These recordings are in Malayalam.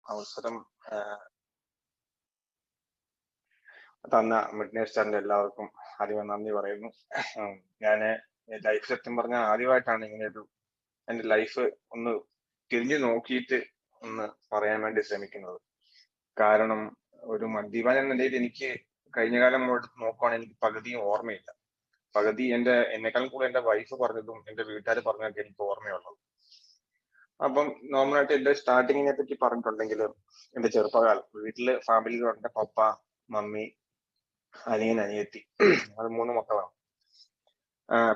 അവസരം തന്ന മിഡ്നൈറ്റ് സ്റ്റാറിന്റെ എല്ലാവർക്കും ആദ്യം നന്ദി പറയുന്നു. ഞാന് ലൈഫ് സത്യം പറഞ്ഞ ആദ്യമായിട്ടാണ് ഇങ്ങനെ എന്റെ ലൈഫ് ഒന്ന് തിരിഞ്ഞു നോക്കിയിട്ട് ഒന്ന് പറയാൻ വേണ്ടി ശ്രമിക്കുന്നത്. കാരണം ഒരു മദ്യപാൻ എന്ന നിലയിൽ എനിക്ക് കഴിഞ്ഞ കാലം നോക്കുവാണെങ്കിൽ എനിക്ക് പകുതിയും ഓർമ്മയില്ല. പകുതി എന്നെക്കാളും കൂടുതൽ എന്റെ വൈഫ് പറഞ്ഞതും എന്റെ വീട്ടുകാർ പറഞ്ഞതൊക്കെ എനിക്ക് ഓർമ്മയുള്ളത്. അപ്പം നോർമലായിട്ട് എന്റെ സ്റ്റാർട്ടിങ്ങിനെ പറ്റി പറഞ്ഞിട്ടുണ്ടെങ്കിൽ എന്റെ ചെറുപ്പകാലം വീട്ടില് ഫാമിലിയിലുണ്ട് പപ്പ, മമ്മി, അനിയൻ, അനിയത്തി, അത് 3 മക്കളാണ്.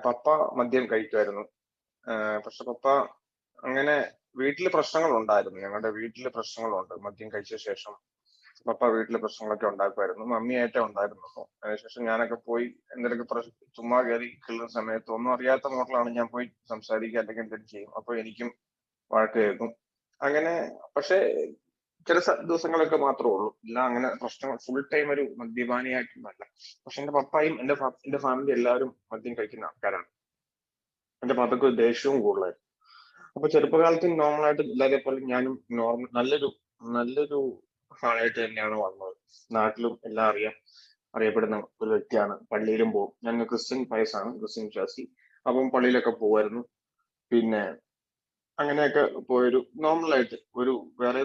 പപ്പ മദ്യം കഴിക്കുമായിരുന്നു. പക്ഷെ പപ്പ അങ്ങനെ വീട്ടില് പ്രശ്നങ്ങൾ ഉണ്ടായിരുന്നു. ഞങ്ങളുടെ വീട്ടില് പ്രശ്നങ്ങളുണ്ട്. മദ്യം കഴിച്ച ശേഷം പപ്പ വീട്ടില് പ്രശ്നങ്ങളൊക്കെ ഉണ്ടാക്കുമായിരുന്നു. മമ്മിയായിട്ടേ ഉണ്ടായിരുന്നുള്ളൂ. അതിനുശേഷം ഞാനൊക്കെ പോയി എന്തെങ്കിലുമൊക്കെ ചുമ്മാ കയറി കിള്ളുന്ന സമയത്ത് ഒന്നും അറിയാത്ത മോഡലാണ് ഞാൻ പോയി സംസാരിക്കുക അല്ലെങ്കിൽ എന്തെങ്കിലും ചെയ്യും. അപ്പൊ എനിക്കും വഴക്ക് കേൾക്കും. അങ്ങനെ പക്ഷെ ചില ദിവസങ്ങളൊക്കെ മാത്രമേ ഉള്ളൂ. ഇല്ല അങ്ങനെ പ്രശ്നങ്ങൾ ഫുൾ ടൈം ഒരു മദ്യപാനിയായിട്ടൊന്നല്ല. പക്ഷെ എന്റെ പപ്പായും എന്റെ ഫാമിലി എല്ലാവരും മദ്യം കഴിക്കുന്ന ആൾക്കാരാണ്. എന്റെ പപ്പയ്ക്ക് ഒരു ദേഷ്യവും കൂടുതലായിരുന്നു. അപ്പൊ ചെറുപ്പകാലത്ത് നോർമലായിട്ട് എല്ലാവരെ പോലെ ഞാനും നല്ലൊരു ആളായിട്ട് തന്നെയാണ് വന്നത്. നാട്ടിലും എല്ലാം അറിയപ്പെടുന്ന ഒരു വ്യക്തിയാണ്. പള്ളിയിലും പോകും. ഞാൻ ക്രിസ്ത്യൻ വയസ്സാണ്, ക്രിസ്ത്യൻ വിശ്വാസി. അപ്പം പള്ളിയിലൊക്കെ പോകുമായിരുന്നു. പിന്നെ അങ്ങനെയൊക്കെ പോയൊരു നോർമലായിട്ട് ഒരു വേറെ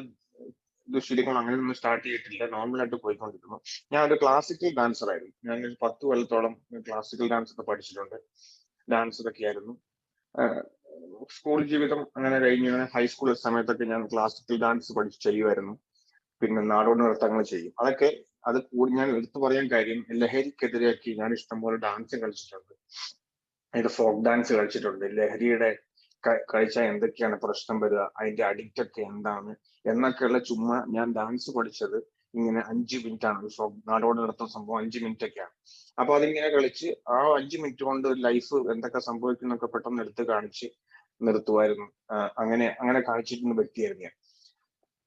ദുശീലങ്ങൾ അങ്ങനെയൊന്നും സ്റ്റാർട്ട് ചെയ്തിട്ടില്ല. നോർമലായിട്ട് പോയിക്കൊണ്ടിരുന്നു. ഞാൻ ഒരു ക്ലാസിക്കൽ ഡാൻസർ ആയിരുന്നു. ഞാൻ ഒരു 10 കൊല്ലത്തോളം ക്ലാസിക്കൽ ഡാൻസ് ഒക്കെ പഠിച്ചിട്ടുണ്ട്. ഡാൻസറൊക്കെ ആയിരുന്നു. സ്കൂൾ ജീവിതം അങ്ങനെ കഴിഞ്ഞ് ഹൈസ്കൂൾ സമയത്തൊക്കെ ഞാൻ ക്ലാസിക്കൽ ഡാൻസ് ചെയ്യുമായിരുന്നു. പിന്നെ നാടോടി നൃത്തങ്ങൾ ചെയ്യും. അത് ഞാൻ എടുത്തു പറയാൻ കാര്യം ലഹരിക്കെതിരെയൊക്കെ ഞാൻ ഇഷ്ടംപോലെ ഡാൻസ് കളിച്ചിട്ടുണ്ട്. അതിന്റെ ഫോക്ക് ഡാൻസ് കളിച്ചിട്ടുണ്ട്. ലഹരിയുടെ കഴിച്ചാൽ എന്തൊക്കെയാണ് പ്രശ്നം വരിക, അതിന്റെ അഡിക്റ്റ് ഒക്കെ എന്താണ് എന്നൊക്കെയുള്ള ചുമ്മാ ഞാൻ ഡാൻസ് പഠിച്ചത് ഇങ്ങനെ 5 മിനിറ്റ് ആണ്. നാടോടി നൃത്തം സംഭവം 5 മിനിറ്റ് ഒക്കെയാണ്. അപ്പൊ അതിങ്ങനെ കളിച്ച് ആ 5 മിനിറ്റ് കൊണ്ട് ലൈഫ് എന്തൊക്കെ സംഭവിക്കുന്നൊക്കെ പെട്ടെന്ന് എടുത്ത് കാണിച്ച് നിർത്തുമായിരുന്നു. അങ്ങനെ കാണിച്ചിരുന്ന വ്യക്തിയായിരുന്നു ഞാൻ.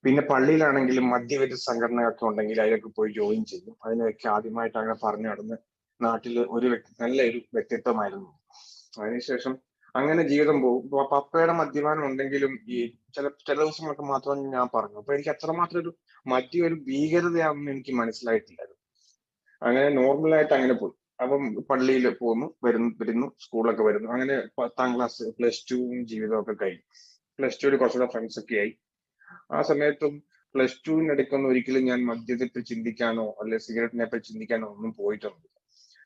പിന്നെ പള്ളിയിലാണെങ്കിലും മദ്യവിരുദ്ധ സംഘടനയൊക്കെ ഉണ്ടെങ്കിൽ അതിലൊക്കെ പോയി ജോയിൻ ചെയ്യും. അതിനൊക്കെ ആദ്യമായിട്ട് അങ്ങനെ പറഞ്ഞു നടന്ന് നാട്ടില് നല്ലൊരു വ്യക്തിത്വമായിരുന്നു. അതിനുശേഷം അങ്ങനെ ജീവിതം പോകും. പപ്പയുടെ മദ്യപാനം ഉണ്ടെങ്കിലും ഈ ചില ദിവസങ്ങളൊക്കെ മാത്രം ഞാൻ പറഞ്ഞു. അപ്പൊ എനിക്ക് അത്രമാത്രം ഒരു ഭീകരതയാണെന്ന് എനിക്ക് മനസ്സിലായിട്ടില്ലായിരുന്നു. അങ്ങനെ നോർമലായിട്ട് അങ്ങനെ പോയി. അപ്പം പള്ളിയിൽ പോകുന്നു, വരുന്നു, സ്കൂളൊക്കെ വരുന്നു. അങ്ങനെ 10ാം ക്ലാസ്, +2 ജീവിതമൊക്കെ കഴിഞ്ഞു. +2 കുറച്ചുകൂടെ ഫ്രണ്ട്സ് ഒക്കെ ആയി. ആ സമയത്തും +2 ഒരിക്കലും ഞാൻ മദ്യത്തെ ചിന്തിക്കാനോ അല്ലെ സിഗരറ്റിനെ പറ്റി ചിന്തിക്കാനോ ഒന്നും പോയിട്ടൊന്നുമില്ല.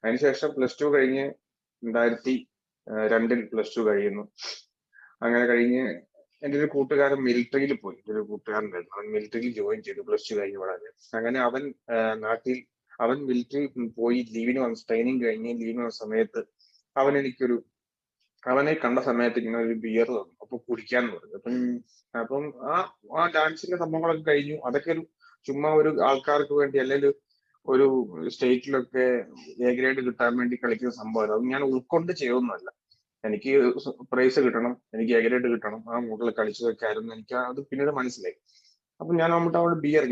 അതിനുശേഷം +2 കഴിഞ്ഞ് 2002 +2 കഴിയുന്നു. അങ്ങനെ കഴിഞ്ഞ് എന്റെ ഒരു കൂട്ടുകാരൻ മിലിറ്ററിയിൽ പോയി. ഒരു കൂട്ടുകാരനായിരുന്നു. അവൻ മിലിറ്ററിയിൽ ജോയിൻ ചെയ്തു +2 കഴിഞ്ഞ വളരെ. അങ്ങനെ അവൻ മിലിറ്ററിയിൽ പോയി ട്രെയിനിങ് കഴിഞ്ഞ് ലീവിന് വന്ന സമയത്ത് അവനെ കണ്ട സമയത്ത് ഇങ്ങനെ ഒരു ബിയർ തന്നു. അപ്പൊ കുടിക്കാന്ന് പറഞ്ഞു. അപ്പം ആ ഡാൻസിന്റെ സംഭവങ്ങളൊക്കെ കഴിഞ്ഞു. അതൊക്കെ ചുമ്മാ ഒരു ആൾക്കാർക്ക് വേണ്ടി അല്ലെങ്കിൽ ഒരു സ്റ്റേറ്റിലൊക്കെ എ ഗ്രേഡ് കിട്ടാൻ വേണ്ടി കളിക്കുന്ന സംഭവം. അത് ഞാൻ ഉൾക്കൊണ്ട് ചെയ്തൊന്നുമല്ല. എനിക്ക് പ്രൈസ് കിട്ടണം, എനിക്ക് എ ഗ്രേഡ് കിട്ടണം, ആ മൂഡിൽ കളിച്ചതൊക്കെ ആയിരുന്നു. എനിക്ക് അത് പിന്നീട് മനസ്സിലായി. അപ്പൊ ഞാൻ അവിടെ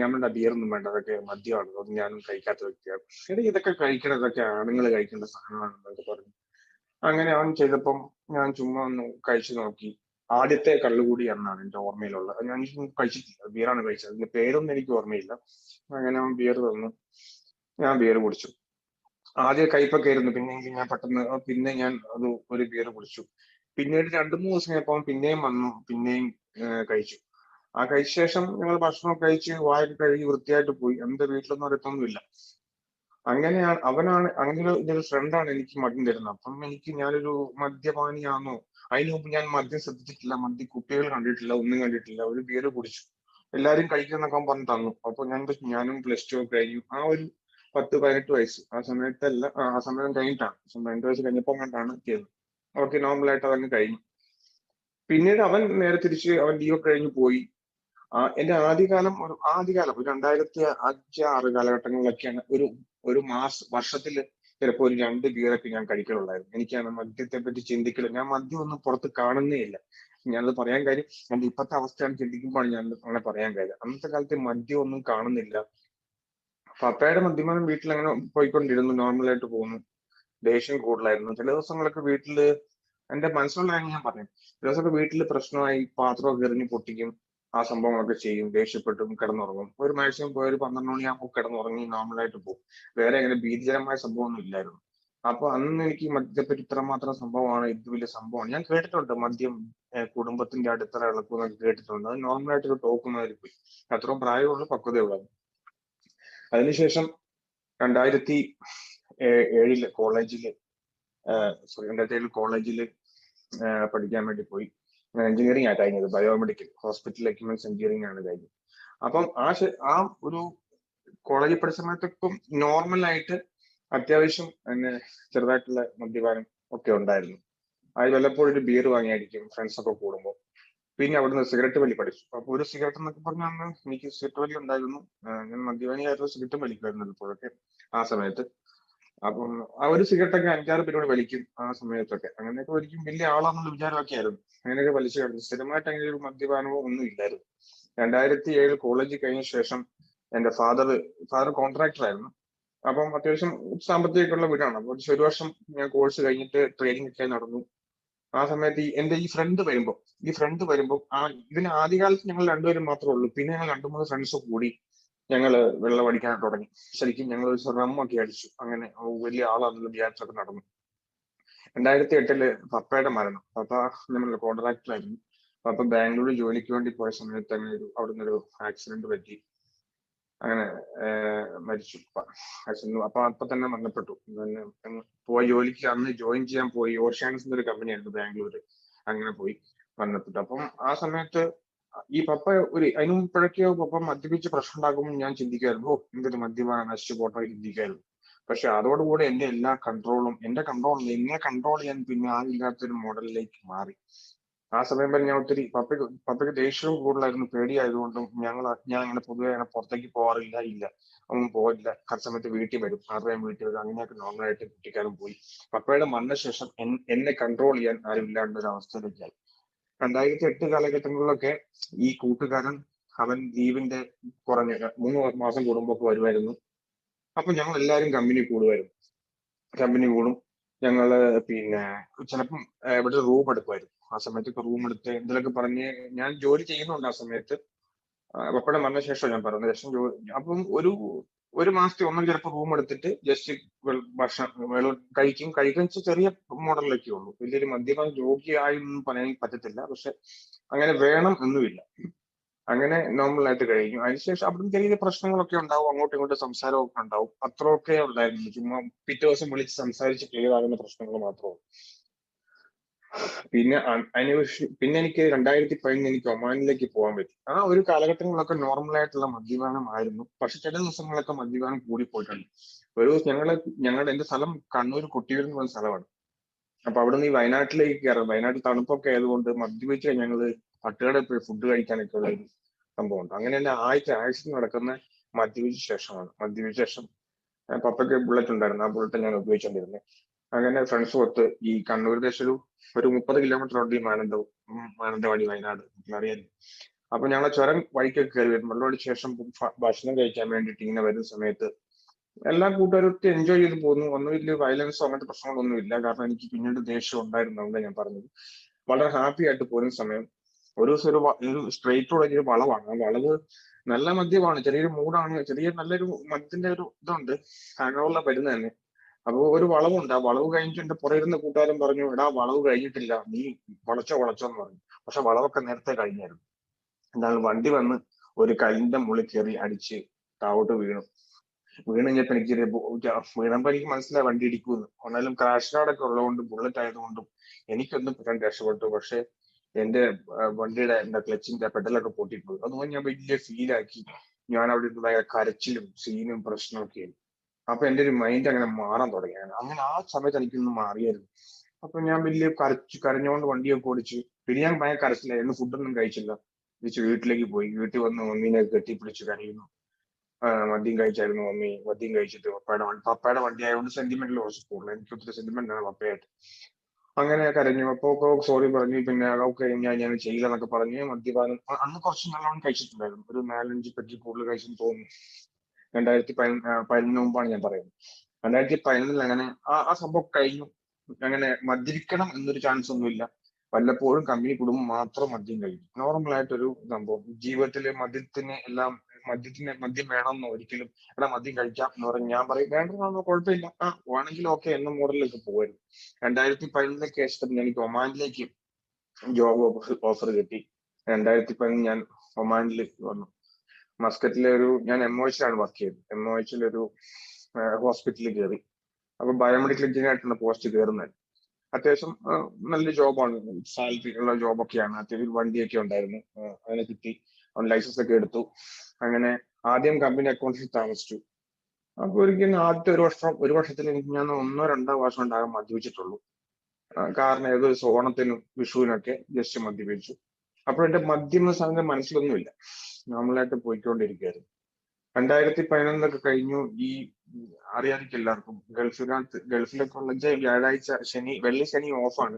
ഞാൻ വേണ്ട, ബിയർ ഒന്നും വേണ്ട, അതൊക്കെ മദ്യമാണ്, അത് ഞാനും കഴിക്കാത്ത വ്യക്തിയാണ്. ശരി, ഇതൊക്കെ കഴിക്കണതൊക്കെ ആണുങ്ങൾ കഴിക്കേണ്ട സാധനമാണെന്നൊക്കെ പറഞ്ഞു. അങ്ങനെ അവൻ ചെയ്തപ്പം ഞാൻ ചുമ്മാ ഒന്ന് കഴിച്ചു നോക്കി. ആദ്യത്തെ കള്ളുകൂടി എന്നാണ് എന്റെ ഓർമ്മയിലുള്ളത്. ഞാൻ കഴിച്ചിട്ടില്ല, ബിയറാണ് കഴിച്ചത്. അതിന്റെ പേരൊന്നും എനിക്ക് ഓർമ്മയില്ല. അങ്ങനെ അവൻ ബിയർ തന്നു, ഞാൻ ബിയർ കുടിച്ചു. ആദ്യം കയ്പൊക്കെ ആയിരുന്നു. പിന്നെ ഞാൻ ഒരു ബിയർ കുടിച്ചു. പിന്നീട് 2-3 ദിവസം കഴിഞ്ഞപ്പോൾ പിന്നെയും വന്നു, പിന്നെയും കഴിച്ചു. ആ കഴിച്ച ശേഷം ഞങ്ങൾ ഭക്ഷണമൊക്കെ കഴിച്ച് വായൊക്കെ കഴുകി വൃത്തിയായിട്ട് പോയി. എന്റെ വീട്ടിലൊന്നും അറിയത്തൊന്നുമില്ല. അങ്ങനെയാണ് അങ്ങനെ ഒരു ഫ്രണ്ടാണ് എനിക്ക് മദ്യം തരുന്നത്. അപ്പം ഞാനൊരു മദ്യപാനിയാണോ? അതിനു മുമ്പ് ഞാൻ മദ്യം ശ്രദ്ധിച്ചിട്ടില്ല, കുപ്പികൾ കണ്ടിട്ടില്ല, ഒന്നും കണ്ടിട്ടില്ല. ഒരു ബിയർ കുടിച്ചു. എല്ലാരും കഴിക്കുന്നൊക്കെ പറഞ്ഞ് തന്നു. അപ്പൊ ഞാനും +2 ഒക്കെ കഴിഞ്ഞു. ആ ഒരു 10-18 വയസ്സ് ആ സമയത്തല്ല, ആ സമയം കഴിഞ്ഞിട്ടാണ്. 18 വയസ്സ് കഴിഞ്ഞപ്പോൾ കണ്ടാണ് ചെയ്തത്. ഓക്കെ, നോർമലായിട്ട് അതങ്ങ് കഴിഞ്ഞു. പിന്നീട് അവൻ നേരെ തിരിച്ച് അവൻ ലീവൊക്കെ കഴിഞ്ഞ് പോയി. എന്റെ ആദ്യകാലം ഒരു 2005-2006 കാലഘട്ടങ്ങളിലൊക്കെയാണ് ഒരു വർഷത്തിൽ ചിലപ്പോൾ ഒരു 2 ബിയറൊക്കെ ഞാൻ കഴിക്കലുണ്ടായിരുന്നു. എനിക്കാണ് മദ്യത്തെ പറ്റി ചിന്തിക്കലും, ഞാൻ മദ്യം ഒന്നും പുറത്ത് കാണുന്നേ ഇല്ല. ഞാനത് പറയാൻ കാര്യം എന്റെ ഇപ്പോഴത്തെ അവസ്ഥയാണ് ചിന്തിക്കുമ്പോഴാണ് ഞാൻ അങ്ങനെ പറയാൻ കാര്യം. അന്നത്തെ കാലത്ത് മദ്യം ഒന്നും കാണുന്നില്ല. പപ്പയുടെ മദ്യപാനം വീട്ടിൽ അങ്ങനെ പോയിക്കൊണ്ടിരുന്നു, നോർമലായിട്ട് പോകുന്നു. ദേഷ്യം കൂടുതലായിരുന്നു. ചില ദിവസങ്ങളൊക്കെ വീട്ടില് എന്റെ മനസ്സിലുള്ള കാര്യം ഞാൻ പറഞ്ഞു. ചില ദിവസമൊക്കെ വീട്ടില് പ്രശ്നമായി പാത്രമൊക്കെ എറിഞ്ഞ് പൊട്ടിക്കും. ആ സംഭവങ്ങളൊക്കെ ചെയ്യും, ദേഷ്യപ്പെട്ടും കിടന്നുറങ്ങും. ഒരു മാക്സിമം പോയി ഒരു 12 മണിയാകുമ്പോൾ കിടന്നുറങ്ങി നോർമലായിട്ട് പോകും. വേറെ അങ്ങനെ ഭീതികരമായ സംഭവമൊന്നും ഇല്ലായിരുന്നു. അപ്പൊ അന്ന് എനിക്ക് ഈ മദ്യത്തെപ്പറ്റി ഇത്രമാത്രം സംഭവമാണ്, ഇത് വലിയ സംഭവമാണ്. ഞാൻ കേട്ടിട്ടുണ്ട് മദ്യം കുടുംബത്തിന്റെ അടിത്തറ ഇളക്കുന്നൊക്കെ കേട്ടിട്ടുണ്ട്. അത് നോർമലായിട്ട് ഒരു ടോക്ക് മാതിരി പോയി. അത്രയും പ്രായമുള്ള പക്വതയുള്ളത്. അതിനുശേഷം 2007 കോളേജില് 2007 കോളേജില് പഠിക്കാൻ വേണ്ടി പോയി. എഞ്ചിനീയറിംഗ് ആണ് കഴിഞ്ഞത്, ബയോമെഡിക്കൽ ഹോസ്പിറ്റൽ എക്യുപ്മെന്റ്സ് എഞ്ചിനീയറിംഗ് ആണ് കഴിഞ്ഞത്. അപ്പം ആ ഒരു കോളേജിൽ പഠിച്ച സമയത്തൊക്കെ നോർമലായിട്ട് അത്യാവശ്യം തന്നെ ചെറുതായിട്ടുള്ള മദ്യപാനം ഒക്കെ ഉണ്ടായിരുന്നു. അത് വല്ലപ്പോഴും ഒരു ബിയർ വാങ്ങി അടിക്കും ഫ്രണ്ട്സ് ഒക്കെ കൂടുമ്പോൾ. പിന്നെ അവിടുന്ന് സിഗരറ്റ് വലി പഠിച്ചു. അപ്പൊ ഒരു സിഗരറ്റ് എന്നൊക്കെ പറഞ്ഞാൽ അന്ന് എനിക്ക് സിഗരറ്റ് വലി ഉണ്ടായിരുന്നു. ഞാൻ മദ്യപാനിയായിരുന്നു, സിഗരറ്റ് വലിക്കുമായിരുന്നു ഇപ്പോഴൊക്കെ ആ സമയത്ത്. അപ്പം ആ ഒരു സിഗരറ്റൊക്കെ 5-6 പരിപാടി വലിക്കും ആ സമയത്തൊക്കെ. അങ്ങനെയൊക്കെ വലിക്കും, വലിയ ആളാന്നുള്ള വിചാരമൊക്കെ ആയിരുന്നു. അങ്ങനെയൊക്കെ വലിച്ചു കിടന്നു. സ്ഥിരമായിട്ട് അങ്ങനെ ഒരു മദ്യപാനമോ ഒന്നും ഇല്ലായിരുന്നു. 2007 കോളേജ് കഴിഞ്ഞ ശേഷം എന്റെ ഫാദർ കോൺട്രാക്ടർ ആയിരുന്നു. അപ്പം അത്യാവശ്യം സാമ്പത്തികമൊക്കെയുള്ള വീടാണ്. അപ്പൊ ഒരു വർഷം ഞാൻ കോഴ്സ് കഴിഞ്ഞിട്ട് ട്രെയിനിങ് ഒക്കെ നടന്നു. ആ സമയത്ത് ഈ ഫ്രണ്ട് വരുമ്പോ ഇതിന് ആദ്യകാലത്ത് ഞങ്ങൾ രണ്ടുപേരും മാത്രമേ ഉള്ളൂ. പിന്നെ ഞങ്ങൾ 2-3 ഫ്രണ്ട്സ് കൂടി ഞങ്ങള് വെള്ളം അടിക്കാൻ തുടങ്ങി. ശരിക്കും ഞങ്ങൾ ഒരു റമ്മൊക്കെ അടിച്ചു. അങ്ങനെ വലിയ ആളാണെന്നുള്ള വിചാരിച്ചൊക്കെ നടന്നു. 2008 പപ്പയുടെ മരണം. പപ്പ നമ്മുടെ കോൺട്രാക്ടർ ആയിരുന്നു. പപ്പ ബാംഗ്ലൂരിൽ ജോലിക്ക് വേണ്ടി പോയ സമയത്ത് അങ്ങനെ അവിടുന്ന് ഒരു ആക്സിഡന്റ് പറ്റി. അങ്ങനെ മരിച്ചു. അപ്പൊ തന്നെ മരണപ്പെട്ടു. പോയ ജോലിക്ക് അന്ന് ജോയിൻ ചെയ്യാൻ പോയി. ഓഷ്യാൻസ് ഒരു കമ്പനിയായിരുന്നു ബാംഗ്ലൂര്. അങ്ങനെ പോയി മരണപ്പെട്ടു. അപ്പം ആ സമയത്ത് ഈ പപ്പ അതിനു മുമ്പഴൊക്കെയോ പപ്പ മദ്യപിച്ച് പ്രശ്നം ഉണ്ടാക്കുമ്പോൾ ഞാൻ ചിന്തിക്കായിരുന്നു, എന്തൊരു മദ്യപാനം, നശിച്ചു പോട്ടോ ചിന്തിക്കായിരുന്നു. പക്ഷെ അതോടുകൂടി എന്റെ എല്ലാ കൺട്രോളും, എന്നെ കൺട്രോൾ ചെയ്യാൻ പിന്നെ ആളില്ലാത്തൊരു മോഡലിലേക്ക് മാറി. ആ സമയം വരെ ഞാൻ ഒത്തിരി പപ്പയ്ക്ക് ദേഷ്യവും കൂടുതലായിരുന്നു, പേടിയായതുകൊണ്ടും ഞാൻ അങ്ങനെ പൊതുവെ അങ്ങനെ പുറത്തേക്ക് പോകാറില്ല. ഒന്നും പോകില്ല. കറക്റ്റ് സമയത്ത് വീട്ടിൽ വരും, 6:30 വീട്ടിൽ വരും. അങ്ങനെയൊക്കെ നോർമലായിട്ട് കുട്ടിക്കാലം പോയി. പപ്പയുടെ മരണശേഷം എന്നെ കൺട്രോൾ ചെയ്യാൻ ആരും ഇല്ലാണ്ട് ഒരു അവസ്ഥയിലേക്കായി. 2008 കാലഘട്ടങ്ങളിലൊക്കെ ഈ കൂട്ടുകാരൻ അവൻ ലീവിന്റെ കുറഞ്ഞ 3 മാസം കൂടുമ്പോ ഒക്കെ വരുമായിരുന്നു. അപ്പൊ ഞങ്ങൾ എല്ലാവരും കമ്പനി കൂടും. ഞങ്ങള് പിന്നെ ചിലപ്പം ഇവിടെ റൂം എടുക്കുമായിരുന്നു. ആ സമയത്തൊക്കെ റൂം എടുത്ത് എന്തെങ്കിലുമൊക്കെ പറഞ്ഞ് ഞാൻ ജോലി ചെയ്യുന്നുണ്ട് ആ സമയത്ത്. പപ്പയുടെ മരണശേഷം ഞാൻ പറഞ്ഞ ശേഷം അപ്പം ഒരു മാസത്തെ ഒന്നും ചിലപ്പോൾ റൂം എടുത്തിട്ട് ജസ്റ്റ് ഭക്ഷണം കഴിക്കും ചെറിയ മോഡലിലൊക്കെ ഉള്ളൂ. വലിയൊരു മദ്യപാനം രോഗിയായൊന്നും പറയാൻ പറ്റത്തില്ല. പക്ഷെ അങ്ങനെ വേണം എന്നുമില്ല. അങ്ങനെ നോർമലായിട്ട് കഴിഞ്ഞു. അതിനുശേഷം അവിടുന്ന് ചെറിയ പ്രശ്നങ്ങളൊക്കെ ഉണ്ടാവും, അങ്ങോട്ടും ഇങ്ങോട്ടും സംസാരമൊക്കെ ഉണ്ടാവും. അത്രയൊക്കെ ഉണ്ടായിരുന്നു. ചുമ്മാ പിറ്റേ ദിവസം വിളിച്ച് സംസാരിച്ച് ക്ലിയർ ആകുന്ന പ്രശ്നങ്ങൾ മാത്രമേ. പിന്നെ എനിക്ക് 2011 എനിക്ക് ഒമാനിലേക്ക് പോകാൻ പറ്റി. ആ ഒരു കാലഘട്ടങ്ങളിലൊക്കെ നോർമൽ ആയിട്ടുള്ള മദ്യപാനമായിരുന്നു. പക്ഷെ ചില ദിവസങ്ങളൊക്കെ മദ്യപാനം കൂടിപ്പോയിട്ടുണ്ട്. ഒരു എന്റെ സ്ഥലം കണ്ണൂർ കൊട്ടിയൂർ എന്ന് പറഞ്ഞ സ്ഥലമാണ്. അപ്പൊ അവിടുന്ന് ഈ വയനാട്ടിലേക്ക് കയറാം. വയനാട്ടിൽ തണുപ്പൊക്കെ ആയതുകൊണ്ട് മദ്യപിച്ച് ഞങ്ങള് തട്ടുകടയിൽ പോയി ഫുഡ് കഴിക്കാനൊക്കെ ഉള്ള ഒരു സംഭവമുണ്ട്. അങ്ങനെ എന്റെ ആക്സിഡന്റ് നടക്കുന്ന മദ്യപിച്ച ശേഷം പപ്പയ്ക്ക് ബുള്ളറ്റ് ഉണ്ടായിരുന്നു. ആ ബുള്ളറ്റ് ഞാൻ ഉപയോഗിച്ചുകൊണ്ടിരുന്നത്. അങ്ങനെ ഫ്രണ്ട്സും ഒത്ത് ഈ കണ്ണൂർ ദേശം ഒരു 30 കിലോമീറ്റർ ഉണ്ട് ഈ മാനന്തവാടി വയനാട് അറിയാൻ. അപ്പൊ ഞങ്ങളെ ചുരം വഴിക്കൊക്കെ കയറി വരും. വെള്ളമടിച്ച ശേഷം ഭക്ഷണം കഴിക്കാൻ വേണ്ടിയിട്ട് ഇങ്ങനെ വരുന്ന സമയത്ത് എല്ലാ കൂട്ടുകാരും എൻജോയ് ചെയ്ത് പോകുന്നു. ഒന്നും വലിയ വയലൻസോ അങ്ങനത്തെ പ്രശ്നങ്ങളൊന്നും ഇല്ല. കാരണം എനിക്ക് പിന്നീട് ദേഷ്യം ഉണ്ടായിരുന്നു. അതുകൊണ്ട് ഞാൻ പറഞ്ഞത് വളരെ ഹാപ്പി ആയിട്ട് പോകുന്ന സമയം ഒരു ദിവസം ഒരു സ്ട്രെയിറ്റ് റോഡ് ഒരു വളവാണ്. ആ വളവ് നല്ല മദ്യമാണ്, ചെറിയൊരു മൂടാണ്, നല്ലൊരു മദ്യത്തിന്റെ ഒരു ഇതുണ്ട്, ഹാങ്ങോവറിലാണ് വരുന്നത് തന്നെ. അപ്പൊ ഒരു വളവുണ്ട്. ആ വളവ് കഴിഞ്ഞിട്ട് എന്റെ പുറയിരുന്ന കൂട്ടുകാരൻ പറഞ്ഞു, എടാ വളവ് കഴിഞ്ഞിട്ടില്ല, നീ വളച്ചോന്ന് പറഞ്ഞു. പക്ഷെ വളവൊക്കെ നേരത്തെ കഴിഞ്ഞായിരുന്നു. എന്നാൽ വണ്ടി വന്ന് ഒരു കല്ലിന്റെ മുകളിൽ കയറി അടിച്ച് താവോട്ട് വീണ് കഴിഞ്ഞപ്പോ വീണപ്പോ എനിക്ക് മനസ്സിലായി വണ്ടി ഇടിക്കുമെന്ന്. എന്നാലും ക്രാഷ് കാർഡൊക്കെ ഉള്ളതുകൊണ്ട് ബുള്ളറ്റ് ആയതുകൊണ്ടും എനിക്കൊന്നും പെട്ടെന്ന് രക്ഷപ്പെട്ടു. പക്ഷെ എന്റെ വണ്ടിയുടെ ക്ലച്ചിന്റെ പെഡലൊക്കെ പൊട്ടിപ്പോയി. അതുകൊണ്ട് ഞാൻ വലിയ ഫീലാക്കി. ഞാൻ അവിടെ ഇരുന്ന് ഭയങ്കര കരച്ചിലും സീനും പ്രശ്നമൊക്കെ ആയി. അപ്പൊ എന്റെ ഒരു മൈൻഡ് അങ്ങനെ മാറാൻ തുടങ്ങി. അങ്ങനെ ആ സമയത്ത് എനിക്കൊന്ന് മാറിയായിരുന്നു. അപ്പൊ ഞാൻ വലിയ കരഞ്ഞുകൊണ്ട് വണ്ടിയൊക്കെ ഓടിച്ചു. പിന്നെ ഞാൻ ഭയങ്കര കരച്ചിലായിരുന്നു. ഫുഡൊന്നും കഴിച്ചില്ല. തിരിച്ച് വീട്ടിലേക്ക് പോയി. വീട്ടിൽ വന്ന് മമ്മീനെ കെട്ടിപ്പിടിച്ച് കരയുന്നു. മദ്യം കഴിച്ചായിരുന്നു മമ്മി. മദ്യം കഴിച്ചിട്ട് പപ്പയുടെ വണ്ടി ആയതുകൊണ്ട് സെന്റിമെന്റൽ കുറച്ച് കൂടുതൽ. എനിക്ക് ഒത്തിരി സെന്റിമെന്റ് ആണ് പപ്പയായിട്ട്. അങ്ങനെ കരഞ്ഞു. അപ്പൊ സോറി പറഞ്ഞു. പിന്നെ ഓക്കെ ഞാൻ ചെയ്യില്ല എന്നൊക്കെ പറഞ്ഞ് മദ്യപാനം അന്ന് കുറച്ച് നല്ലോണം കഴിച്ചിട്ടുണ്ടായിരുന്നു. ഒരു 4-5 പെറ്റി കൂടുതൽ കഴിച്ചെന്ന് തോന്നുന്നു. 2011 മുമ്പാണ് ഞാൻ പറയുന്നത്. 2011 അങ്ങനെ ആ സംഭവം കഴിഞ്ഞു. അങ്ങനെ മദ്യപിക്കണം എന്നൊരു ചാൻസ് ഒന്നുമില്ല. വല്ലപ്പോഴും കമ്പനി കുടുംബം മാത്രം മദ്യം കഴിക്കും. നോർമലായിട്ടൊരു സംഭവം. ജീവിതത്തില് മദ്യം വേണമെന്നോ ഒരിക്കലും എടാ മദ്യം കഴിക്കാം എന്ന് പറഞ്ഞ് ഞാൻ പറയും വേണ്ടെന്നോ കുഴപ്പമില്ല. വേണമെങ്കിൽ ഓക്കെ എന്ന മോഡലിലൊക്കെ പോകുമായിരുന്നു. 2011 ശേഷം എനിക്ക് ഒമാനിലേക്ക് ജോബ് ഓഫർ കിട്ടി. 2011 ഞാൻ ഒമാനിൽ വന്നു. മസ്കറ്റിലെ ഞാൻ MOH ലാണ് വർക്ക് ചെയ്തത്. MOH ഒരു ഹോസ്പിറ്റലിൽ കയറി. അപ്പൊ ബയോമെഡിക്കൽ എഞ്ചിനീയർ ആയിട്ടുള്ള പോസ്റ്റ് കയറുന്നത്. അത്യാവശ്യം നല്ല ജോബാണ്, സാലറി ഉള്ള ജോബൊക്കെയാണ്. അത്യാവശ്യം വണ്ടിയൊക്കെ ഉണ്ടായിരുന്നു. അങ്ങനെ കിട്ടി. ലൈസൻസ് ഒക്കെ എടുത്തു. അങ്ങനെ ആദ്യം കമ്പനി അക്കൗണ്ട്സിൽ താമസിച്ചു. അപ്പൊ ഒരിക്കലും ആദ്യത്തെ ഒരു വർഷത്തിൽ എനിക്ക് ഞാൻ 1-2 വർഷം ഉണ്ടാകാൻ മദ്യപിച്ചിട്ടുള്ളൂ. കാരണം ഏതോ ഓണത്തിനും വിഷുവിനൊക്കെ ജസ്റ്റ് മദ്യപിച്ചു. അപ്പോൾ എന്റെ മദ്യം എന്ന സാധനം മനസ്സിലൊന്നുമില്ല, നോർമലായിട്ട് പോയിക്കൊണ്ടിരിക്കുകയായിരുന്നു. 2011 കഴിഞ്ഞു. അറിയാതിരിക്കും എല്ലാവർക്കും ഗൾഫിലൊക്കെ ഉള്ള വ്യാഴാഴ്ച വെള്ളി ശനി ഓഫാണ്.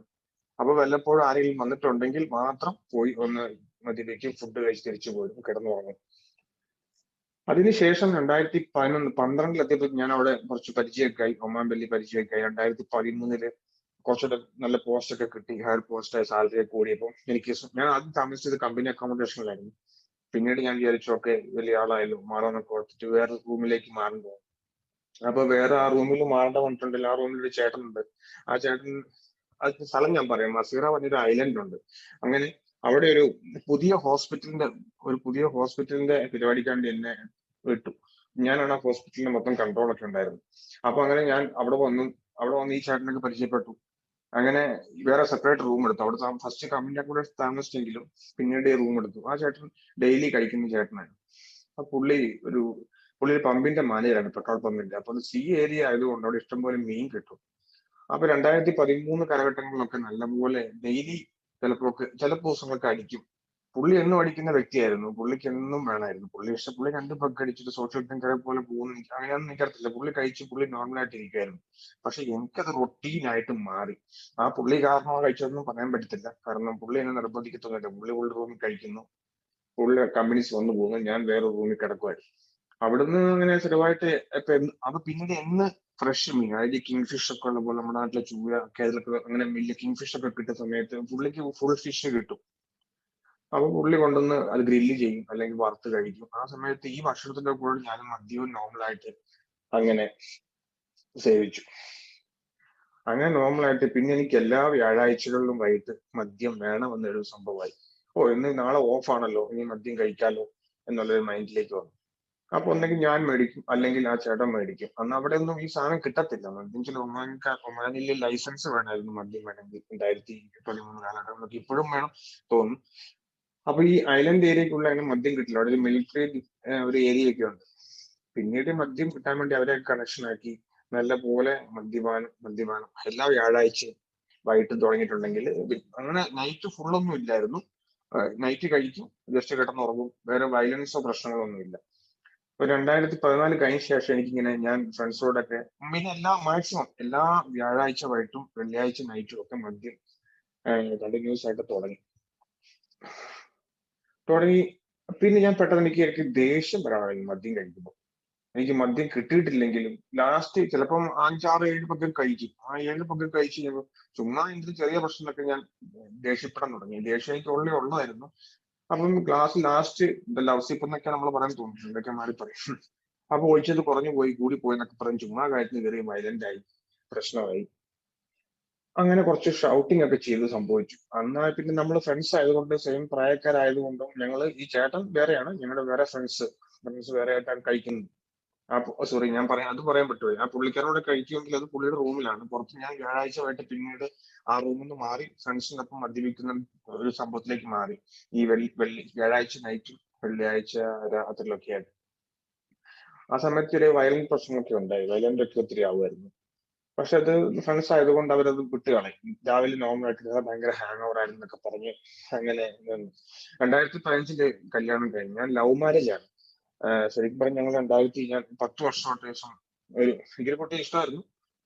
അപ്പൊ വല്ലപ്പോഴും ആരെങ്കിലും വന്നിട്ടുണ്ടെങ്കിൽ മാത്രം പോയി ഒന്ന് മദ്യപിക്കും, ഫുഡ് കഴിച്ച് തിരിച്ചു പോരും, കിടന്നുറങ്ങും. അതിനുശേഷം 2012 ഞാൻ അവിടെ കുറച്ച് പരിചയമൊക്കെ ആയി, ഒമാൻ വലിയ പരിചയമൊക്കെ ആയി. 2013 കുറച്ചുകൂടെ നല്ല പോസ്റ്റ് ഒക്കെ കിട്ടി, ഹയർ പോസ്റ്റ് സാലറി ഒക്കെ കൂടിയപ്പോൾ ഞാൻ ആദ്യം താമസിച്ചത് കമ്പനി അക്കോമഡേഷനിലായിരുന്നു. പിന്നീട് ഞാൻ വിചാരിച്ചു ഓക്കെ വലിയ ആളായല്ലോ, മാറാന്നൊക്കെ ഓർത്തിട്ട് വേറെ റൂമിലേക്ക് മാറുന്നു. അപ്പൊ വേറെ ആ റൂമിൽ മാറേണ്ട വന്നിട്ടുണ്ടല്ലോ. ആ റൂമിൽ ഒരു ചേട്ടനുണ്ട്. ആ ചേട്ടൻ, അത് സ്ഥലം ഞാൻ പറയാം, മസീറ പറഞ്ഞൊരു ഐലൻഡ് ഉണ്ട്. അങ്ങനെ അവിടെ ഒരു പുതിയ ഹോസ്പിറ്റലിന്റെ പരിപാടിക്കാണ്ട് എന്നെ വിട്ടു. ഞാനാണ് ആ ഹോസ്പിറ്റലിന്റെ മൊത്തം കൺട്രോളൊക്കെ ഉണ്ടായിരുന്നു. അപ്പൊ അങ്ങനെ ഞാൻ അവിടെ വന്ന് ഈ ചേട്ടനൊക്കെ പരിചയപ്പെട്ടു. അങ്ങനെ വേറെ സെപ്പറേറ്റ് റൂം എടുത്തു. അവിടെ ഫസ്റ്റ് കമ്പനിയുടെ കൂടെ താമസിച്ചെങ്കിലും പിന്നീട് റൂം എടുത്തു. ആ ചേട്ടൻ ഡെയിലി കഴിക്കുന്ന ചേട്ടനായിരുന്നു. ആ പുള്ളി ഒരു പമ്പിന്റെ മാനേജറാണ്, പെട്രോൾ പമ്പിന്റെ. അപ്പൊ സീ ഏരിയ ആയതുകൊണ്ട് അവിടെ ഇഷ്ടംപോലെ മീൻ കിട്ടും. അപ്പൊ 2013 കാലഘട്ടങ്ങളിലൊക്കെ നല്ലപോലെ ഡെയിലി ചില ദിവസങ്ങളൊക്കെ അടിക്കും. പുള്ളി എന്നും അടിക്കുന്ന വ്യക്തിയായിരുന്നു. പുള്ളിക്ക് എന്നും വേണമായിരുന്നു. പുള്ളി 2 പെഗ് അടിച്ചിട്ട് സോഷ്യൽ ഡ്രിങ്കറെ പോലെ പോകുന്നു. അങ്ങനെയൊന്നും എനിക്കറിയത്തില്ല. പുള്ളി കഴിച്ച് പുള്ളി നോർമലായിട്ട് ഇരിക്കുമായിരുന്നു. പക്ഷെ എനിക്കത് റൊട്ടീനായിട്ട് മാറി. ആ പുള്ളി കാരണം കഴിച്ചതൊന്നും പറയാൻ പറ്റത്തില്ല. കാരണം പുള്ളി എന്നെ നിർബന്ധിക്കത്തൊന്നുമില്ല. പുള്ളി റൂമിൽ കഴിക്കുന്നു, പുള്ളി കമ്പനീസ് വന്നു പോകുന്നു, ഞാൻ വേറെ റൂമിൽ കിടക്കുമായിരുന്നു. അവിടുന്ന് അങ്ങനെ ചെറുതായിട്ട് അപ്പൊ പിന്നീട് ഫ്രഷ് മീൻ, അതായത് കിങ് ഫിഷ് ഒക്കെ ഉള്ള പോലെ നമ്മുടെ നാട്ടിലെ ചൂര കേരളത്തിൽ അങ്ങനെ വലിയ കിങ് ഫിഷ് ഒക്കെ കിട്ടുന്ന സമയത്ത് പുള്ളിക്ക് ഫുൾ ഫിഷ് കിട്ടും. അപ്പൊ പുള്ളി കൊണ്ടുവന്ന് അത് ഗ്രില്ല് ചെയ്യും അല്ലെങ്കിൽ വറുത്ത് കഴിക്കും. ആ സമയത്ത് ഈ ഭക്ഷണത്തിന്റെ കൂടെ ഞാൻ മദ്യവും നോർമലായിട്ട് അങ്ങനെ സേവിച്ചു. അങ്ങനെ നോർമലായിട്ട് പിന്നെ എനിക്ക് എല്ലാ വ്യാഴാഴ്ചകളിലും വൈകിട്ട് മദ്യം വേണമെന്നൊരു സംഭവമായി. ഇന്ന് നാളെ ഓഫ് ആണല്ലോ, ഇനി മദ്യം കഴിക്കാലോ എന്നുള്ളൊരു മൈൻഡിലേക്ക് വന്നു. അപ്പൊ ഒന്നെങ്കിൽ ഞാൻ മേടിക്കും അല്ലെങ്കിൽ ആ ചേട്ടൻ മേടിക്കും. അന്ന് അവിടെ ഒന്നും ഈ സാധനം കിട്ടത്തില്ല. മദ്യം ഒമാനിൽ ലൈസൻസ് വേണമായിരുന്നു മദ്യം വേണമെങ്കിൽ. 2013 കാലഘട്ടം ഇപ്പോഴും വേണം തോന്നുന്നു. അപ്പൊ ഈ ഐലൻഡ് ഏരിയക്കുള്ള അങ്ങനെ മദ്യം കിട്ടില്ല. അവിടെ ഒരു മിലിറ്ററി ഒരു ഏരിയ ഒക്കെ ഉണ്ട്. പിന്നീട് മദ്യം കിട്ടാൻ വേണ്ടി അവരെ കണക്ഷൻ ആക്കി നല്ലപോലെ മദ്യപാനം എല്ലാ വ്യാഴാഴ്ചയും വൈകിട്ട് തുടങ്ങിയിട്ടുണ്ടെങ്കിൽ അങ്ങനെ നൈറ്റ് ഫുള്ളൊന്നും ഇല്ലായിരുന്നു. നൈറ്റ് കഴിക്കും, ജസ്റ്റ് കിടന്നുറങ്ങും, വേറെ വയലൻസോ പ്രശ്നങ്ങളോ ഒന്നും ഇല്ല. 2014 കഴിഞ്ഞ ശേഷം ഞാൻ ഫ്രണ്ട്സോടൊക്കെ പിന്നെ മാക്സിമം എല്ലാ വ്യാഴാഴ്ച വൈകിട്ടും വെള്ളിയാഴ്ച നൈറ്റും ഒക്കെ മദ്യം കണ്ടിന്യൂസ് ആയിട്ട് തുടങ്ങി. പിന്നെ ഞാൻ പെട്ടെന്ന് എനിക്ക് ദേഷ്യം വരാൻ മദ്യം കഴിക്കുമ്പോൾ. എനിക്ക് മദ്യം കിട്ടിയിട്ടില്ലെങ്കിലും ലാസ്റ്റ് ചിലപ്പം 5-6-7 പഗ്ഗം കഴിക്കും. ആ 7 പഗ്ഗം കഴിച്ച് കഴിയുമ്പോൾ ചുമ്മാ എന്തൊരു ചെറിയ പ്രശ്നമൊക്കെ ഞാൻ ദേഷ്യപ്പെടാൻ തുടങ്ങി. ദേഷ്യം എനിക്ക് ഉള്ളതായിരുന്നു. അപ്പം ഗ്ലാസ് ലാസ്റ്റ് ലവ് സിപ്പ് എന്നൊക്കെ നമ്മൾ പറയാൻ തോന്നുന്നു, എന്തൊക്കെ മാറി പറയും. അപ്പൊ ഒഴിച്ചത് കുറഞ്ഞു പോയി, കൂടി പോയി എന്നൊക്കെ പറഞ്ഞ് ചുമ്മാ കാര്യത്തിന് കയറി വയലന്റ് ആയി, പ്രശ്നമായി. അങ്ങനെ കുറച്ച് ഷൗട്ടിംഗ് ഒക്കെ ചെയ്ത് സംഭവിച്ചു. പിന്നെ നമ്മൾ ഫ്രണ്ട്സ് ആയതുകൊണ്ട് സെയിം പ്രായക്കാരായതുകൊണ്ടും ഈ ചേട്ടൻ വേറെയാണ്, ഞങ്ങളുടെ വേറെ ഫ്രണ്ട്സ് വേറെ ആയിട്ടാണ് കഴിക്കുന്നത്. സോറി, അത് പറയാൻ പറ്റുമോ? ആ പുള്ളിക്കാരോട് കഴിക്കുമെങ്കിൽ അത് പുള്ളിയുടെ റൂമിലാണ്. പുറത്ത് ഞാൻ വ്യാഴാഴ്ചയായിട്ട് പിന്നീട് ആ റൂമിൽ നിന്ന് മാറി ഫ്രണ്ട്സിനൊപ്പം മദ്യപിക്കുന്ന ഒരു സംഭവത്തിലേക്ക് മാറി. ഈ വ്യാഴാഴ്ച നൈറ്റും വെള്ളിയാഴ്ച രാത്രിയിലൊക്കെ ആയിട്ട്. ആ സമയത്ത് ഒരു വയലന്റ് പ്രശ്നമൊക്കെ ഉണ്ടായി, വയലന്റ് ഒക്കെ ഒത്തിരി ആവുമായിരുന്നു. പക്ഷെ അത് ഫ്രണ്ട്സ് ആയതുകൊണ്ട് അവരത് വിട്ടുകളയും. രാവിലെ നോർമലായിട്ട് ഭയങ്കര ഹാങ് ഓവർ ആയിരുന്നു എന്നൊക്കെ പറഞ്ഞ് അങ്ങനെ 2015 കല്യാണം കഴിഞ്ഞു. ഞാൻ ലവ് മാരേജ് ആണ്. ശരിക്കും പറഞ്ഞ ഞങ്ങൾ ഞാൻ 10 വർഷമായിട്ട് ശേഷം എനിക്കൊരു കുട്ടി ഇഷ്ടമായിരുന്നു.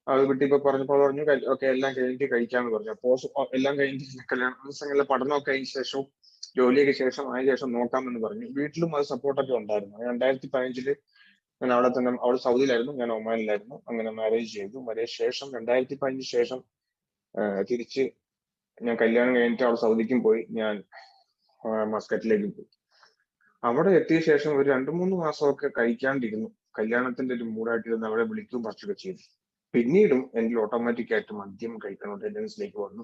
അത് വിട്ടിപ്പോ പറഞ്ഞു ഓക്കെ എല്ലാം കഴിഞ്ഞിട്ട് കഴിക്കാന്ന് പറഞ്ഞു. അപ്പോ എല്ലാം കഴിഞ്ഞിട്ട് കല്യാണം പഠനമൊക്കെ കഴിഞ്ഞ ശേഷവും ജോലിയൊക്കെ ആയ ശേഷം നോക്കാമെന്ന് പറഞ്ഞു. വീട്ടിലും അത് സപ്പോർട്ടൊക്കെ ഉണ്ടായിരുന്നു. 2015 ഞാൻ അവിടെ തന്നെ, അവൾ സൗദിയിലായിരുന്നു, ഞാൻ ഒമാനിലായിരുന്നു. അങ്ങനെ മാരേജ് ചെയ്തു. മാരേജ് ശേഷം 2015 ശേഷം തിരിച്ച് ഞാൻ കല്യാണം കഴിഞ്ഞിട്ട് അവിടെ സൗദിക്കും പോയി, ഞാൻ മസ്കറ്റിലേക്ക് പോയി. അവിടെ എത്തിയ ശേഷം ഒരു 2-3 മാസമൊക്കെ കഴിക്കാണ്ടിരുന്നു. കല്യാണത്തിന്റെ ഒരു മൂടായിട്ടിരുന്ന് അവരെ വിളിക്കുകയും പറിച്ചൊക്കെ ചെയ്തു. പിന്നീടും എനിക്ക് ഓട്ടോമാറ്റിക് ആയിട്ട് മദ്യം കഴിക്കണം ടെൻഡൻസിലേക്ക് വന്നു.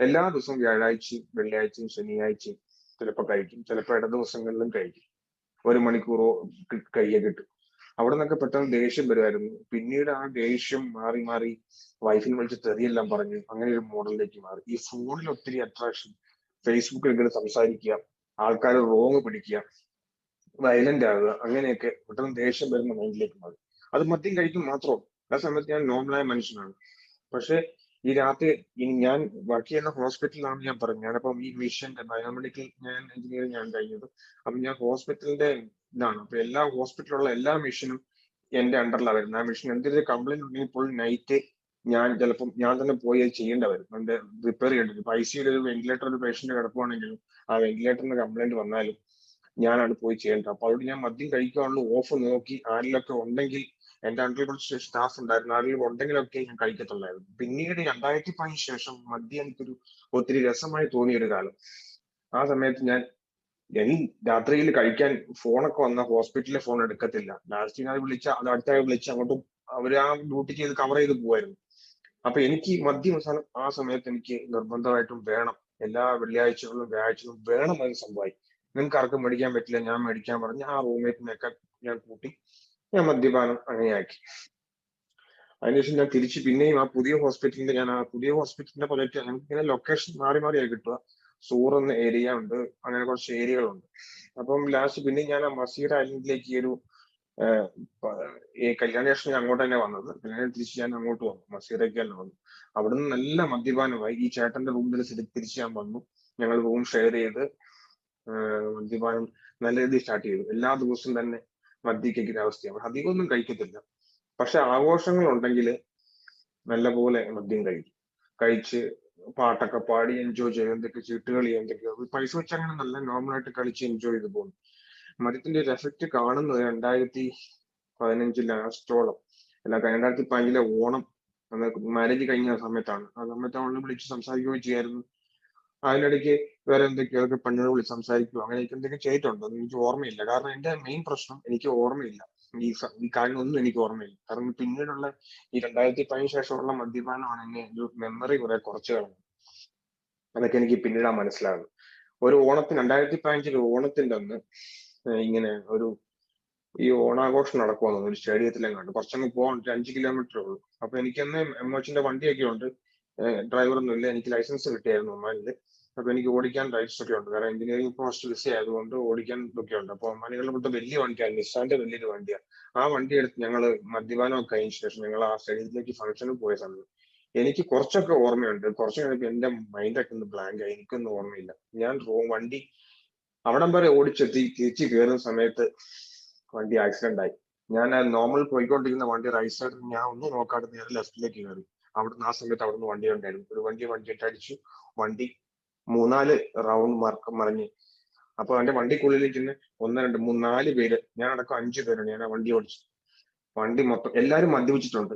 എല്ലാ ദിവസവും വ്യാഴാഴ്ചയും വെള്ളിയാഴ്ചയും ശനിയാഴ്ചയും ചിലപ്പോൾ കഴിക്കും, ചിലപ്പോൾ ഇട ദിവസങ്ങളിലും കഴിക്കും. 1 മണിക്കൂറോ കഴിയെ കിട്ടും. അവിടെ നിന്നൊക്കെ പെട്ടെന്ന് ദേഷ്യം വരുമായിരുന്നു. പിന്നീട് ആ ദേഷ്യം മാറി മാറി വൈഫിനെ വിളിച്ച് തെറിയെല്ലാം പറഞ്ഞു അങ്ങനെ ഒരു മോഡലിലേക്ക് മാറി. ഈ ഫോണിൽ ഒത്തിരി അട്രാക്ഷൻ, ഫേസ്ബുക്കിൽ ഇങ്ങനെ സംസാരിക്കുക, ആൾക്കാർ റോങ് പിടിക്കുക, വയലന്റ് ആകുക, അങ്ങനെയൊക്കെ പെട്ടെന്ന് ദേഷ്യം വരുന്ന മൈൻഡിലേക്ക് മാറി. അത് മദ്യം കഴിക്കും മാത്രം. ആ സമയത്ത് ഞാൻ നോർമലായ മനുഷ്യനാണ്. പക്ഷെ ഈ രാത്രി ഞാൻ വർക്ക് ചെയ്യുന്ന ഹോസ്പിറ്റലിലാണ് ഞാൻ പറഞ്ഞു. ഞാനപ്പം ഈ മിഷന്റെ ബയോമെഡിക്കൽ ഞാൻ എഞ്ചിനീയറിംഗ് ആണ് കഴിഞ്ഞത്. അപ്പൊ ഞാൻ ഹോസ്പിറ്റലിന്റെ ഇതാണ്. അപ്പൊ എല്ലാ ഹോസ്പിറ്റലിലുള്ള എല്ലാ മിഷനും എന്റെ അണ്ടറിലാണ് വരുന്നത്. ആ മിഷൻ എന്തെങ്കിലും കംപ്ലൈന്റ് ഉണ്ടെങ്കിൽ ഇപ്പോൾ നൈറ്റ് ഞാൻ ചിലപ്പം ഞാൻ തന്നെ പോയി അത് ചെയ്യേണ്ട വരും. എന്റെ റിപ്പയർ ചെയ്യേണ്ടി വരും. ICU ഒരു വെന്റിലേറ്റർ ഒരു പേഷ്യന്റ് കിടക്കുവാണെങ്കിലും ആ വെന്റിലേറ്ററിന് കംപ്ലൈന്റ് വന്നാലും ഞാനാണ് പോയി ചെയ്യേണ്ടത്. അപ്പൊ അതുകൊണ്ട് ഞാൻ മദ്യം കഴിക്കാനുള്ള ഓഫ് നോക്കി ആരിലൊക്കെ ഉണ്ടെങ്കിൽ, എന്റെ അണ്ടറിൽ കുറച്ച് സ്റ്റാഫ് ഉണ്ടായിരുന്നു, ആരെങ്കിലും ഉണ്ടെങ്കിലൊക്കെ ഞാൻ കഴിക്കത്തുള്ളായിരുന്നു. പിന്നീട് 2010 ശേഷം മദ്യം എനിക്കൊരു ഒത്തിരി രസമായി തോന്നിയ ഒരു കാലം. ആ സമയത്ത് ഞാൻ രാത്രിയിൽ കഴിക്കാൻ ഫോണൊക്കെ വന്ന ഹോസ്പിറ്റലിലെ ഫോൺ എടുക്കത്തില്ല. ലാസ്റ്റ് ഞാൻ അത് അടുത്ത ആൾ വിളിച്ച് അങ്ങോട്ടും അവര് ആ ഡ്യൂട്ടി ചെയ്ത് കവർ ചെയ്ത് പോവായിരുന്നു. അപ്പൊ എനിക്ക് മദ്യം അവസാനം ആ സമയത്ത് എനിക്ക് നിർബന്ധമായിട്ടും വേണം. എല്ലാ വെള്ളിയാഴ്ചകളിലും വ്യാഴാഴ്ചകളും വേണം എന്ന് സംഭവമായി. നിങ്ങൾക്ക് ആർക്കും മേടിക്കാൻ പറ്റില്ല, ഞാൻ മേടിക്കാൻ പറഞ്ഞ് ആ റൂംമേറ്റിനെയൊക്കെ ഞാൻ കൂട്ടി ഞാൻ മദ്യപാനം അങ്ങനെയാക്കി. അതിനുശേഷം ഞാൻ തിരിച്ച് പിന്നെയും ആ പുതിയ ഹോസ്പിറ്റലിന്റെ പ്രൊജക്ട് ഞങ്ങൾക്ക് ഇങ്ങനെ ലൊക്കേഷൻ മാറി മാറിയായി കിട്ടുക. സൂർ എന്ന ഏരിയ ഉണ്ട്, അങ്ങനെ കുറച്ച് ഏരിയകളുണ്ട്. അപ്പം ലാസ്റ്റ് പിന്നെ ഞാൻ ആ മസീർ ഐലൻഡിലേക്ക് ഈ കല്യാണ ശേഷം ഞാൻ അങ്ങോട്ട് തന്നെ വന്നത്. കല്യാണം തിരിച്ച് ഞാൻ അങ്ങോട്ട് വന്നു, മസീറേക്ക് തന്നെ വന്നു. അവിടുന്ന് നല്ല മദ്യപാനമായി. ഈ ചേട്ടന്റെ റൂമിൽ തിരിച്ച് ഞാൻ വന്നു. ഞങ്ങൾ റൂം ഷെയർ ചെയ്ത് മദ്യപാനം നല്ല രീതിയിൽ സ്റ്റാർട്ട് ചെയ്തു. എല്ലാ ദിവസവും തന്നെ മദ്യപിക്കുന്ന അവസ്ഥയാണ്. അധികമൊന്നും കഴിക്കത്തില്ല, പക്ഷെ ആഘോഷങ്ങൾ ഉണ്ടെങ്കിൽ നല്ലപോലെ മദ്യം കഴിച്ച് പാട്ടൊക്കെ പാടി എൻജോയ് ചെയ്യും. എന്തൊക്കെ ചീട്ടുകളി എന്തൊക്കെയോ പൈസ വെച്ച് അങ്ങനെ നല്ല നോർമലായിട്ട് കളിച്ച് എൻജോയ് ചെയ്ത് പോകുന്നു. മദ്യത്തിന്റെ ഒരു എഫക്റ്റ് കാണുന്നത് 2015 ലാസ്റ്റോളം, അല്ല 2015 ഓണം മാരേജ് കഴിഞ്ഞ സമയത്താണ്. ആ സമയത്ത് അവളെ വിളിച്ച് സംസാരിക്കുകയും ചെയ്യായിരുന്നു. അതിനിടയ്ക്ക് വേറെ എന്തൊക്കെയോ പെണ്ണുകൾ വിളിച്ച് സംസാരിക്കുക, അങ്ങനെയൊക്കെ എന്തൊക്കെ ചെയ്തിട്ടുണ്ട്. അതൊന്നും എനിക്ക് ഓർമ്മയില്ല. കാരണം എന്റെ മെയിൻ പ്രശ്നം എനിക്ക് ഓർമ്മയില്ല. ഈ കാര്യങ്ങളൊന്നും എനിക്ക് ഓർമ്മയില്ല. കാരണം പിന്നീടുള്ള ഈ 2015 ശേഷമുള്ള മദ്യപാനമാണ് എന്നെ ഒരു മെമ്മറി കുറെ കുറച്ച് കളഞ്ഞത്. അതൊക്കെ എനിക്ക് പിന്നീടാണ് മനസ്സിലാകുന്നത്. ഒരു ഓണത്തിന് 2015 ഓണത്തിന്റെ അന്ന് ഇങ്ങനെ ഈ ഓണാഘോഷം നടക്കുവാന്ന് ഒരു സ്റ്റേഡിയത്തിലും കണ്ടു. കുറച്ചങ്ങ് പോകാൻ 5 കിലോമീറ്റർ ഉള്ളൂ. അപ്പൊ എനിക്കന്ന് എംഒച്ചിന്റെ വണ്ടിയൊക്കെ ഉണ്ട്, ഡ്രൈവറൊന്നും ഇല്ല. എനിക്ക് ലൈസൻസ് കിട്ടിയായിരുന്നു ഒമാനില്. അപ്പൊ എനിക്ക് ഓടിക്കാൻ റൈറ്റ്സ് ഒക്കെ ഉണ്ട്. കാരണം എഞ്ചിനീയറിംഗ് പോസ്റ്റ് വിസ ആയതുകൊണ്ട് ഓടിക്കാൻ ഒക്കെ ഉണ്ട്. അപ്പൊ ഒമാനികളുടെ മൊത്തം വലിയ വണ്ടിയാണ്, നിസ്സാന്റെ വലിയൊരു വണ്ടിയാണ്. ആ വണ്ടി എടുത്ത് ഞങ്ങള് മദ്യപാനം ഒക്കെ കഴിഞ്ഞ ശേഷം ഞങ്ങൾ ആ സ്റ്റേഡിയത്തിലേക്ക് ഫംഗ്ഷന് പോയ സമയം എനിക്ക് കുറച്ചൊക്കെ ഓർമ്മയുണ്ട്. കുറച്ച് കഴിഞ്ഞപ്പോൾ എന്റെ മൈൻഡൊക്കെ ഒന്ന് ബ്ലാങ്ക് ആയി, എനിക്കൊന്നും ഓർമ്മയില്ല. ഞാൻ വണ്ടി അവിടം വരെ ഓടിച്ചെത്തി തിരിച്ച് കയറുന്ന സമയത്ത് വണ്ടി ആക്സിഡന്റ് ആയി. ഞാൻ നോർമൽ പോയിക്കൊണ്ടിരിക്കുന്ന വണ്ടി റൈറ്റ് സൈഡിൽ ഞാൻ ഒന്നും നോക്കാതെ നേരെ ലെഫ്റ്റിലേക്ക് കയറി. അവിടുന്ന് ആ സമയത്ത് അവിടുന്ന് വണ്ടി ഉണ്ടായിരുന്നു. ഒരു വണ്ടിയിട്ട് അടിച്ചു. വണ്ടി 3-4 റൗണ്ട് മറിഞ്ഞ്. അപ്പൊ എന്റെ വണ്ടിക്കുള്ളിലേക്ക് 1, 2, 3, 4 പേര്, ഞാൻ അടക്കം 5 പേരാണ് ഞാൻ ആ വണ്ടി ഓടിച്ചു. വണ്ടി മൊത്തം എല്ലാരും മദ്യപിച്ചിട്ടുണ്ട്.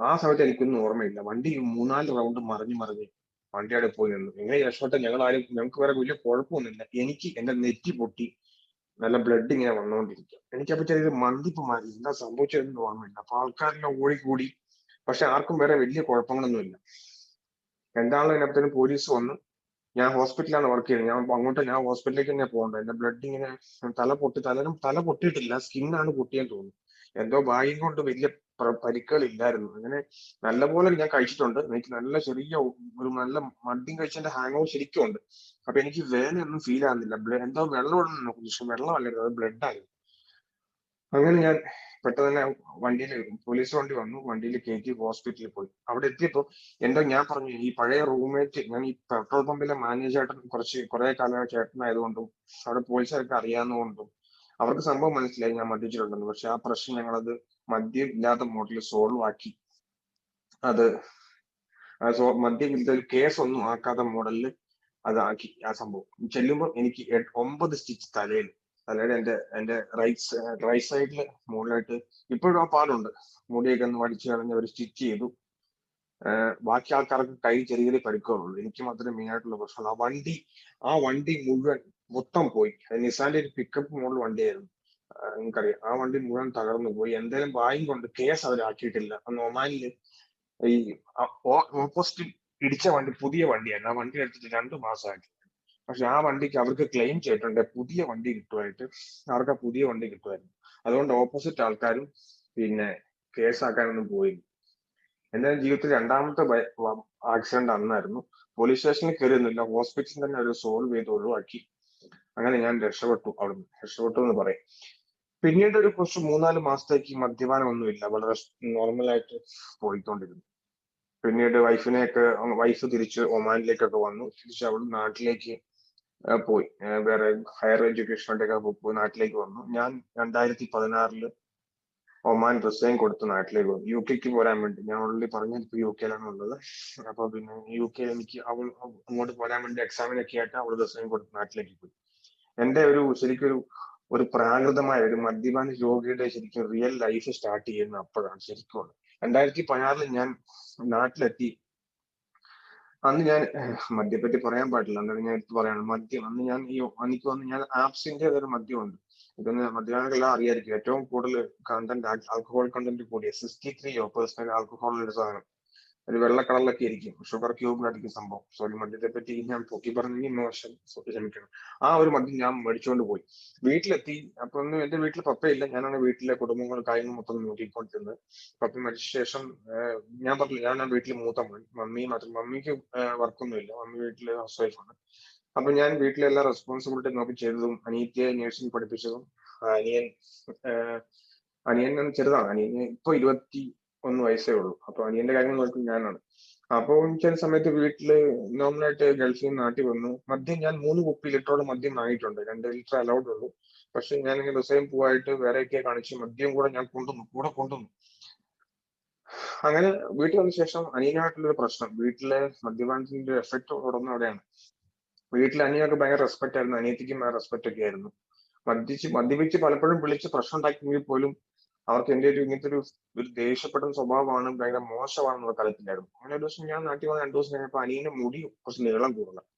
ആ സമയത്ത് എനിക്കൊന്നും ഓർമ്മയില്ല. വണ്ടി 3-4 റൗണ്ട് മറിഞ്ഞ് വണ്ടിയുടെ പോയി നിന്നു. എങ്ങനെ രക്ഷപ്പെട്ട ഞങ്ങൾക്ക് വേറെ വലിയ കുഴപ്പമൊന്നുമില്ല. എനിക്ക് എന്റെ നെറ്റി പൊട്ടി നല്ല ബ്ലഡ് ഇങ്ങനെ വന്നുകൊണ്ടിരിക്കുക. എനിക്കപ്പോ ചെറിയൊരു മന്തിപ്പ് മാറി, എന്താ സംഭവിച്ചതെന്ന് ഓർമ്മയില്ല. അപ്പൊ ആൾക്കാരെല്ലാം ഓടിക്കൂടി. പക്ഷെ ആർക്കും വേറെ വലിയ കുഴപ്പങ്ങളൊന്നുമില്ല. രണ്ടാളും അതിനകത്തേനും പോലീസ് വന്നു. ഞാൻ ഹോസ്പിറ്റലാണ് വർക്ക് ചെയ്യുന്നത്. ഞാൻ ഹോസ്പിറ്റലിലേക്ക് തന്നെ പോകണ്ട. എന്റെ ബ്ലഡ് ഇങ്ങനെ തല പൊട്ടിയിട്ടില്ല, സ്കിന്നാണ് പൊട്ടിയെന്ന് തോന്നുന്നു. എന്തോ ഭാഗ്യം കൊണ്ട് വലിയ പരിക്കുകൾ ഇല്ലായിരുന്നു. അങ്ങനെ നല്ലപോലെ ഞാൻ കഴിച്ചിട്ടുണ്ട്. എനിക്ക് നല്ല ഒരു നല്ല മദ്യം കഴിച്ചതിന്റെ ഹാങ് ഓവർ ശരിക്കും ഉണ്ട്. അപ്പൊ എനിക്ക് വേദനയൊന്നും ഫീൽ ആകുന്നില്ല. എന്തോ വെള്ളം പക്ഷെ വെള്ളമല്ലായിരുന്നു, അത് ബ്ലഡ് ആയിരുന്നു. അങ്ങനെ ഞാൻ പെട്ടെന്ന് തന്നെ പോലീസ് വണ്ടി വന്നു, വണ്ടിയിൽ കയറ്റി ഹോസ്പിറ്റലിൽ പോയി. അവിടെ എത്തിയപ്പോ ഞാൻ പറഞ്ഞു, ഈ പഴയ റൂംമേറ്റ്, ഞാൻ ഈ പെട്രോൾ പമ്പിലെ മാനേജേട്ടൻ കുറെ കാലം ചേട്ടനായതുകൊണ്ടും അവിടെ പോലീസുകാർക്ക് അറിയാവുന്നതുകൊണ്ടും അവർക്ക് സംഭവം മനസ്സിലായി ഞാൻ മദ്യപിച്ചിട്ടുണ്ടെന്ന്. പക്ഷെ ആ പ്രശ്നം ഞങ്ങളത് മദ്യം ഇല്ലാത്ത മോഡലിൽ സോൾവ് ആക്കി. അത് മദ്യം ഇല്ലാത്ത കേസ് ഒന്നും ആക്കാത്ത മോഡലിൽ അതാക്കി. ആ സംഭവം ചെല്ലുമ്പോൾ എനിക്ക് 9 സ്റ്റിച്ച് തലയുടെ എന്റെ റൈറ്റ് സൈഡില് മുകളിലായിട്ട് ഇപ്പോഴും ആ പാടുണ്ട്. മുടിയൊക്കെ ഒന്ന് വടിച്ചു കളഞ്ഞ് അവർ സ്റ്റിച്ച് ചെയ്തു. ബാക്കി ആൾക്കാർക്ക് കൈ ചെറിയ ചെറിയ പരിക്കുകളുള്ളൂ. എനിക്ക് മാത്രമേ മെയിൻ ആയിട്ടുള്ള പ്രശ്നമുള്ളൂ. ആ വണ്ടി മുഴുവൻ മൊത്തം പോയി. നിസാന്റെ ഒരു പിക്കപ്പ് മോഡൽ വണ്ടിയായിരുന്നു. നിങ്ങൾക്കറിയാം. ആ വണ്ടി മുഴുവൻ തകർന്നു പോയി. എന്തായാലും ഭാഗ്യം കൊണ്ട് കേസ് അവരാക്കിയിട്ടില്ല. അന്ന് ഒമാനില് ഈ ഓപ്പോസിറ്റ് ഇടിച്ച വണ്ടി പുതിയ വണ്ടിയായിരുന്നു. ആ വണ്ടി എടുത്തിട്ട് 2 മാസമായിട്ട്. പക്ഷെ ആ വണ്ടിക്ക് അവർക്ക് ക്ലെയിം ചെയ്തിട്ടുണ്ട് പുതിയ വണ്ടി കിട്ടുമായിട്ട്. അവർക്ക് ആ പുതിയ വണ്ടി കിട്ടുമായിരുന്നു. അതുകൊണ്ട് ഓപ്പോസിറ്റ് ആൾക്കാരും പിന്നെ കേസാക്കാനൊന്നും പോയില്ല. എന്തായാലും ജീവിതത്തിൽ രണ്ടാമത്തെ ആക്സിഡന്റ് അന്നായിരുന്നു. പോലീസ് സ്റ്റേഷനിൽ കയറിയൊന്നുമില്ല. ഹോസ്പിറ്റലിൽ തന്നെ ഒരു സോൾവ് ചെയ്ത് ഒഴിവാക്കി. അങ്ങനെ ഞാൻ രക്ഷപ്പെട്ടു എന്ന് പറയും. പിന്നീട് ഒരു കുറച്ച് 3-4 മാസത്തേക്ക് മദ്യപാനം ഒന്നുമില്ല. വളരെ നോർമലായിട്ട് പോയിക്കൊണ്ടിരുന്നു. പിന്നീട് വൈഫ് തിരിച്ച് ഒമാനിലേക്കൊക്കെ വന്നു. തിരിച്ച് അവൾ നാട്ടിലേക്ക് പോയി. വേറെ ഹയർ എഡ്യൂക്കേഷനായിട്ടൊക്കെ പോയി നാട്ടിലേക്ക് വന്നു. ഞാൻ 2016 ഒമാൻ റിസൈൻ കൊടുത്ത് നാട്ടിലേക്ക് വന്നു. UK പോരാൻ വേണ്ടി. ഞാൻ ഓൾറെഡി പറഞ്ഞു ഇപ്പൊ UK ഉള്ളത്. അപ്പൊ പിന്നെ UK എനിക്ക് അവൾ അങ്ങോട്ട് പോരാൻ വേണ്ടി എക്സാമിനൊക്കെ ആയിട്ട് അവൾ റിസൈൻ കൊടുത്ത് നാട്ടിലേക്ക് പോയി. എന്റെ ശരിക്കും ഒരു പ്രാകൃതമായ ഒരു മദ്യപാന രോഗിയുടെ ശരിക്കും റിയൽ ലൈഫ് സ്റ്റാർട്ട് ചെയ്യുന്ന അപ്പോഴാണ് ശരിക്കും. 2016 ഞാൻ നാട്ടിലെത്തി. അന്ന് ഞാൻ മദ്യപ്പറ്റി പറയാൻ പാടില്ല, എന്നാലും ഞാൻ എടുത്ത് പറയാണ്. മദ്യം അന്ന് ഞാൻ ആപ്സിന്റെ ഒരു മദ്യമുണ്ട്. ഇതൊന്ന് മദ്യപാനികളെല്ലാം അറിയായിരിക്കും. ഏറ്റവും കൂടുതൽ ആൽക്കഹോൾ കണ്ടന്റ് കൂടിയ 63% ആൽക്കഹോൾ ഒരു സാധനം. ഒരു വെള്ള കളറിലൊക്കെ ഇരിക്കും. ഷുഗർ ക്യൂബിലടിക്കും സംഭവം. സോറി, മദ്യത്തെ പറ്റി ഞാൻ പൊക്കി പറഞ്ഞെങ്കിൽ മോശം, ക്ഷമിക്കണം. ആ ഒരു മദ്യം ഞാൻ മേടിച്ചുകൊണ്ട് പോയി. വീട്ടിലെത്തി. അപ്പൊ ഒന്നും എന്റെ വീട്ടിൽ പപ്പയില്ല. ഞാനാണ് വീട്ടിലെ കുടുംബങ്ങൾ കാര്യങ്ങൾ മൊത്തം നോക്കിക്കൊണ്ടിരുന്നത്. പപ്പ മരിച്ച ശേഷം ഞാൻ പറഞ്ഞില്ല, ഞാൻ വീട്ടിൽ മൂത്ത മോൻ. മമ്മിക്ക് വർക്കൊന്നുമില്ല. മമ്മി വീട്ടില് ഹൗസ് വൈഫാണ്. അപ്പൊ ഞാൻ വീട്ടിലെ എല്ലാ റെസ്പോൺസിബിലിറ്റി നോക്കി ചെയ്തതും, അനിയത്തിയെ നഴ്സിംഗ് പഠിപ്പിച്ചതും, അനിയൻ ചെറുതാണ്. അനിയന് ഇപ്പൊ 21 വയസ്സേ ഉള്ളൂ. അപ്പൊ അനിയന്റെ കാര്യങ്ങൾ നോക്കുന്നത് ഞാനാണ്. അപ്പൊ ചില സമയത്ത് വീട്ടില് നോർമലായിട്ട് ഗൾഫിൽ നിന്ന് നാട്ടിൽ വന്നു. മദ്യം ഞാൻ 3 ലിറ്ററോളം മദ്യം വാങ്ങിയിട്ടുണ്ട്. 2 ലിറ്റർ അലൗഡ് ഉള്ളൂ. പക്ഷെ ഞാൻ ഇങ്ങനെ റിസൈൻ പോവായിട്ട് വേറെയൊക്കെ കാണിച്ച് മദ്യം കൂടെ ഞാൻ കൂടെ കൊണ്ടുവന്നു. അങ്ങനെ വീട്ടിൽ വന്ന ശേഷം അനിയനായിട്ടുള്ളൊരു പ്രശ്നം, വീട്ടിലെ മദ്യപാനത്തിന്റെ എഫക്ട് തുടർന്ന് അവിടെയാണ്. വീട്ടിൽ അനിയനൊക്കെ ഭയങ്കര റെസ്പെക്ട് ആയിരുന്നു. അനിയത്തിക്കും ഭയങ്കര റെസ്പെക്ട് ഒക്കെ ആയിരുന്നു. മദ്യപിച്ച് പലപ്പോഴും വിളിച്ച് പ്രശ്നം ഉണ്ടാക്കിയെങ്കിൽ പോലും അവർക്ക് എന്റെ ഇങ്ങനത്തെ ഒരു ദേഷ്യപ്പെടുന്ന സ്വഭാവമാണ്, ഭയങ്കര മോശമാണെന്നുള്ള തലത്തിലായിരുന്നു. അങ്ങനെ ഒരു ദിവസം ഞാൻ നാട്ടിൽ വന്ന് 2 ദിവസം കഴിഞ്ഞപ്പോൾ അനിയന്റെ മുടി കുറച്ച് നീളം കൂടുതലാണ്.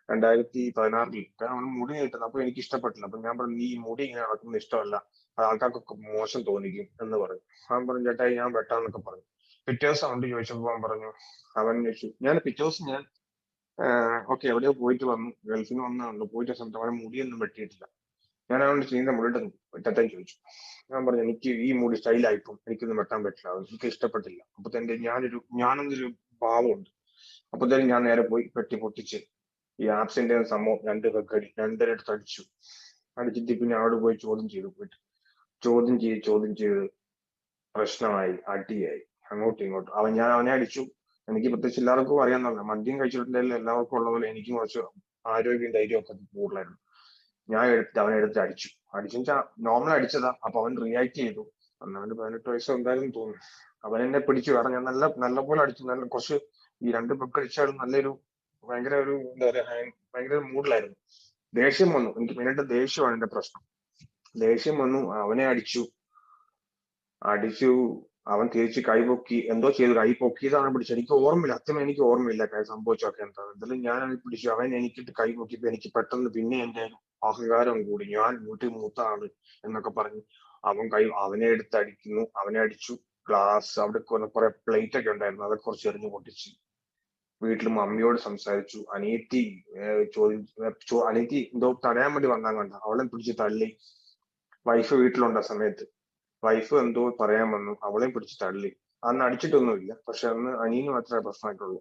2016 അവന് മുടി നീട്ടുന്നത്. അപ്പൊ എനിക്ക് ഇഷ്ടപ്പെട്ടില്ല. അപ്പൊ ഞാൻ പറഞ്ഞു, നീ മുടി ഇങ്ങനെ നടക്കുന്നത് ഇഷ്ടമല്ല, അത് ആൾക്കാർക്കൊക്കെ മോശം തോന്നിക്കും എന്ന് പറഞ്ഞു. അവൻ പറഞ്ഞു, ചേട്ടായി ഞാൻ വെട്ടാന്നൊക്കെ പറഞ്ഞു. പിറ്റേ ദിവസം അവൻ ചോദിച്ചപ്പോ അവൻ ചോദിച്ചു. പിറ്റേ ദിവസം ഞാൻ ഓക്കെ എവിടെയോ പോയിട്ട് വന്നു, ഗൾഫിൽ നിന്ന് വന്നാണല്ലോ, പോയിട്ട് സമയത്ത് അവൻ മുടിയൊന്നും വെട്ടിയിട്ടില്ല. ഞാൻ അവനോട് ചെയ്യുന്ന മുടിയുടെ വെട്ടത്തേക്ക് ചോദിച്ചു. ഞാൻ പറഞ്ഞു, എനിക്ക് ഈ മുടി സ്റ്റൈലായിപ്പോ എനിക്കൊന്നും വെട്ടാൻ പറ്റില്ല, എനിക്ക് ഇഷ്ടപ്പെട്ടില്ല. അപ്പൊ തന്നെ ഞാനൊന്നൊരു ഭാവമുണ്ട്. അപ്പത്തേനും ഞാൻ നേരെ പോയി പൊട്ടിച്ച് ഈ ആപ്സിന്റെ സംഭവം 2 പെഗ് രണ്ടിടത്ത് അടിച്ചു. അടിച്ചിട്ട് പിന്നെ അവിടെ പോയി ചോദ്യം ചെയ്ത് പ്രശ്നമായി, അടിയായി, അങ്ങോട്ടും ഇങ്ങോട്ടും. ഞാൻ അവനെ അടിച്ചു. എനിക്ക് പ്രത്യേകിച്ച് എല്ലാവർക്കും അറിയാവുന്നതല്ല, മദ്യം കഴിച്ചിട്ടുണ്ടെങ്കിൽ എല്ലാവർക്കും ഉള്ള പോലെ എനിക്ക് കുറച്ച് ആരോഗ്യം ധൈര്യം ഒക്കെ കൂടുതലായിരുന്നു. ഞാൻ അവനെ എടുത്ത് അടിച്ചു നോർമൽ അടിച്ചതാ. അപ്പൊ അവൻ റിയാക്ട് ചെയ്തു. അന്ന് അവന് 18 വയസ്സ് എന്തായാലും തോന്നുന്നു. അവൻ എന്നെ പിടിച്ചു. കാരണം ഞാൻ നല്ലപോലെ അടിച്ചു. കുറച്ച് ഈ 2 പെഗ് അടിച്ചാലും ഭയങ്കര എന്താ പറയാ, ഭയങ്കര മൂഡിലായിരുന്നു. ദേഷ്യം വന്നു. എനിക്ക് മെയിനായിട്ട് ദേഷ്യമാണ് എന്റെ പ്രശ്നം. ദേഷ്യം വന്നു, അവനെ അടിച്ചു. അവൻ തിരിച്ച് കൈപൊക്കി, എന്തോ ചെയ്തു. കൈ പൊക്കിയതാണ് പിടിച്ചത്. എനിക്ക് ഓർമ്മയില്ല, എനിക്ക് ഓർമ്മയില്ല സംഭവിച്ചൊക്കെ എന്താ. എന്തായാലും ഞാൻ അവനെ പിടിച്ചു. അവൻ എനിക്കിട്ട് കൈ പൊക്കിയപ്പോ എനിക്ക് പെട്ടെന്ന് പിന്നെ എന്റെ അഹങ്കാരം കൂടി. ഞാൻ വീട്ടിൽ മൂത്ത ആള് എന്നൊക്കെ പറഞ്ഞു അവനെ എടുത്ത് അടിക്കുന്നു. അവനെ അടിച്ചു. ഗ്ലാസ് അവിടെ കുറെ പ്ലേറ്റ് ഒക്കെ ഉണ്ടായിരുന്നു, അതൊക്കെ കുറച്ച് എറിഞ്ഞു പൊട്ടിച്ച്. വീട്ടിൽ മമ്മിയോട് സംസാരിച്ചു. അനിയത്തി എന്തോ തടയാൻ വേണ്ടി വന്നാൻ കണ്ട, അവളെ പിടിച്ച് തള്ളി. വൈഫ് വീട്ടിലുണ്ട സമയത്ത് വൈഫ് എന്തോ പറയാൻ വന്നു, അവളെയും പിടിച്ച് തള്ളി. അന്ന് അടിച്ചിട്ടൊന്നുമില്ല, പക്ഷെ അന്ന് അനിയന് മാത്രമേ പ്രശ്നമായിട്ടുള്ളൂ.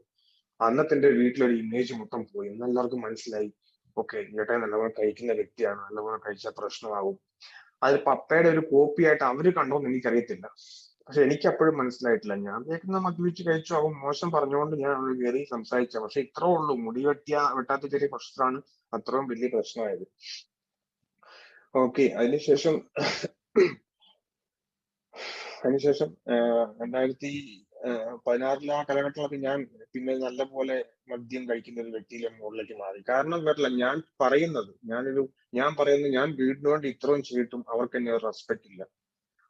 അന്നത്തെ എന്റെ വീട്ടിലൊരു ഇമേജ് മൊത്തം പോയി. ഇന്ന് എല്ലാവർക്കും മനസ്സിലായി, ഓക്കെ ചേട്ടായി നല്ലപോലെ കഴിക്കുന്ന വ്യക്തിയാണ്, നല്ലപോലെ കഴിച്ചാൽ പ്രശ്നമാകും. അത് പപ്പയുടെ ഒരു കോപ്പി ആയിട്ട് അവര് കണ്ടോന്ന് എനിക്കറിയത്തില്ല. പക്ഷെ എനിക്ക് അപ്പോഴും മനസ്സിലായിട്ടില്ല. ഞാൻ കേൾക്കുന്ന മദ്യപിച്ച് കഴിച്ചു, അവൻ മോശം പറഞ്ഞുകൊണ്ട് ഞാൻ അവന് കയറി സംസാരിച്ച. പക്ഷെ ഇത്രേ ഉള്ളൂ, മുടി വെട്ടാത്ത ചെറിയ പ്രശ്നമാണ് അത്രയും വലിയ പ്രശ്നമായത്. ഓക്കെ, അതിനുശേഷം 2016 ആ കാലഘട്ടത്തിലൊക്കെ ഞാൻ പിന്നെ നല്ലപോലെ മദ്യം കഴിക്കുന്ന ഒരു വ്യക്തിയിലെ മുകളിലേക്ക് മാറി. കാരണം വരില്ല, ഞാൻ പറയുന്നത് ഞാൻ വീടിന് വേണ്ടി ഇത്രയും ചെയ്തിട്ടും അവർക്ക് എന്നെ റെസ്പെക്ട് ഇല്ല.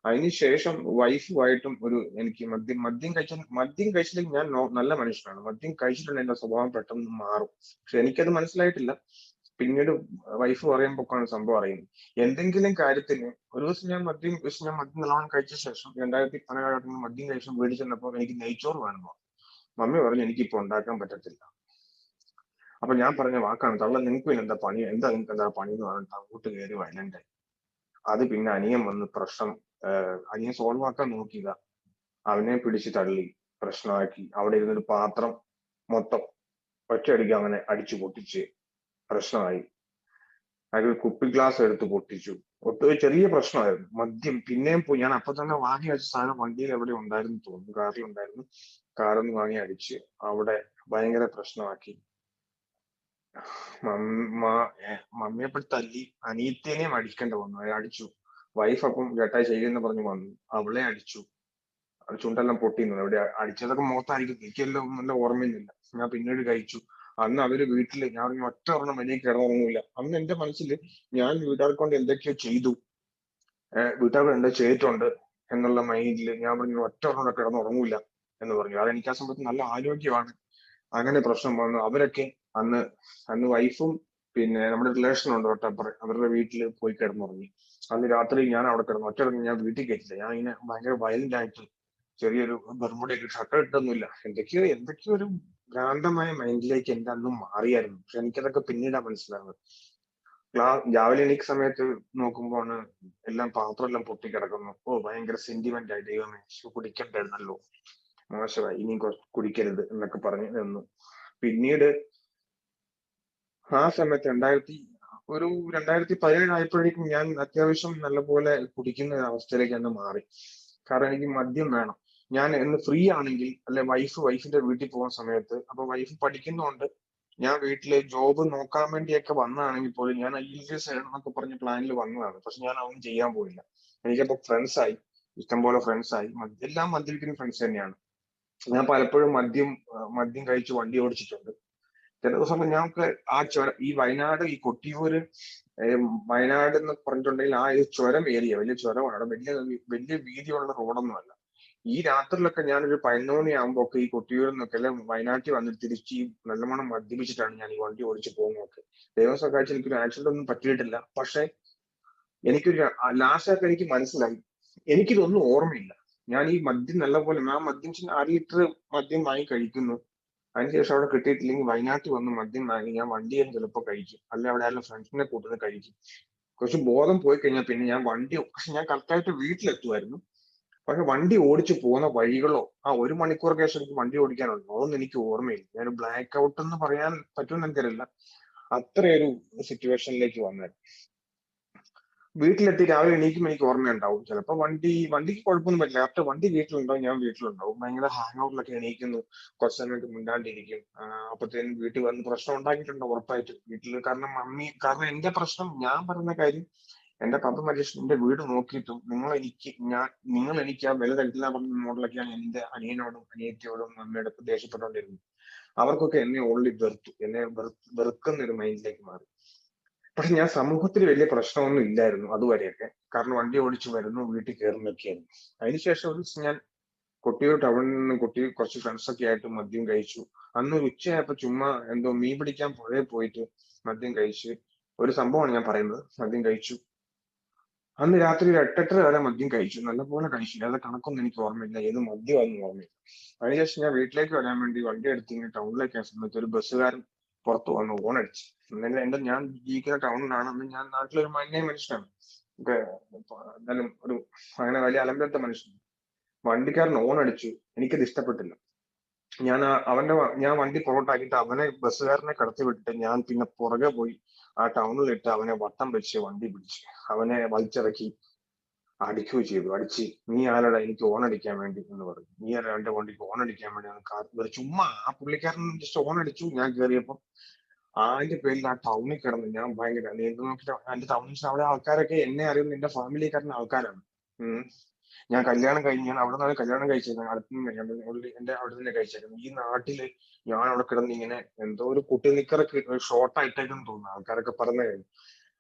അതിനുശേഷം വൈഫുമായിട്ടും എനിക്ക് മദ്യം കഴിച്ചില്ലെങ്കിൽ ഞാൻ നല്ല മനുഷ്യനാണ്. മദ്യം കഴിച്ചിട്ടുണ്ടെങ്കിൽ എന്റെ സ്വഭാവം പെട്ടെന്ന് മാറും. പക്ഷെ എനിക്കത് മനസ്സിലായിട്ടില്ല. പിന്നീട് വൈഫ് പറയുമ്പോഴാണ് സംഭവം അറിയുന്നത്. എന്തെങ്കിലും കാര്യത്തിന് ഒരു ദിവസം ഞാൻ മദ്യം നല്ലോണം കഴിച്ച ശേഷം 2017 മദ്യം കഴിച്ച് വീട്ടിൽ ചെന്നപ്പോ എനിക്ക് നെയ്ച്ചോറ് വേണമെന്ന് പറഞ്ഞു. മമ്മി പറഞ്ഞു എനിക്കിപ്പോ ഉണ്ടാക്കാൻ പറ്റത്തില്ല. അപ്പൊ ഞാൻ പറഞ്ഞ വാക്കാണ്, തള്ള നിനക്ക് പിന്നെ എന്താ പണി, നിങ്ങൾക്ക് എന്താ പണി എന്ന് പറഞ്ഞിട്ട് അങ്ങോട്ട് കയറി വയലന്റ്. അത് പിന്നെ അനിയൻ വന്ന് പ്രശ്നം അനിയൻ സോൾവ് ആക്കാൻ നോക്കിയതാ. അവനെ പിടിച്ച് തള്ളി പ്രശ്നമാക്കി. അവിടെ ഇരുന്നൊരു പാത്രം മൊത്തം ഒറ്റയടിക്ക് അങ്ങനെ അടിച്ചു പൊട്ടിച്ച് പ്രശ്നമായി. അതിൽ കുപ്പി ഗ്ലാസ് എടുത്ത് പൊട്ടിച്ചു. ഒട്ടും ചെറിയ പ്രശ്നമായിരുന്നു. മദ്യം പിന്നെയും പോയി. ഞാൻ അപ്പൊ തന്നെ വാങ്ങി വെച്ച സാധനം വണ്ടിയിൽ എവിടെ ഉണ്ടായിരുന്നു തോന്നുന്നു, കാറിലുണ്ടായിരുന്നു. കാറൊന്ന് വാങ്ങി അടിച്ച് അവിടെ ഭയങ്കര പ്രശ്നമാക്കി. മമ്മിയെ പോയി തല്ലി. അനിയത്തിനെയും അടിക്കേണ്ട വന്നു, അടിച്ചു. വൈഫ് അപ്പം ചേട്ടായി ചെയ്യുന്ന പറഞ്ഞു വന്നു, അവളെ അടിച്ചു. ചുണ്ടെല്ലാം പൊട്ടിന്നു. എവിടെ അടിച്ചതൊക്കെ മുഖത്തായിരിക്കും, എനിക്കെല്ലാം നല്ല ഓർമ്മയൊന്നുമില്ല. ഞാൻ പിന്നീട് കഴിച്ചു. അന്ന് അവര് വീട്ടില് ഞാൻ ഒറ്റ ഒരെണ്ണം എനിക്ക് കിടന്നുറങ്ങൂല. അന്ന് എന്റെ മനസ്സിൽ ഞാൻ വീട്ടുകാർക്ക് കൊണ്ട് എന്തൊക്കെയോ ചെയ്തു, വീട്ടുകാർക്ക് എന്തോ ചെയ്തിട്ടുണ്ട് എന്നുള്ള മൈൻഡിൽ ഞാൻ പറഞ്ഞു ഒറ്റ ഒരെണ്ണം കിടന്നുറങ്ങൂല എന്ന് പറഞ്ഞു. അതെനിക്ക് ആ സമയത്ത് നല്ല ആരോഗ്യമാണ്. അങ്ങനെ പ്രശ്നം വന്നു. അവരൊക്കെ അന്ന് അന്ന് വൈഫും പിന്നെ നമ്മുടെ റിലേഷൻ ഉണ്ട് തൊട്ടപ്പുറം, അവരുടെ വീട്ടിൽ പോയി കിടന്നുറങ്ങി. അന്ന് രാത്രി ഞാൻ അവിടെ കിടന്നു. ഒറ്റ ഞാൻ വീട്ടിൽ കയറ്റില്ല. ഞാൻ ഇങ്ങനെ ഭയങ്കര വയലന്റ് ആയിട്ട് ചെറിയൊരു ബർമുടയൊക്കെ ഷർട്ട് ഇട്ടൊന്നുമില്ല. എന്തൊക്കെയോ ഒരു ഭ്രാന്തമായ മൈൻഡിലേക്ക് എന്റെ അന്ന് മാറിയായിരുന്നു. പക്ഷെ എനിക്കതൊക്കെ പിന്നീടാ മനസ്സിലാവുന്നത്. രാവിലെ എണീക്ക സമയത്ത് നോക്കുമ്പോഴാണ് എല്ലാം പാത്രം എല്ലാം പൊട്ടിക്കിടക്കുന്നു. ഓ ഭയങ്കര സെന്റിമെന്റ് ആയി. ദൈവമേ കുടിക്കണ്ടായിരുന്നല്ലോ, മോശമായി, ഇനിയും കുടിക്കരുത് എന്നൊക്കെ പറഞ്ഞു നിന്നു. പിന്നീട് ആ സമയത്ത് 2017 ആയപ്പോഴേക്കും ഞാൻ അത്യാവശ്യം നല്ലപോലെ കുടിക്കുന്ന ഒരു അവസ്ഥയിലേക്ക് തന്നെ മാറി. കാരണം എനിക്ക് മദ്യം വേണം. ഞാൻ എന്ന് ഫ്രീ ആണെങ്കിൽ, അല്ലെ വൈഫിന്റെ വീട്ടിൽ പോകുന്ന സമയത്ത്, അപ്പൊ വൈഫ് പഠിക്കുന്നതുകൊണ്ട് ഞാൻ വീട്ടില് ജോബ് നോക്കാൻ വേണ്ടിയൊക്കെ വന്നതാണെങ്കിൽ പോലും ഞാൻ IELTS എന്നൊക്കെ പറഞ്ഞ പ്ലാനിൽ വന്നതാണ്. പക്ഷെ ഞാൻ അതൊന്നും ചെയ്യാൻ പോയില്ല. എനിക്കപ്പോ ഫ്രണ്ട്സ് ആയി, ഇഷ്ടംപോലെ ഫ്രണ്ട്സ് ആയി. എല്ലാം മദ്യപിക്കുന്ന ഫ്രണ്ട്സ് തന്നെയാണ്. ഞാൻ പലപ്പോഴും മദ്യം കഴിച്ച് വണ്ടി ഓടിച്ചിട്ടുണ്ട്. ചില ദിവസം ഞങ്ങൾക്ക് ഈ വയനാട്, ഈ കൊട്ടിയൂര്, വയനാട് എന്ന് പറഞ്ഞിട്ടുണ്ടെങ്കിൽ ആ ഒരു ചുരം ഏരിയ വലിയ ചുരമാണ്. വലിയ വീതിയുള്ള റോഡൊന്നുമല്ല. ഈ രാത്രിയിലൊക്കെ ഞാനൊരു 11 മണിയാകുമ്പോ ഒക്കെ ഈ കൊട്ടിയൂരിൽ നിന്നൊക്കെ അല്ലെ വയനാട്ടിൽ വന്നിട്ട് തിരിച്ച് ഈ നല്ലവണ്ണം മദ്യപിച്ചിട്ടാണ് ഞാൻ ഈ വണ്ടി ഓടിച്ച് പോകുന്നതൊക്കെ. ദൈവം സഹായിച്ച് എനിക്കൊരു ആക്സിഡന്റ് ഒന്നും പറ്റിയിട്ടില്ല. പക്ഷെ എനിക്കൊരു ലാസ്റ്റ് ആയിട്ട് എനിക്ക് മനസ്സിലായി, എനിക്കിതൊന്നും ഓർമ്മയില്ല. ഞാൻ ഈ മദ്യം നല്ലപോലെ മദ്യം 6 ലിറ്റർ മദ്യം വാങ്ങി കഴിക്കുന്നു. അതിനുശേഷം അവിടെ കിട്ടിയിട്ടില്ലെങ്കിൽ വയനാട്ടിൽ വന്ന് മദ്യം വാങ്ങി ഞാൻ വണ്ടിയിൽ ചിലപ്പോൾ കഴിക്കും, അല്ലെ അവിടെ ആരും ഫ്രണ്ട്സിനെ കൂട്ടുന്നത് കഴിക്കും. കുറച്ച് ബോധം പോയി കഴിഞ്ഞാൽ പിന്നെ ഞാൻ പക്ഷെ ഞാൻ കറക്റ്റായിട്ട് വീട്ടിലെത്തുമായിരുന്നു. പക്ഷെ വണ്ടി ഓടിച്ചു പോകുന്ന വഴികളോ ആ 1 മണിക്കൂർക്ക് ശേഷം എനിക്ക് വണ്ടി ഓടിക്കാനുണ്ടോ അതൊന്നും എനിക്ക് ഓർമ്മയില്ല. ഞാൻ ബ്ലാക്ക് ഔട്ട് എന്ന് പറയാൻ പറ്റുമെന്ന് എനിക്കറിയില്ല. അത്രയൊരു സിറ്റുവേഷനിലേക്ക് വന്നത്. വീട്ടിലെത്തി രാവിലെ എണീക്കുമ്പോൾ എനിക്ക് ഓർമ്മയുണ്ടാവും. ചിലപ്പോൾ വണ്ടിക്ക് കുഴപ്പമൊന്നും പറ്റില്ല. ആഫ്റ്റർ വണ്ടി വീട്ടിലുണ്ടാവും, ഞാൻ വീട്ടിലുണ്ടാവും. ഭയങ്കര ഹാങ് ഔട്ടിലൊക്കെ എണീക്കുന്നു, കുറച്ച് സമയത്ത് മിണ്ടാണ്ടിരിക്കും. അപ്പത്തേനും വീട്ടിൽ വന്ന് പ്രശ്നം ഉണ്ടാക്കിയിട്ടുണ്ട് ഉറപ്പായിട്ടും വീട്ടിൽ. കാരണം എന്റെ പ്രശ്നം, ഞാൻ പറയുന്ന കാര്യം, എന്റെ പപ്പ മരിച്ച എന്റെ വീട് നോക്കിയിട്ടും നിങ്ങൾ എനിക്ക് ആ വില തരത്തില്ല പറഞ്ഞ മോഡലൊക്കെയാണ് എന്റെ അനിയനോടും അനിയത്തിയോടും അമ്മയോടും ദേഷ്യപ്പെട്ടുകൊണ്ടിരുന്നത്. അവർക്കൊക്കെ എന്നെ ഓൾറെഡി എന്നെ വെറുക്കുന്ന ഒരു മൈൻഡിലേക്ക് മാറി. പക്ഷെ ഞാൻ സമൂഹത്തിൽ വലിയ പ്രശ്നമൊന്നും ഇല്ലായിരുന്നു അതുവരെയൊക്കെ. കാരണം വണ്ടി ഓടിച്ചു വരുന്നു, വീട്ടിൽ കയറുന്നൊക്കെയായിരുന്നു. അതിനുശേഷം ഒരു ദിവസം ഞാൻ കൊട്ടിയൂർ ടൗണിൽ നിന്ന് കുറച്ച് ഫ്രണ്ട്സ് ഒക്കെ ആയിട്ട് മദ്യം കഴിച്ചു. അന്ന് ഒരു ഉച്ചയായപ്പോ ചുമ്മാ എന്തോ മീൻ പിടിക്കാൻ പുഴയിൽ പോയിട്ട് മദ്യം കഴിച്ച്, ഒരു സംഭവമാണ് ഞാൻ പറയുന്നത്. മദ്യം കഴിച്ചു. അന്ന് രാത്രി ഒരു 8:30 വരെ മദ്യം കഴിച്ചു. നല്ലപോലെ കഴിച്ചു. ഏതാ കണക്കൊന്നും എനിക്ക് ഓർമ്മയില്ല, ഏത് മദ്യമാണെന്ന് ഓർമ്മയില്ല. അതിനുശേഷം ഞാൻ വീട്ടിലേക്ക് വരാൻ വേണ്ടി വണ്ടി എടുത്ത് ഇങ്ങനെ ടൗണിലേക്ക് ആ സമയത്ത് ഒരു ബസ്സുകാരൻ പുറത്ത് വന്ന് ഓണടിച്ചു. ഞാൻ ജീവിക്കുന്ന ടൗണിലാണ്. അന്ന് ഞാൻ നാട്ടിലൊരു മാന്യ മനുഷ്യനാണ്. എന്നാലും അങ്ങനെ വലിയ അലമ്പത്തെ മനുഷ്യൻ. വണ്ടിക്കാരൻ അടിച്ചു. എനിക്കത് ഇഷ്ടപ്പെട്ടില്ല. ഞാൻ വണ്ടി പുറകോട്ടാക്കിയിട്ട് അവനെ, ബസ്സുകാരനെ കടത്തി വിട്ടിട്ട് ഞാൻ പിന്നെ പുറകെ പോയി ആ ടൗണിലിട്ട് അവനെ വട്ടം വെച്ച് വണ്ടി പിടിച്ച് അവനെ വലിച്ചിറക്കി അടിക്കുകയും ചെയ്തു. നീ ആരോടാ എനിക്ക് അടിക്കാൻ വേണ്ടി എന്ന് പറഞ്ഞു. നീ ആരാ എന്റെ വണ്ടിക്ക് അടിക്കാൻ വേണ്ടി? ചുമ്മാ ആ പുള്ളിക്കാരൻ ജസ്റ്റ് അടിച്ചു. ഞാൻ കയറിയപ്പോ അതിന്റെ പേരിൽ ആ ടൗണിൽ കിടന്ന് ഞാൻ ഭയങ്കര നോക്കിയിട്ട് എന്റെ ടൗണിൽ അവിടെ ആൾക്കാരൊക്കെ എന്നെ അറിയുന്ന എന്റെ ഫാമിലിക്കാരൻ്റെ ആൾക്കാരാണ്. ഞാൻ കല്യാണം കഴിഞ്ഞ് ഞാൻ അവിടെ നിന്നാണ് കല്യാണം കഴിച്ചേക്കുന്നത്. എന്റെ അവിടെ തന്നെ കഴിച്ചേക്കുന്നത്. ഈ നാട്ടില് ഞാൻ അവിടെ കിടന്ന് ഇങ്ങനെ എന്തോ ഒരു കുട്ടി നിക്കറൊക്കെ ഷോർട്ട് ആയിട്ടേക്കെന്ന് തോന്നുന്നു ആൾക്കാരൊക്കെ പറഞ്ഞു കഴിഞ്ഞു.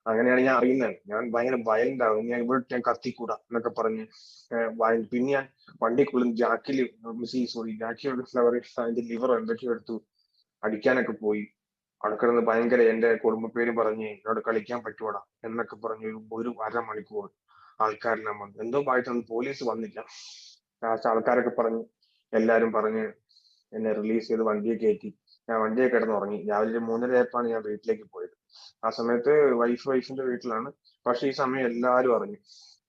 അങ്ങനെയാണ് ഞാൻ അറിയുന്നത്. ഞാൻ ഭയങ്കര വയലന്റ് ആവും. ഞാൻ കത്തിക്കൂടാ എന്നൊക്കെ പറഞ്ഞ് പിന്നെ ഞാൻ വണ്ടിക്കുള്ളിൽ ജാക്കി എന്താ പറയുക അതിന്റെ ലിവർ എന്തൊക്കെയോ എടുത്തു അടിക്കാനൊക്കെ പോയി. അവിടെ കിടന്ന് ഭയങ്കര എന്റെ കുടുംബ പേര് പറഞ്ഞ് എന്നോട് കളിക്കാൻ പറ്റുവാടാ എന്നൊക്കെ പറഞ്ഞ് ഒരു അരമണിക്കൂർ ആൾക്കാരെല്ലാം വന്നു. എന്തോ ഭാഗ്യത്തിന് പോലീസ് വന്നില്ല. ലാസ്റ്റ് ആൾക്കാരൊക്കെ പറഞ്ഞ് എല്ലാരും പറഞ്ഞ് എന്നെ റിലീസ് ചെയ്ത് വണ്ടിയെ കയറ്റി. ഞാൻ വണ്ടിയെ കിടന്നുറങ്ങി. രാവിലെ 3:30 ആയപ്പോഴാണ് ഞാൻ വീട്ടിലേക്ക് പോയത്. ആ സമയത്ത് വൈഫിന്റെ വീട്ടിലാണ്. പക്ഷെ ഈ സമയം എല്ലാരും അറിഞ്ഞു.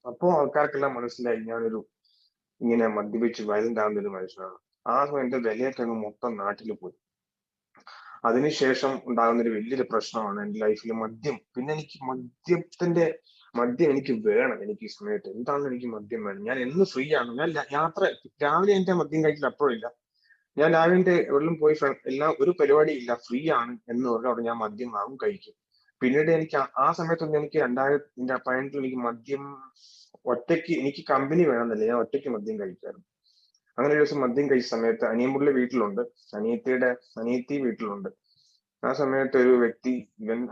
അപ്പോ ആൾക്കാർക്കെല്ലാം മനസ്സിലായി ഞാനൊരു ഇങ്ങനെ മദ്യപിച്ച് വയലന്റ് ആവുന്ന ഒരു മനുഷ്യനാണ്. ആ സമയത്ത് വിലയൊക്കെ അങ്ങ് മൊത്തം നാട്ടിൽ പോയി. അതിനുശേഷം ഉണ്ടാകുന്ന ഒരു വലിയൊരു പ്രശ്നമാണ് എന്റെ ലൈഫിൽ മദ്യം. പിന്നെ എനിക്ക് മദ്യം എനിക്ക് വേണം. എനിക്ക് ഈ സമയത്ത് എന്താണ് എനിക്ക് മദ്യം വേണം. ഞാൻ എന്ന് ഫ്രീ ആണ്. ഞാൻ രാവിലെ എന്റെ മദ്യം കഴിക്കൽ അപ്പോഴില്ല. ഞാൻ രാവിലെ എവിടെയും പോയി എല്ലാം ഒരു പരിപാടി ഇല്ല ഫ്രീ ആണ് എന്ന് പറഞ്ഞാൽ അവിടെ ഞാൻ മദ്യം വാങ്ങും കഴിക്കും. പിന്നീട് എനിക്ക് ആ സമയത്തൊന്നും എനിക്ക് 2018 എനിക്ക് മദ്യം ഒറ്റയ്ക്ക് എനിക്ക് കമ്പനി വേണമെന്നില്ല. ഞാൻ ഒറ്റയ്ക്ക് മദ്യം കഴിക്കാറ്. അങ്ങനെ ഒരു ദിവസം മദ്യം കഴിച്ച സമയത്ത് അനിയൻപുള്ളി വീട്ടിലുണ്ട്. അനിയത്തി വീട്ടിലുണ്ട്. ആ സമയത്ത് ഒരു വ്യക്തി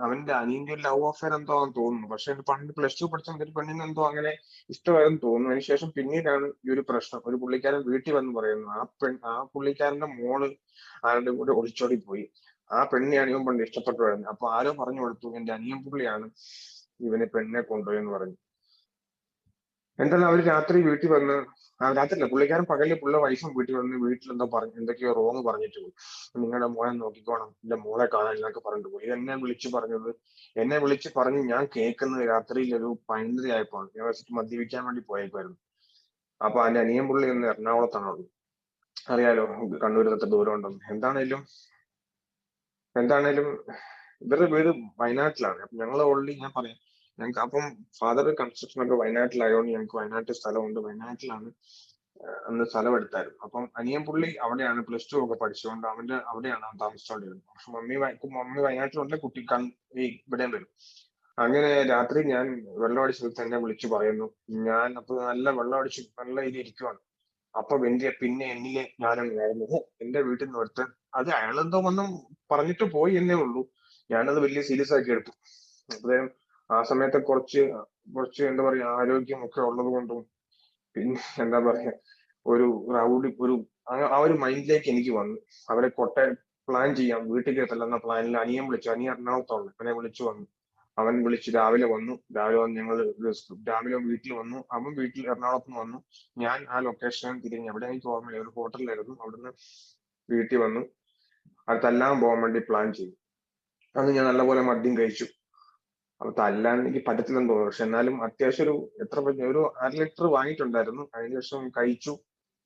അവന്റെ അനിയന്റെ ഒരു ലവ് അഫെയർ എന്തോ ആണെന്ന് തോന്നുന്നു. പക്ഷെ പണ്ട് +2 പഠിച്ച ഒരു പെണ്ണിന് എന്തോ അങ്ങനെ ഇഷ്ടമായെന്ന് തോന്നുന്നു. അതിനുശേഷം പിന്നീടാണ് ഈ ഒരു പ്രശ്നം. ഒരു പുള്ളിക്കാരൻ വീട്ടിൽ വന്ന് പറയുന്നു ആ പുള്ളിക്കാരന്റെ മോള് ആരുടെ കൂടെ ഒളിച്ചോടി പോയി. ആ പെണ്ണിനെയാണ് ഇവൻ പണ്ട് ഇഷ്ടപ്പെട്ടു വരുന്നത്. അപ്പൊ ആരോ പറഞ്ഞു കൊടുത്തു എന്റെ അനിയൻ പുള്ളിയാണ് ഇവന് പെണ്ണിനെ കൊണ്ടുപോയെന്ന് പറഞ്ഞു. എന്തായാലും അവര് രാത്രി വീട്ടിൽ വന്ന് രാത്രിയല്ല പുള്ളിക്കാരൻ പകല് വൈഫും വീട്ടിൽ വന്ന് വീട്ടിൽ എന്തൊക്കെയോ റോങ് പറഞ്ഞിട്ട് പോയി. നിങ്ങളുടെ മോനെ നോക്കിക്കോണം എന്റെ മോളെ കാണാൻ എന്നൊക്കെ പറഞ്ഞിട്ട് പോയി. എന്നെ വിളിച്ച് പറഞ്ഞ് ഞാൻ കേൾക്കുന്നത് രാത്രിയിൽ ഒരു 12:30 ആയപ്പോഴാണ്. ഞാൻ മദ്യപിക്കാൻ വേണ്ടി പോയേക്കുമായിരുന്നു. അപ്പൊ അതിന്റെ അനിയൻ പുള്ളി ഒന്ന് എറണാകുളത്താണുള്ളത്. അറിയാലോ കണ്ണൂരിനത്ര ദൂരം ഉണ്ടെന്ന്. എന്താണേലും ഇവരുടെ വീട് വയനാട്ടിലാണ്. അപ്പൊ ഞങ്ങൾ ഓൾറെഡി ഞാൻ പറയാം ഞങ്ങൾക്ക് അപ്പം ഫാദർ കൺസ്ട്രക്ഷൻ ഒക്കെ വയനാട്ടിലായതുകൊണ്ട് ഞങ്ങൾക്ക് വയനാട്ടിൽ സ്ഥലമുണ്ട്. വയനാട്ടിലാണ് അന്ന് സ്ഥലം എടുത്തായിരുന്നു. അപ്പം അനിയൻ പുള്ളി അവിടെയാണ് +2 ഒക്കെ പഠിച്ചുകൊണ്ട് അവിടെയാണ് അവൻ താമസിച്ചുകൊണ്ടിരുന്നത്. പക്ഷെ മമ്മി വയനാട്ടിലുണ്ട്. കുട്ടി ഇവിടെയും വരും. അങ്ങനെ രാത്രി ഞാൻ വെള്ളം അടിച്ച് എന്നെ വിളിച്ചു പറയുന്നു. ഞാൻ അപ്പൊ നല്ല വെള്ളം അടിച്ച് നല്ല ഇത് ഇരിക്കുവാണ്. അപ്പൊ പിന്നെ എന്നിലെ ഞാനങ്ങ് എന്റെ വീട്ടിൽ നിന്ന് ഒരുത്തൻ അത് അയാളെന്തോ വന്നും പറഞ്ഞിട്ട് പോയി എന്നേ ഉള്ളൂ. ഞാനത് വലിയ സീരിയസ് ആക്കി എടുത്തു. അത്രയും ആ സമയത്ത് കുറച്ച് എന്താ പറയാ ആരോഗ്യമൊക്കെ ഉള്ളത് കൊണ്ടും പിന്നെ എന്താ പറയാ ഒരു ആ ഒരു മൈൻഡിലേക്ക് എനിക്ക് വന്നു. അവരെ പ്ലാൻ ചെയ്യാം വീട്ടിൽ കയറ്റല്ലെന്ന പ്ലാനിൽ അനിയൻ എറണാകുളത്തുള്ളു. അവനെ വിളിച്ചു വന്നു. അവൻ വിളിച്ച് രാവിലെ വന്ന് ഞങ്ങൾ രാവിലെ വീട്ടിൽ വന്നു. അവൻ വീട്ടിൽ എറണാകുളത്ത് നിന്ന് വന്നു. ഞാൻ ആ ലൊക്കേഷൻ തിരിഞ്ഞ് എവിടെ എനിക്ക് ഓർമ്മയില്ല ഒരു ഹോട്ടലിലായിരുന്നു. അവിടുന്ന് വീട്ടിൽ വന്നു. അത് തല്ലാൻ പോകാൻ വേണ്ടി പ്ലാൻ ചെയ്തു. അന്ന് ഞാൻ നല്ലപോലെ മദ്യം കഴിച്ചു. അപ്പൊ തല്ലാൻ എനിക്ക് പറ്റത്തില്ലെന്ന് തോന്നുന്നു. പക്ഷെ എന്നാലും അത്യാവശ്യം ഒരു 1/2 ലിറ്റർ വാങ്ങിയിട്ടുണ്ടായിരുന്നു. അതിനുശേഷം കഴിച്ചു.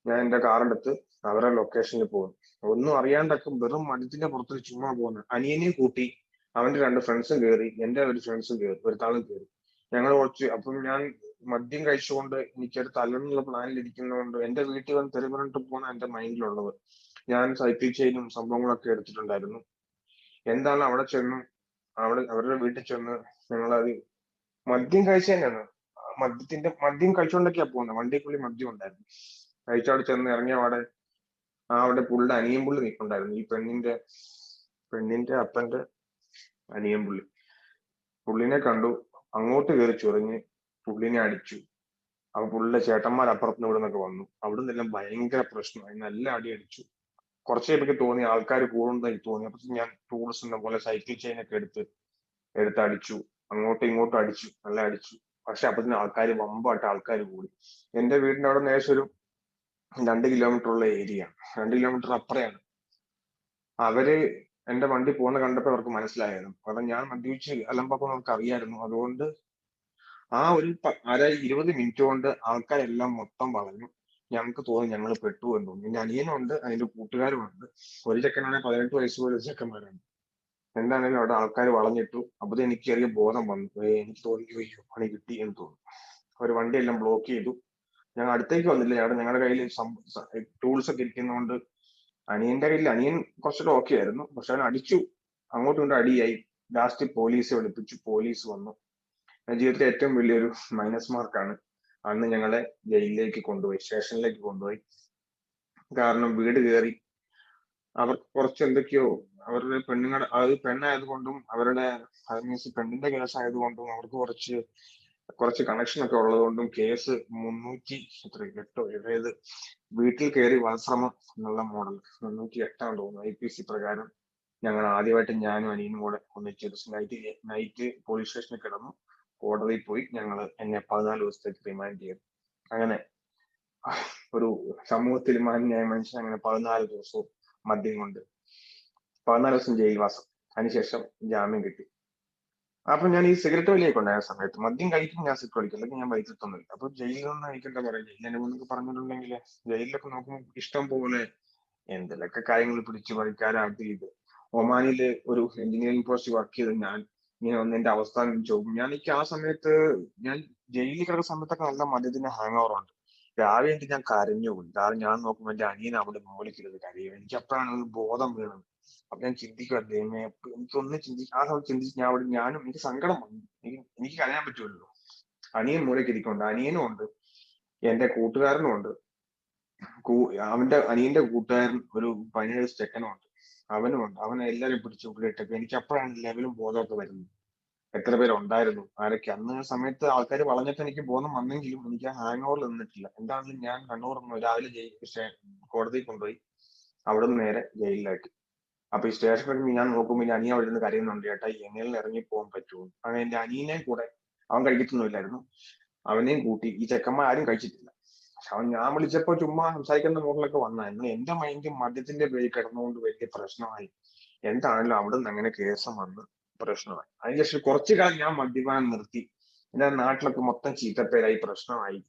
ഞാൻ എന്റെ കാറെടുത്ത് അവരുടെ ലൊക്കേഷനിൽ പോകുന്നു. ഒന്നും അറിയാണ്ടൊക്കെ വെറും മദ്യത്തിന്റെ പുറത്ത് ചുമ്മാ പോകുന്നു. അനിയനെയും കൂട്ടി അവന്റെ 2 ഫ്രണ്ട്സും കയറി. എന്റെ ഒരു ഫ്രണ്ട്സും കയറി. ഒരുത്താളും കയറി. ഞങ്ങൾ അപ്പം ഞാൻ മദ്യം കഴിച്ചുകൊണ്ട് എനിക്കൊരു തല്ലെന്നുള്ള പ്ലാനിൽ ഇരിക്കുന്നതുകൊണ്ട് എന്റെ വീട്ടിൽ വന്ന് തെറി പറഞ്ഞിട്ട് പോകുന്ന എന്റെ മൈൻഡിലുള്ളത്. ഞാൻ സൈക്കിൾ ചെയിനും സംഭവങ്ങളൊക്കെ എടുത്തിട്ടുണ്ടായിരുന്നു. എന്താണ് അവരുടെ വീട്ടിൽ ചെന്ന് ഞങ്ങളത് മദ്യം കഴിച്ചു തന്നെയാണ്. മദ്യം കഴിച്ചുകൊണ്ടൊക്കെയാ പോകുന്നത്. വണ്ടിക്കുള്ളിൽ മദ്യം ഉണ്ടായിരുന്നു. കഴിച്ചവിടെ ചെന്ന് ഇറങ്ങിയ അവിടെ പുള്ളിയുടെ അനിയൻ പുള്ളി നിൽപ്പുണ്ടായിരുന്നു. ഈ പെണ്ണിന്റെ അപ്പന്റെ അനിയൻ പുള്ളി. പുള്ളിനെ കണ്ടു. അങ്ങോട്ട് കയറി ചൊറിഞ്ഞ് പുള്ളിനെ അടിച്ചു. അപ്പൊ പുള്ളിയുടെ ചേട്ടന്മാർ അപ്പുറത്തുനിന്ന് ഇവിടെ നിന്നൊക്കെ വന്നു. അവിടെ നിന്നെല്ലാം ഭയങ്കര പ്രശ്നമായി. നല്ല അടി അടിച്ചു. കുറച്ച് കഴിയുമ്പോൾ തോന്നി ആൾക്കാർ കൂടുന്നതായി തോന്നി. അപ്പൊ ഞാൻ ടൂൾസിന്റെ പോലെ സൈക്കിൾ ചെയിൻ ഒക്കെ എടുത്ത് അടിച്ചു. അങ്ങോട്ടും ഇങ്ങോട്ടും അടിച്ചു. നല്ല അടിച്ചു. പക്ഷെ അപ്പത്തിന് വമ്പായിട്ട് ആൾക്കാർ കൂടി. എന്റെ വീടിന്റെ അവിടെ ഏകദേശം ഒരു 2 കിലോമീറ്റർ ഉള്ള ഏരിയ. 2 കിലോമീറ്റർ അപ്പുറയാണ്. അവര് എന്റെ വണ്ടി പോകുന്ന കണ്ടപ്പോ അവർക്ക് മനസ്സിലായിരുന്നു. കാരണം ഞാൻ മദ്യപിച്ച് അലമ്പാക്കുമെന്ന് അവർക്ക് അറിയായിരുന്നു. അതുകൊണ്ട് ആ ഒരു 20 മിനിറ്റ് കൊണ്ട് ആൾക്കാരെല്ലാം മൊത്തം വളഞ്ഞു. ഞങ്ങൾക്ക് തോന്നി ഞങ്ങൾ പെട്ടു എന്ന് തോന്നി. എന്റെ അനിയനുണ്ട്, അതിന്റെ കൂട്ടുകാരുമുണ്ട്. ഒരു ചെക്കനാണെങ്കിൽ 18 വയസ്സ് പോലും ചെക്കന്മാരുണ്ട്. എന്താണെങ്കിലും അവിടെ ആൾക്കാർ വളഞ്ഞിട്ടു. അപ്പൊ എനിക്ക് ചെറിയ ബോധം വന്നു. എനിക്ക് തോന്നി അയ്യോ പണി കിട്ടി എന്ന് തോന്നി. അവർ വണ്ടിയെല്ലാം ബ്ലോക്ക് ചെയ്തു. ഞങ്ങൾ അടുത്തേക്ക് വന്നില്ല. ഞങ്ങളുടെ കയ്യിൽ ടൂൾസ് ഒക്കെ ഇരിക്കുന്നതുകൊണ്ട് അനിയൻ കുറച്ചുകൂടെ ഓക്കെ ആയിരുന്നു. പക്ഷെ അവൻ അടിച്ചു. അങ്ങോട്ടും ഇങ്ങോട്ടും അടിയായി. ലാസ്റ്റ് പോലീസ് വിളിപ്പിച്ചു. പോലീസ് വന്നു. ജീവിതത്തിലെ ഏറ്റവും വലിയൊരു മൈനസ് മാർക്കാണ്. അന്ന് ഞങ്ങളെ സ്റ്റേഷനിലേക്ക് കൊണ്ടുപോയി. കാരണം വീട് കയറി അവർക്ക് കുറച്ച് എന്തൊക്കെയോ അവരുടെ പെണ്ണുങ്ങളുടെ അത് പെണ്ണായതുകൊണ്ടും അവരുടെ മീൻസ് പെണ്ണിന്റെ കേസ് ആയതുകൊണ്ടും അവർക്ക് കുറച്ച് കണക്ഷൻ ഒക്കെ ഉള്ളതുകൊണ്ടും കേസ് 308 ഏത് വീട്ടിൽ കയറി വധശ്രമം എന്നുള്ള മോഡൽ 308 തോന്നുന്നു IPC പ്രകാരം ഞങ്ങൾ ആദ്യമായിട്ട് ഞാനും അനിയനും കൂടെ ഒന്നിച്ച് നൈറ്റ് പോലീസ് സ്റ്റേഷനിൽ കിടന്നു. കോടതിയിൽ പോയി എന്നെ 14 ദിവസത്തേക്ക് റിമാൻഡ് ചെയ്തു. അങ്ങനെ ഒരു സമൂഹത്തിൽ മാന്യനായ മനുഷ്യൻ അങ്ങനെ 14 ദിവസവും മദ്യം കൊണ്ട് 14 ദിവസം ജയിൽവാസം, അതിനുശേഷം ജാമ്യം കിട്ടി. അപ്പൊ ഞാൻ ഈ സിഗരറ്റ് വലിയൊക്കെ ഉണ്ടായ സമയത്ത് മദ്യം കഴിക്കും, ഞാൻ സിഗരറ്റ് വലിക്കും, അല്ലെങ്കിൽ ഞാൻ വലിക്കത്തൊന്നുമില്ല. അപ്പൊ ജയിലിൽ നിന്ന് എനിക്ക് എന്താ പറയുക, ജയിലിൽ എന്നൊക്കെ പറഞ്ഞിട്ടുണ്ടെങ്കിൽ ജയിലിലൊക്കെ നോക്കുമ്പോൾ ഇഷ്ടം പോലെ എന്തെങ്കിലുമൊക്കെ കാര്യങ്ങൾ പിടിച്ചു പറിക്കാനായിട്ട് ഇത്. ഒമാനില് ഒരു എഞ്ചിനീയറിംഗ് പോസ്റ്റ് വർക്ക് ചെയ്ത് ഞാൻ ഇങ്ങനെ വന്ന് എന്റെ അവസ്ഥ ചോദിക്കും. എനിക്ക് ആ സമയത്ത് ഞാൻ ജയിലിൽ കിടക്കുന്ന സമയത്തൊക്കെ നല്ല മദ്യത്തിന്റെ ഹാങ് ഓവർ ഉണ്ട്. രാവിലെ എനിക്ക് ഞാൻ കരഞ്ഞു പോയി. കാരണം ഞാൻ നോക്കുമ്പോൾ എന്റെ അനിയൻ അവിടെ മൂലക്കിരുന്ന് കരയും. എനിക്ക് അപ്പോഴാണ് ഒരു ബോധം വീണത്. അപ്പൊ ഞാൻ ചിന്തിക്കുക, ദൈവമേ എനിക്കൊന്ന് ആ സമയത്ത് ചിന്തിച്ച് ഞാനും എനിക്ക് സങ്കടം വന്നു. എനിക്ക് കരയാൻ പറ്റുമല്ലോ. അനിയൻ മൂലയ്ക്ക് ഇരിക്കുന്നുണ്ട്, അനിയനും ഉണ്ട്, എന്റെ കൂട്ടുകാരനും ഉണ്ട്. അനിയന്റെ കൂട്ടുകാരൻ ഒരു 17 ചെക്കനും ഉണ്ട്, അവനും ഉണ്ട്. അവനെ എല്ലാരും പിടിച്ചു ഉള്ളിട്ടൊക്കെ. എനിക്ക് അപ്പോഴാണ് ലെവലും ബോധമൊക്കെ വരുന്നത്. എത്ര പേരുണ്ടായിരുന്നു, ആരൊക്കെ. അന്ന് സമയത്ത് ആൾക്കാർ വളഞ്ഞിട്ട് എനിക്ക് ബോധം വന്നെങ്കിലും എനിക്ക് ആ ഹാങ് ഓവർ നിന്നിട്ടില്ല. എന്താണെങ്കിലും ഞാൻ കണ്ണൂർന്നു രാവിലെ കോടതിയിൽ കൊണ്ടുപോയി. അവിടെ നിന്ന് നേരെ ജയിലിലാക്കി. അപ്പൊ ഈ സ്റ്റേഷനിൽ ഞാൻ നോക്കുമ്പോൾ അനിയൻ അവിടെ നിന്ന് കരയുന്നുണ്ട്, ചേട്ടാ എങ്ങനെ ഇറങ്ങി പോകാൻ പറ്റുമോ. അങ്ങനെ എന്റെ അനിയനെ കൂടെ, അവൻ കഴിക്കത്തൊന്നുമില്ലായിരുന്നു, അവനെയും കൂട്ടി. ഈ ചെക്കന്മാർ ആരും കഴിച്ചിട്ടില്ല. അവൻ ഞാൻ വിളിച്ചപ്പോ ചുമ്മാ സംസാരിക്കുന്ന മോഡലൊക്കെ വന്നായിരുന്നു. എന്റെ മൈൻഡ് മദ്യത്തിന്റെ പേരിൽ കിടന്നുകൊണ്ട് വലിയ പ്രശ്നമായി. എന്താണല്ലോ അവിടെ നിന്ന് അങ്ങനെ കേസം വന്ന് പ്രശ്നമായി. അതിനുശേഷം കുറച്ചു കാലം ഞാൻ മദ്യപാനം നിർത്തി. എന്റെ നാട്ടിലൊക്കെ മൊത്തം ചീത്തപ്പേരായി, പ്രശ്നമായി.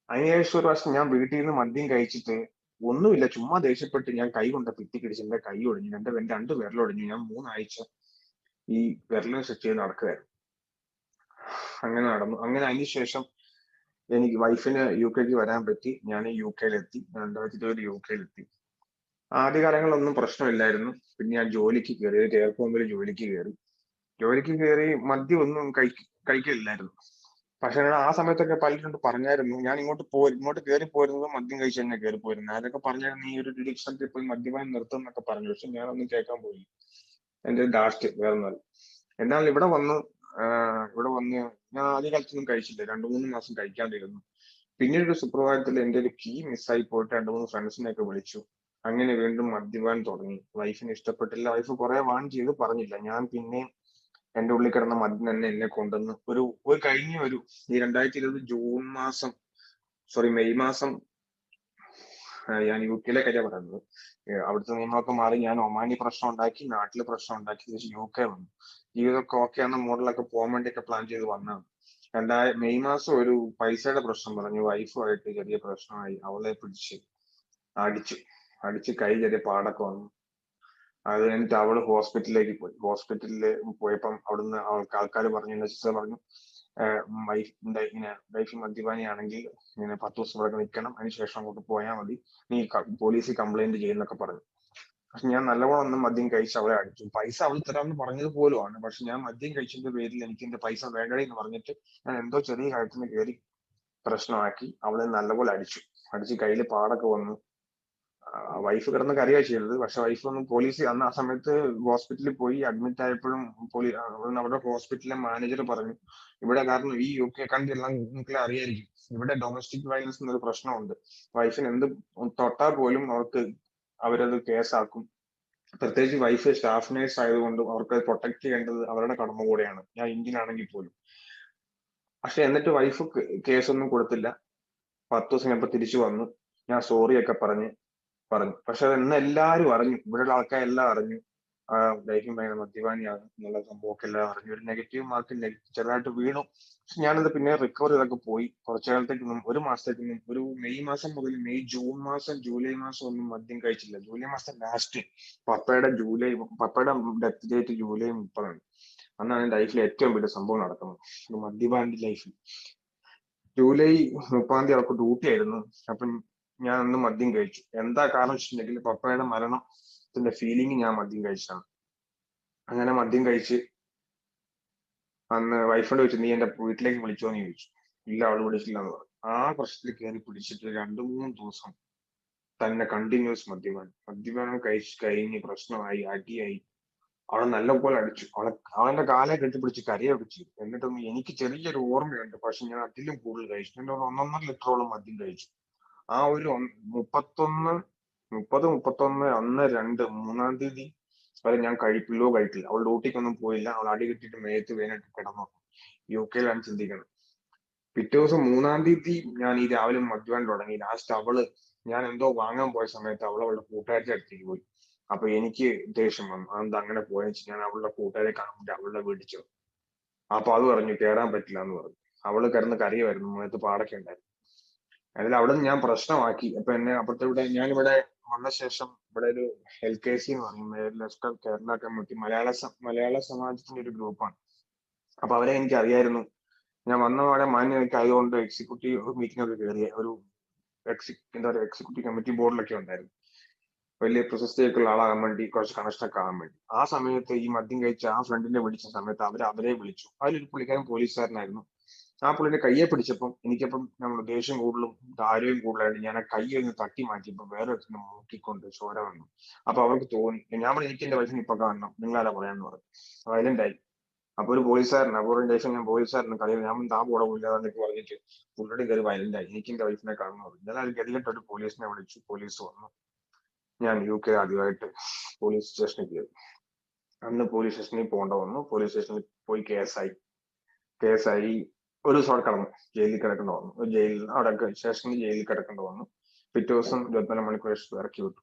അതിനുശേഷം ഒരു വർഷം ഞാൻ വീട്ടിൽ നിന്ന് മദ്യം കഴിച്ചിട്ട് ഒന്നുമില്ല, ചുമ്മാ ദേഷ്യപ്പെട്ട് ഞാൻ കൈ കൊണ്ട് പിടിച്ച് എന്റെ കൈ ഒടിഞ്ഞു, എന്റെ രണ്ട് വിരലൊടിഞ്ഞു. ഞാൻ 3 ആഴ്ച ഈ വിരലിനെ സെറ്റ് ചെയ്ത് നടക്കുകയായിരുന്നു. അങ്ങനെ നടന്നു. അങ്ങനെ അതിനുശേഷം എനിക്ക് വൈഫിന് UK വരാൻ പറ്റി. ഞാൻ UK-യിലെത്തി. 2020 UK-യിലെത്തി. ആദ്യകാലങ്ങളിലൊന്നും പ്രശ്നമില്ലായിരുന്നു. പിന്നെ ഞാൻ ജോലിക്ക് കയറി, ഒരു കെയർ ഹോമിൽ ജോലിക്ക് കയറി മദ്യം ഒന്നും കഴിക്കില്ലായിരുന്നു. പക്ഷെ ആ സമയത്തൊക്കെ പലരും പറഞ്ഞായിരുന്നു, ഞാൻ ഇങ്ങോട്ട് കയറി പോരുന്നത് മദ്യം കഴിച്ച് തന്നെ കയറി പോരുന്നത്. അതൊക്കെ പറഞ്ഞായിരുന്നു, നീ ഒരു ഡിഡിക്ഷനിൽ പോയി മദ്യപാനം നിർത്തും എന്നൊക്കെ പറഞ്ഞു. പക്ഷെ ഞാനൊന്നും കേൾക്കാൻ പോയി. എന്റെ ലാസ്റ്റ് വേറൊന്നല്ല. എന്നാൽ ഇവിടെ വന്ന് ഞാൻ ആദ്യ കാലത്തൊന്നും കഴിച്ചില്ല. 2-3 മാസം കഴിക്കാണ്ടിരുന്നു. പിന്നീട് ഒരു സുപ്രഭാതത്തിൽ എന്റെ ഒരു കീ മിസ്സായി പോയിട്ട് 2-3 ഫ്രണ്ട്സിനെയൊക്കെ വിളിച്ചു. അങ്ങനെ വീണ്ടും മദ്യപാനം തുടങ്ങി. വൈഫിന് ഇഷ്ടപ്പെട്ടില്ല. വൈഫ് കുറെ വാൺ ചെയ്ത് പറഞ്ഞില്ല. ഞാൻ പിന്നെ എന്റെ ഉള്ളിൽ കിടന്ന മദ്യം തന്നെ എന്നെ കൊണ്ടുവന്ന് കഴിഞ്ഞ ഈ 2020 മെയ് മാസം ഞാൻ UK-യിലേക്കല്ല പറയുന്നത്. അവിടുത്തെ നിയമമൊക്കെ മാറി ഞാൻ ഒമാനി പ്രശ്നം ഉണ്ടാക്കി, നാട്ടില് പ്രശ്നം ഉണ്ടാക്കി, തിരിച്ച് UK വന്നു. ജീവിതമൊക്കെ ഓക്കെ എന്ന മോഡലൊക്കെ പോകാൻ വേണ്ടിയൊക്കെ പ്ലാൻ ചെയ്ത് വന്നതാണ്. മെയ് മാസം ഒരു പൈസയുടെ പ്രശ്നം പറഞ്ഞു. വൈഫുമായിട്ട് ചെറിയ പ്രശ്നമായി. അവളെ പിടിച്ച് അടിച്ച് കൈ ചെറിയ പാടൊക്കെ വന്നു. അത് കഴിഞ്ഞിട്ട് അവള് ഹോസ്പിറ്റലിലേക്ക് പോയി. ഹോസ്പിറ്റലിൽ പോയപ്പം അവിടുന്ന് ആൾക്കാർ പറഞ്ഞു, നഴ്സസ് പറഞ്ഞു, വൈഫ് മദ്യപാനിയാണെങ്കിൽ ഇങ്ങനെ 10 ദിവസം ഇവിടെ നിൽക്കണം, അതിനുശേഷം അങ്ങോട്ട് പോയാൽ മതി, നീ പോലീസിൽ കംപ്ലൈന്റ് ചെയ്യുന്നൊക്കെ പറഞ്ഞു. പക്ഷെ ഞാൻ നല്ലവണ്ണം ഒന്നും മദ്യം കഴിച്ച് അവളെ അടിച്ചു. പൈസ അവൾ തരാമെന്ന് പറഞ്ഞത് പോലുമാണ്. പക്ഷെ ഞാൻ മദ്യം കഴിച്ചതിന്റെ പേരിൽ എനിക്ക് എന്റെ പൈസ വേണ്ടേ എന്ന് പറഞ്ഞിട്ട് ഞാൻ എന്തോ ചെറിയ കാര്യത്തിന് കയറി പ്രശ്നമാക്കി അവളെ നല്ലപോലെ അടിച്ച് കയ്യിൽ പാടൊക്കെ വന്നു. വൈഫ് കിടന്ന് കരയുക ചെയ്തത്. പക്ഷെ വൈഫ് ഒന്നും അന്ന് ആ സമയത്ത് ഹോസ്പിറ്റലിൽ പോയി അഡ്മിറ്റ് ആയപ്പോഴും നമ്മുടെ ഹോസ്പിറ്റലിലെ മാനേജർ പറഞ്ഞു, ഇവിടെ കാരണം ഈ UK കൺട്രി എല്ലാം നിങ്ങൾക്ക് അറിയായിരിക്കും, ഇവിടെ ഡൊമസ്റ്റിക് വയലൻസ് എന്നൊരു പ്രശ്നമുണ്ട്. വൈഫിന് എന്ത് തൊട്ടാൽ പോലും അവരത് കേസാക്കും. പ്രത്യേകിച്ച് വൈഫ് സ്റ്റാഫ് നേഴ്സ് ആയതുകൊണ്ടും അവർക്ക് പ്രൊട്ടക്ട് ചെയ്യേണ്ടത് അവരുടെ കടമ കൂടെയാണ്, ഞാൻ ഇന്ത്യൻ ആണെങ്കിൽ പോലും. പക്ഷെ എന്നിട്ട് വൈഫ് കേസൊന്നും കൊടുത്തില്ല. 10 ദിവസം കഴിഞ്ഞപ്പോൾ തിരിച്ചു വന്നു. ഞാൻ സോറിയൊക്കെ പറഞ്ഞു. പക്ഷെ അതെന്ന് എല്ലാരും അറിഞ്ഞു, ഇവിടെയുള്ള ആൾക്കാരെല്ലാം അറിഞ്ഞു ലൈഫും ഭയങ്കര മദ്യപാനിയാണ് എന്നുള്ള സംഭവമൊക്കെ എല്ലാം അറിഞ്ഞു. ഒരു നെഗറ്റീവ് മാർക്ക് ചെറുതായിട്ട് വീണു. പക്ഷെ ഞാനത് പിന്നെ റിക്കവർ ചെയ്തൊക്കെ പോയി. കുറച്ചു കാലത്തേക്കൊന്നും, 1 മാസത്തേക്കൊന്നും, ഒരു മെയ് മാസം മുതൽ ജൂൺ മാസം, ജൂലൈ മാസം ഒന്നും മദ്യം കഴിച്ചില്ല. ജൂലൈ മാസം ലാസ്റ്റ് പപ്പയുടെ ഡെത്ത് ഡേറ്റ് ജൂലൈ 30 അന്നാണ് ലൈഫിൽ ഏറ്റവും വലിയ സംഭവം നടക്കുന്നത്, മദ്യപാന്റെ ലൈഫിൽ. ജൂലൈ 30 അവർക്ക് ഡ്യൂട്ടി ആയിരുന്നു. അപ്പം ഞാൻ അന്ന് മദ്യം കഴിച്ചു. എന്താ കാരണം വെച്ചിട്ടുണ്ടെങ്കിൽ പപ്പയുടെ മരണത്തിന്റെ ഫീലിംഗ് ഞാൻ മദ്യം കഴിച്ചാണ്. അങ്ങനെ മദ്യം കഴിച്ച് അന്ന് വൈഫിനോട് ചോദിച്ചു, നീ എന്റെ വീട്ടിലേക്ക് വിളിച്ചോന്ന് ചോദിച്ചു. ഇല്ല, അവള് വിളിച്ചില്ല എന്ന് പറഞ്ഞു. ആ പ്രശ്നത്തിൽ കയറി പിടിച്ചിട്ട് 2-3 ദിവസം തന്നെ കണ്ടിന്യൂസ് മദ്യപാനം കഴിച്ച് കഴിഞ്ഞ് പ്രശ്നമായി, അടിയായി. അവളെ നല്ലപോലെ അടിച്ചു. അവന്റെ കാലെ കെട്ടിപ്പിടിച്ച് കരയൊക്കെ ചെയ്തു. എന്നിട്ടൊന്നും എനിക്ക് ചെറിയൊരു ഓർമ്മയുണ്ട്. പക്ഷെ ഞാൻ അതിലും കൂടുതൽ കഴിച്ചു. എന്റെ 1.5 ലിറ്ററോളം മദ്യം കഴിച്ചു. ആ ഒരു 31 അന്ന് 3-ാം തീയതി വരെ ഞാൻ കഴിക്കില്ല. അവൾ ഡ്യൂട്ടിക്കൊന്നും പോയില്ല. അവൾ അടി കിട്ടിയിട്ട് മേത്ത് വീണിട്ട് കിടന്നു. UK-ലാണ് ചിന്തിക്കണം. പിറ്റേ ദിവസം 3-ാം തീയതി ഞാൻ ഈ രാവിലെ മദ്യപാനം തുടങ്ങി. ലാസ്റ്റ് ഞാൻ എന്തോ വാങ്ങാൻ പോയ സമയത്ത് അവളുടെ കൂട്ടുകാരുടെ അടുത്തേക്ക് പോയി. അപ്പൊ എനിക്ക് ദേഷ്യം വന്നു. അതെന്താ അങ്ങനെ പോയെന്ന് ഞാൻ അവളുടെ കൂട്ടുകാരെ കാണാൻ വേണ്ടി അവളുടെ വീട്ടിൽ ചെന്നു. അപ്പൊ അത് പറഞ്ഞു കേറാൻ പറ്റില്ല എന്ന് പറഞ്ഞു. അവള് കിടന്ന് കരയുമായിരുന്നു, മുഖത്ത് പാടൊക്കെ ഉണ്ടായിരുന്നു. അതിൽ അവിടെ നിന്ന് ഞാൻ പ്രശ്നമാക്കി. അപ്പൊ എന്നെ അപ്പുറത്തെ ഞാനിവിടെ വന്ന ശേഷം ഇവിടെ ഒരു LKC എന്ന് പറയും, ലെഫ്റ്റ് കേരള കമ്മിറ്റി, മലയാള സമാജത്തിന്റെ ഒരു ഗ്രൂപ്പാണ്. അപ്പൊ അവരെ എനിക്ക് അറിയായിരുന്നു. ഞാൻ വന്നപാടെ മാന്യതയ്ക്ക് ആയതുകൊണ്ട് എക്സിക്യൂട്ടീവ് മീറ്റിംഗ് ഒക്കെ കയറിയ ഒരു എക്സിക്യൂട്ടീവ് കമ്മിറ്റി ബോർഡിലൊക്കെ ഉണ്ടായിരുന്നു. വലിയ പ്രശസ്തിയൊക്കെയുള്ള ആളാകാൻ വേണ്ടി, കുറച്ച് കണക്ഷനൊക്കെ ആകാൻ വേണ്ടി. ആ സമയത്ത് ഈ മദ്യം കഴിച്ച ആ ഫ്രണ്ടിനെ വിളിച്ച സമയത്ത് അവരെ വിളിച്ചു. അതിലൊരു പുള്ളിക്കാരൻ പോലീസുകാരനായിരുന്നു. ആ പുള്ളിന്റെ കയ്യെ പിടിച്ചപ്പം എനിക്കപ്പം നമ്മൾ ദേഷ്യം കൂടുതലും ആരോഗ്യം കൂടുതലായിട്ട് ഞാൻ ആ കൈ ഒന്ന് തട്ടി മാറ്റിയപ്പോ വേറെ ഒരുത്തിനെ മൂക്കിക്കൊണ്ട് ചോര വന്നു. അപ്പൊ അവർക്ക് തോന്നി. ഞാൻ പറഞ്ഞു എനിക്ക് എന്റെ വയസ്സിന് ഇപ്പൊ കാണണം, നിങ്ങളാരാ പറയാന്ന് പറഞ്ഞു. വയലന്റ് ആയി. അപ്പൊ ഒരു പോലീസുകാരൻ, അപൂർവം ശേഷം ഞാൻ പോലീസുകാരന് കളിയിൽ ഞാൻ താ കൂടെ ഇല്ലാന്നൊക്കെ പറഞ്ഞിട്ട് പുള്ളിയുടെ കയറി വയലന്റ് ആയി. എനിക്ക് എന്റെ വൈഫിനെ കാണുന്നു പറഞ്ഞു. ഞാൻ അതിൽ ഗതികെട്ട് ഒരു പോലീസിനെ വിളിച്ചു. പോലീസ് വന്നു. ഞാൻ UK ആദ്യമായിട്ട് പോലീസ് സ്റ്റേഷനിൽ കയറി. അന്ന് പോലീസ് സ്റ്റേഷനിൽ പോകേണ്ട വന്നു. പോലീസ് സ്റ്റേഷനിൽ പോയി കേസായി ഒരു ദിവസം അവിടെ കിടന്നു. ജയിലിൽ കിടക്കേണ്ട വന്നു. അവിടെ സ്റ്റേഷനിൽ ജയിലിൽ കിടക്കേണ്ട വന്നു. പിറ്റേ ദിവസം 24 മണിക്കൂർ ഇറക്കി വിട്ടു.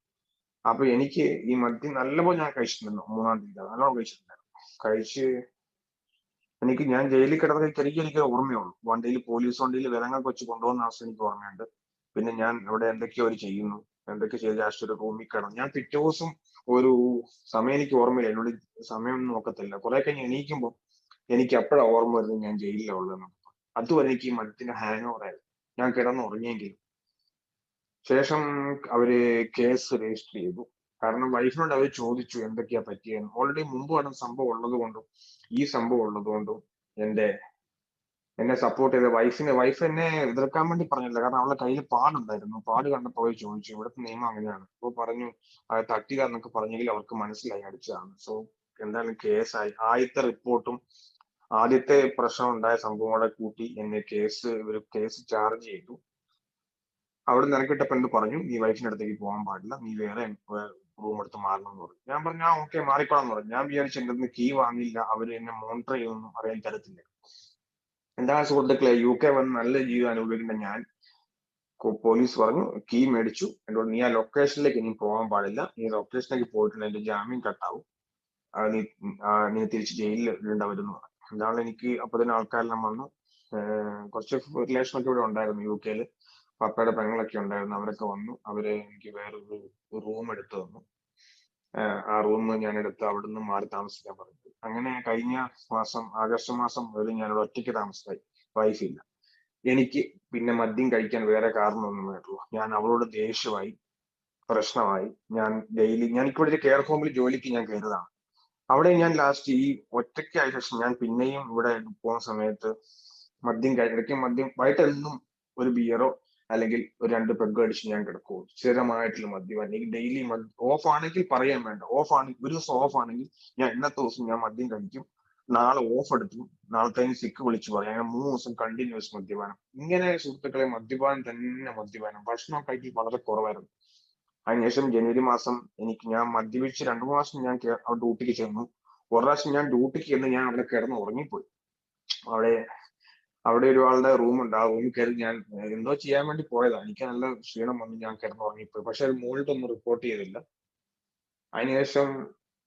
അപ്പൊ എനിക്ക് ഈ മദ്യം നല്ലപോലെ ഞാൻ കഴിച്ചിട്ടുണ്ടായിരുന്നു. 3-ാം തീയതി നല്ലോണം കഴിച്ച് ഞാൻ ജയിലിൽ കിടന്ന എനിക്ക് ഓർമ്മയുള്ളൂ. പോലീസ് വണ്ടിയിൽ വിലങ്ങൊക്കെ വെച്ച് കൊണ്ടുപോകുന്ന അവസ്ഥ എനിക്ക് ഓർമ്മയുണ്ട്. പിന്നെ ഞാൻ ഇവിടെ എന്തൊക്കെയോ ചെയ്യുന്നു, എന്തൊക്കെ ചെയ്ത് ലാസ്റ്റ് ഒരു റൂമിൽ കിടന്നു. ഞാൻ പിറ്റേ ദിവസം ഒരു സമയം എനിക്ക് ഓർമ്മയില്ല. എന്നോട് സമയം ഒന്നും നോക്കത്തില്ല. കുറെ കഴിഞ്ഞ് എണീക്കുമ്പോൾ എനിക്ക് അപ്പോഴാണ് ഓർമ്മ വരുന്നത് ഞാൻ ജയിലിലാണ് ഉള്ളതെന്ന്. അതുവരെ എനിക്ക് ഈ മദ്യത്തിന്റെ ഹാങ് ഓവർ ആയിരുന്നു. ഞാൻ കിടന്നുറങ്ങിയെങ്കിലും. ശേഷം അവര് കേസ് രജിസ്റ്റർ ചെയ്തു. കാരണം വൈഫിനോട് അവർ ചോദിച്ചു എന്തൊക്കെയാ പറ്റിയെന്ന്. ഓൾറെഡി മുമ്പ് നടന്ന സംഭവം ഉള്ളത് കൊണ്ടും ഈ സംഭവം ഉള്ളത് കൊണ്ടും എന്നെ സപ്പോർട്ട് ചെയ്ത വൈഫ് എന്നെ എതിർക്കാൻ വേണ്ടി പറഞ്ഞില്ല. കാരണം അവളുടെ കയ്യിൽ പാടുണ്ടായിരുന്നു. പാട് കണ്ടപ്പോ അവർ ചോദിച്ചു ഇവിടുത്തെ നിയമം അങ്ങനെയാണ്. അപ്പൊ പറഞ്ഞു അത് തട്ടില്ല എന്നൊക്കെ പറഞ്ഞെങ്കിൽ അവർക്ക് മനസ്സിലായി അടിച്ചതാണ്. സോ എന്തായാലും കേസായി. ആദ്യത്തെ പ്രശ്നം ഉണ്ടായ സംഭവം കൂടെ കൂട്ടി ഇവര് കേസ് ചാർജ് ചെയ്തു. അവിടെ നിനക്കിട്ടപ്പോ എന്ത് പറഞ്ഞു, നീ വൈഫിന്റെ അടുത്തേക്ക് പോകാൻ പാടില്ല, നീ വേറെ റൂം എടുത്ത് മാറണം എന്ന് പറഞ്ഞു. ഞാൻ പറഞ്ഞു ഓക്കെ മാറിക്കോളാം എന്ന് പറഞ്ഞു. ഞാൻ വിചാരിച്ചു എന്റെ കീ വാങ്ങില്ല, അവര് എന്നെ മോണിറ്റർ ചെയ്യുമെന്നും അറിയാൻ തരത്തില്ല. എന്താ സുഹൃത്തുക്കളെ, UK വന്ന് നല്ല ജീവിതം അനുഭവിക്കേണ്ട ഞാൻ, പോലീസ് പറഞ്ഞു കീ മേടിച്ചു. എന്നോട് നീ ആ ലൊക്കേഷനിലേക്ക് ഇനി പോകാൻ പാടില്ല, നീ ലൊക്കേഷനിലേക്ക് പോയിട്ടുണ്ടെങ്കിൽ എന്റെ ജാമ്യം കട്ടാവും, നീ തിരിച്ച് ജയിലിൽ ഇടേണ്ട വരും എന്ന് പറഞ്ഞു. എന്താണ് എനിക്ക് അപ്പൊ തന്നെ ആൾക്കാരെല്ലാം വന്നു. കുറച്ച് റിലേഷൻ ഒക്കെ ഇവിടെ ഉണ്ടായിരുന്നു UK-യിൽ. പപ്പയുടെ പെങ്ങളൊക്കെ ഉണ്ടായിരുന്നു. അവരൊക്കെ വന്നു. എനിക്ക് വേറൊരു റൂം എടുത്തു തന്നു. ആ റൂം ഞാൻ എടുത്ത് അവിടുന്ന് മാറി താമസിക്കാൻ പറഞ്ഞു. അങ്ങനെ കഴിഞ്ഞ മാസം ആഗസ്റ്റ് മാസം മുതൽ ഞാൻ ഒറ്റയ്ക്ക് താമസിച്ചായി. വൈഫില്ല. എനിക്ക് പിന്നെ മദ്യം കഴിക്കാൻ വേറെ കാരണമൊന്നും വേണ്ടുള്ളൂ. ഞാൻ അവളോട് ദേഷ്യമായി, പ്രശ്നമായി. ഞാനിവിടെ ഒരു കെയർ ഹോമിൽ ജോലിക്ക് ഞാൻ കയറിയതാണ്. അവിടെ ഞാൻ ലാസ്റ്റ് ഈ ഒറ്റയ്ക്കായ ശേഷം ഞാൻ പിന്നെയും ഇവിടെ പോകുന്ന സമയത്ത് ഇടയ്ക്ക് വൈകിട്ടെന്നും ഒരു ബിയറോ അല്ലെങ്കിൽ ഒരു 2 പെഗ് അടിച്ച് ഞാൻ കിടക്കുള്ളൂ. സ്ഥിരമായിട്ടുള്ള മദ്യം. എനിക്ക് ഡെയിലി ഓഫ് ആണെങ്കിൽ പറയാൻ വേണ്ട. ഒരു ദിവസം ഓഫ് ആണെങ്കിൽ ഞാൻ ഇന്നത്തെ ദിവസം ഞാൻ മദ്യം കഴിക്കും, നാളെ ഓഫ് എടുത്തു, നാളത്തെ സിക്ക് വിളിച്ചു പറയും. അങ്ങനെ 3 ദിവസം കണ്ടിന്യൂസ് മദ്യപാനം. ഇങ്ങനെ സുഹൃത്തുക്കളെ മദ്യപാനം. ഭക്ഷണം കഴിക്കൽ വളരെ കുറവായിരുന്നു. അതിനുശേഷം ജനുവരി മാസം ഞാൻ മദ്യപിച്ച് 2-3 മാസം ഞാൻ ഡ്യൂട്ടിക്ക് ചെന്നു. ഒരു പ്രാവശ്യം ഞാൻ ഡ്യൂട്ടിക്ക് ചെന്ന് ഞാൻ അവിടെ കിടന്ന് ഉറങ്ങിപ്പോയി. അവിടെ ഒരാളുടെ റൂമുണ്ട്. ആ റൂമിൽ കയറി ഞാൻ എന്തോ ചെയ്യാൻ വേണ്ടി പോയതാണ്. എനിക്ക് നല്ല ക്ഷീണം വന്നു, ഞാൻ കിടന്നുറങ്ങിപ്പോയി. പക്ഷെ അത് മുകളിലൊന്നും റിപ്പോർട്ട് ചെയ്തില്ല. അതിനുശേഷം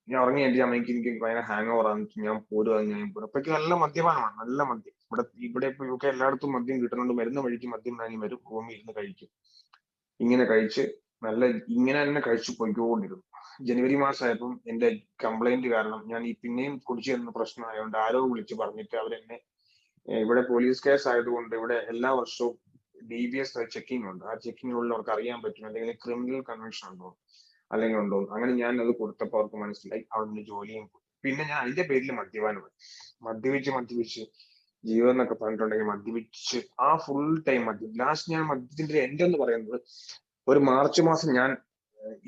ഞാൻ ഉറങ്ങി എനിക്ക് ഭയങ്കര ഹാങ് ഓവർ ആണ്. ഞാൻ അപ്പോഴേക്ക് നല്ല മദ്യപാനമാണ്, നല്ല മദ്യം. ഇവിടെ ഇപ്പൊ UK എല്ലായിടത്തും മദ്യം കിട്ടുന്നുണ്ട്. വരുന്ന വഴിക്ക് മദ്യം വാങ്ങി വരും, റൂമിൽ ഇരുന്ന് കഴിക്കും. ഇങ്ങനെ തന്നെ കഴിച്ചു പോയിക്കൊണ്ടിരുന്നു. ജനുവരി മാസമായപ്പം എന്റെ കംപ്ലൈന്റ് കാരണം ഞാൻ പിന്നെയും കുടിച്ചു തരുന്ന പ്രശ്നമായതുകൊണ്ട് ആരോ വിളിച്ച് പറഞ്ഞിട്ട് അവരെന്നെ, ഇവിടെ പോലീസ് കേസ് ആയതുകൊണ്ട് ഇവിടെ എല്ലാ വർഷവും DBS ചെക്കിംഗ് ഉണ്ട്. ആ ചെക്കിങ്ങിനുള്ളിൽ അവർക്ക് അറിയാൻ പറ്റും എന്തെങ്കിലും ക്രിമിനൽ കൺവെൻഷൻ ഉണ്ടോ അല്ലെങ്കിൽ ഉണ്ടോ. അങ്ങനെ ഞാൻ അത് കൊടുത്തപ്പോൾ അവർക്ക് മനസ്സിലായി. അവിടെ ജോലിയും പോയി. പിന്നെ ഞാൻ അതിന്റെ പേരിൽ മദ്യപിച്ച് ജീവിതം എന്നൊക്കെ പറഞ്ഞിട്ടുണ്ടെങ്കിൽ മദ്യപിച്ച് ആ ഫുൾ ടൈം മദ്യം. ലാസ്റ്റ് ഞാൻ മദ്യത്തിന്റെ എന്റെ എന്ന് പറയുന്നത് ഒരു മാർച്ച് മാസം ഞാൻ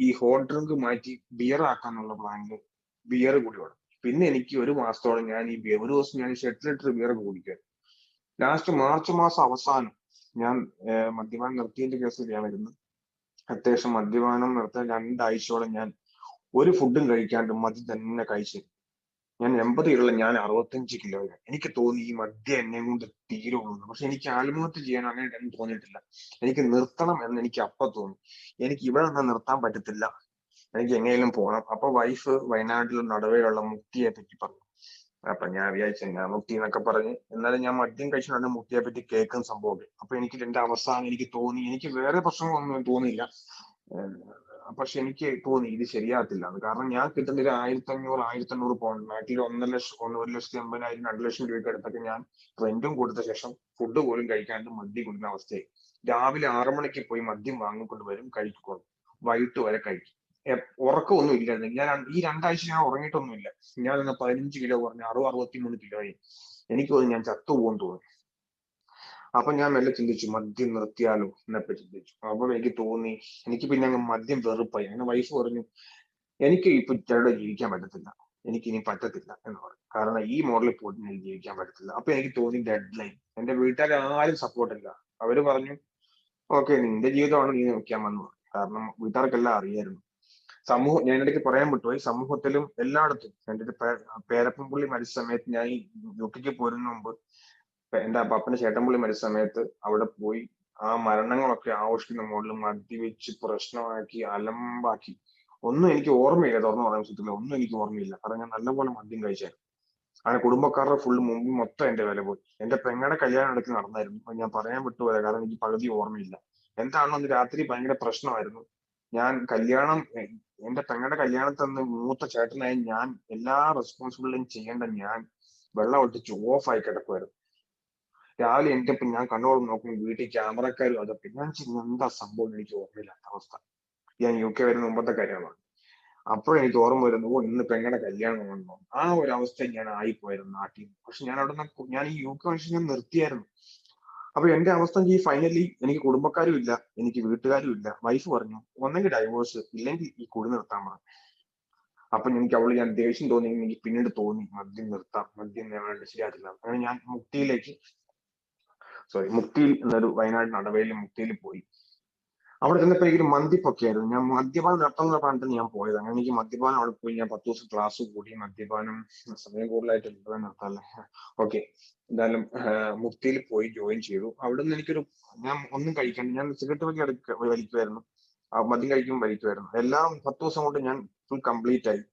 ഈ ഹോട്ട് ഡ്രിങ്ക് മാറ്റി ബിയർ ആക്കാന്നുള്ള പ്ലാനിൽ ബിയർ കൂടി വേണം. പിന്നെ എനിക്ക് ഒരു മാസത്തോളം ഞാൻ ഈ ബിയർ, ഒരു ദിവസം ഞാൻ 8 ലിറ്റർ ബിയർ കുടിക്കുക. ലാസ്റ്റ് മാർച്ച് മാസം അവസാനം ഞാൻ മദ്യപാനം നിർത്തിയതിന്റെ കേസിൽ ഞാൻ വരുന്നു. അത്യാവശ്യം മദ്യപാനം നിർത്താൻ 2 ആഴ്ചയോളം ഞാൻ ഒരു ഫുഡും കഴിക്കാണ്ട് മദ്യം തന്നെ കഴിച്ചു. ഞാൻ 80 കിലോ, ഞാൻ 65 കിലോ. എനിക്ക് തോന്നി ഈ മദ്യം എന്നെ കൊണ്ട് തീരുമെന്ന്. പക്ഷെ എനിക്ക് ആത്മഹത്യ ചെയ്യാൻ അങ്ങനെ ഒന്നും തോന്നിയിട്ടില്ല. എനിക്ക് നിർത്തണം എന്ന് എനിക്ക് അപ്പൊ തോന്നി. എനിക്ക് ഇവിടെ നിന്ന് നിർത്താൻ പറ്റത്തില്ല, എനിക്ക് എങ്ങനെയും പോകണം. അപ്പൊ വൈഫ് വയനാട്ടിൽ നടുവേലുള്ള മുക്തിയെ പറ്റി പറഞ്ഞു. അപ്പൊ ഞാൻ വിചാരിച്ചു ഞാൻ മുക്തി എന്നൊക്കെ പറഞ്ഞ്, എന്നാലും ഞാൻ മദ്യം കഴിച്ചിട്ടാണ് മുക്തിയെ പറ്റി കേൾക്കുന്ന സംഭവം. അപ്പൊ എനിക്ക് എന്റെ അവസാനം എനിക്ക് തോന്നി, എനിക്ക് വേറെ പ്രശ്നങ്ങളൊന്നും തോന്നിയില്ല. പക്ഷെ എനിക്ക് തോന്നി ഇത് ശരിയാകത്തില്ല. കാരണം ഞാൻ കിട്ടുന്ന ഒരു 1500 1800 പൗണ്ട്, നാട്ടിൽ 1,80,000 2 ലക്ഷം രൂപയ്ക്ക് അടുത്തൊക്കെ ഞാൻ റെന്റും കൊടുത്ത ശേഷം ഫുഡ് പോലും കഴിക്കാണ്ട് മദ്യം കുടിക്കുന്ന അവസ്ഥയായി. രാവിലെ 6 മണിക്ക് പോയി മദ്യം വാങ്ങിക്കൊണ്ട് വരും, കഴിക്കും, വൈകിട്ട് വരെ കഴിക്കും. ഉറക്കമൊന്നും ഇല്ലായിരുന്നു. ഞാൻ ഈ 2 ആഴ്ച ഞാൻ ഉറങ്ങിയിട്ടൊന്നുമില്ല. ഞാൻ 15 കിലോ കുറഞ്ഞു, 63 കിലോ ആയി. എനിക്ക് തോന്നി ഞാൻ ചത്തുപോകുമെന്ന് തോന്നി. അപ്പൊ ഞാൻ മെല്ലെ ചിന്തിച്ചു മദ്യം നിർത്തിയാലോ എന്നൊക്കെ ചിന്തിച്ചു. അപ്പൊ എനിക്ക് തോന്നി, എനിക്ക് പിന്നെ അങ്ങ് മദ്യം വെറുപ്പായി. അങ്ങനെ വൈഫ് പറഞ്ഞു എനിക്ക് ഇപ്പൊ ഇച്ചവിടെ ജീവിക്കാൻ പറ്റത്തില്ല, എനിക്ക് ഇനി പറ്റത്തില്ല എന്ന് പറഞ്ഞു. കാരണം ഈ മോഡലിൽ പോയിട്ട് എനിക്ക് ജീവിക്കാൻ പറ്റത്തില്ല. അപ്പൊ എനിക്ക് തോന്നി ഡെഡ് ലൈൻ. എന്റെ വീട്ടുകാർ ആരും സപ്പോർട്ടില്ല. അവര് പറഞ്ഞു ഓക്കെ നിന്റെ ജീവിതമാണ്, നീ നോക്കിയാൽ വന്നു. കാരണം വീട്ടുകാർക്കെല്ലാം അറിയായിരുന്നു. ഞാൻ ഇടയ്ക്ക് പറയാൻ വിട്ടുപോയി, സമൂഹത്തിലും എല്ലായിടത്തും എന്റെ ഒരു പേരപ്പൻപുള്ളി മരിച്ച സമയത്ത് ഞാൻ ഈ യുകെക്ക് പോരുന്ന മുമ്പ് എന്റെ അപ്പാപ്പന്റെ ചേട്ടൻപുള്ളി മരിച്ച സമയത്ത് അവിടെ പോയി ആ മരണങ്ങളൊക്കെ ആഘോഷിക്കുന്ന മുകളിൽ മദ്യവെച്ച് പ്രശ്നമാക്കി അലമ്പാക്കി. ഒന്നും എനിക്ക് ഓർമ്മയില്ല, തുറന്നു പറയാൻ പറ്റത്തില്ല, ഒന്നും എനിക്ക് ഓർമ്മയില്ല. കാരണം ഞാൻ നല്ലപോലെ മദ്യം കഴിച്ചായിരുന്നു. അങ്ങനെ കുടുംബക്കാരുടെ ഫുള്ള് മുമ്പ് മൊത്തം എന്റെ വില പോയി. എന്റെ പെങ്ങളുടെ കല്യാണം ഇടയ്ക്ക് നടന്നായിരുന്നു, അത് ഞാൻ പറയാൻ വിട്ടുപോയത്, കാരണം എനിക്ക് പകുതി ഓർമ്മയില്ല. എന്താണ് അന്ന് രാത്രി ഭയങ്കര പ്രശ്നമായിരുന്നു. ഞാൻ എന്റെ പെങ്ങളുടെ കല്യാണത്തിൽ അന്ന് മൂത്ത ചേട്ടനായി ഞാൻ എല്ലാ റെസ്പോൺസിബിലിറ്റിയും ചെയ്യേണ്ട ഞാൻ വെള്ളം ഒട്ടിച്ച് ഓഫായി കിടക്കുമായിരുന്നു. രാവിലെ എണീറ്റപ്പോൾ ഞാൻ കണ്ണോട് നോക്കും, വീട്ടിൽ ക്യാമറക്കാരും അതൊക്കെ. ഞാൻ എന്താ സംഭവം എനിക്ക് ഓർമ്മയില്ലാത്ത അവസ്ഥ. ഞാൻ UK വരുന്ന മുമ്പത്തെ കാര്യമാണ്. അപ്പോഴെനിക്ക് ഓർമ്മ വരുന്നു, ഓ ഇന്ന് പെങ്ങളുടെ കല്യാണം വന്നു. ആ ഒരു അവസ്ഥയിൽ ഞാൻ ആയിപ്പോയിരുന്നു നാട്ടിൽ. പക്ഷെ ഞാൻ അവിടെ നിന്ന് ഞാൻ ഈ UK മനുഷ്യൻ ഞാൻ നിർത്തിയായിരുന്നു. അപ്പൊ എന്റെ അവസ്ഥ ഈ ഫൈനലി എനിക്ക് കുടുംബക്കാരും ഇല്ല, എനിക്ക് വീട്ടുകാരും ഇല്ല. വൈഫ് പറഞ്ഞു ഒന്നെങ്കിൽ ഡൈവോഴ്സ്, ഇല്ലെങ്കിൽ ഈ കുടി നിർത്താൻ പറഞ്ഞു. അപ്പൊ ഞാൻ ദേഷ്യം തോന്നി. എനിക്ക് പിന്നീട് തോന്നി മദ്യം നിർത്താം, മദ്യം വേണ്ട, ശരിയായിട്ടില്ല. അങ്ങനെ ഞാൻ മുക്തിയിൽ എന്നൊരു വയനാട് നടവേലി മുക്തിയിൽ പോയി. അവിടെ ചെന്നപ്പോ എനിക്കൊരു മന്തിപ്പൊക്കെയായിരുന്നു. ഞാൻ മദ്യപാനം നടത്തുന്ന പറഞ്ഞിട്ട് ഞാൻ പോയത്. അങ്ങനെ എനിക്ക് മദ്യപാനം അവിടെ പോയി ഞാൻ 10 ദിവസം ക്ലാസ് കൂടി. മദ്യപാനം സമയം കൂടുതലായിട്ട് നിർത്താല്ലേ. ഓക്കെ, എന്തായാലും മുക്തിയിൽ പോയി ജോയിൻ ചെയ്തു. അവിടെ നിന്ന് ഞാൻ ഒന്നും കഴിക്കാണ്ട് ഞാൻ സിഗരറ്റ് വലിക്കുമായിരുന്നു, മദ്യം കഴിക്കുമ്പോൾ വലിക്കുമായിരുന്നു. എല്ലാം 10 ദിവസം കൊണ്ട് ഞാൻ ഫുൾ കംപ്ലീറ്റ് ആയി.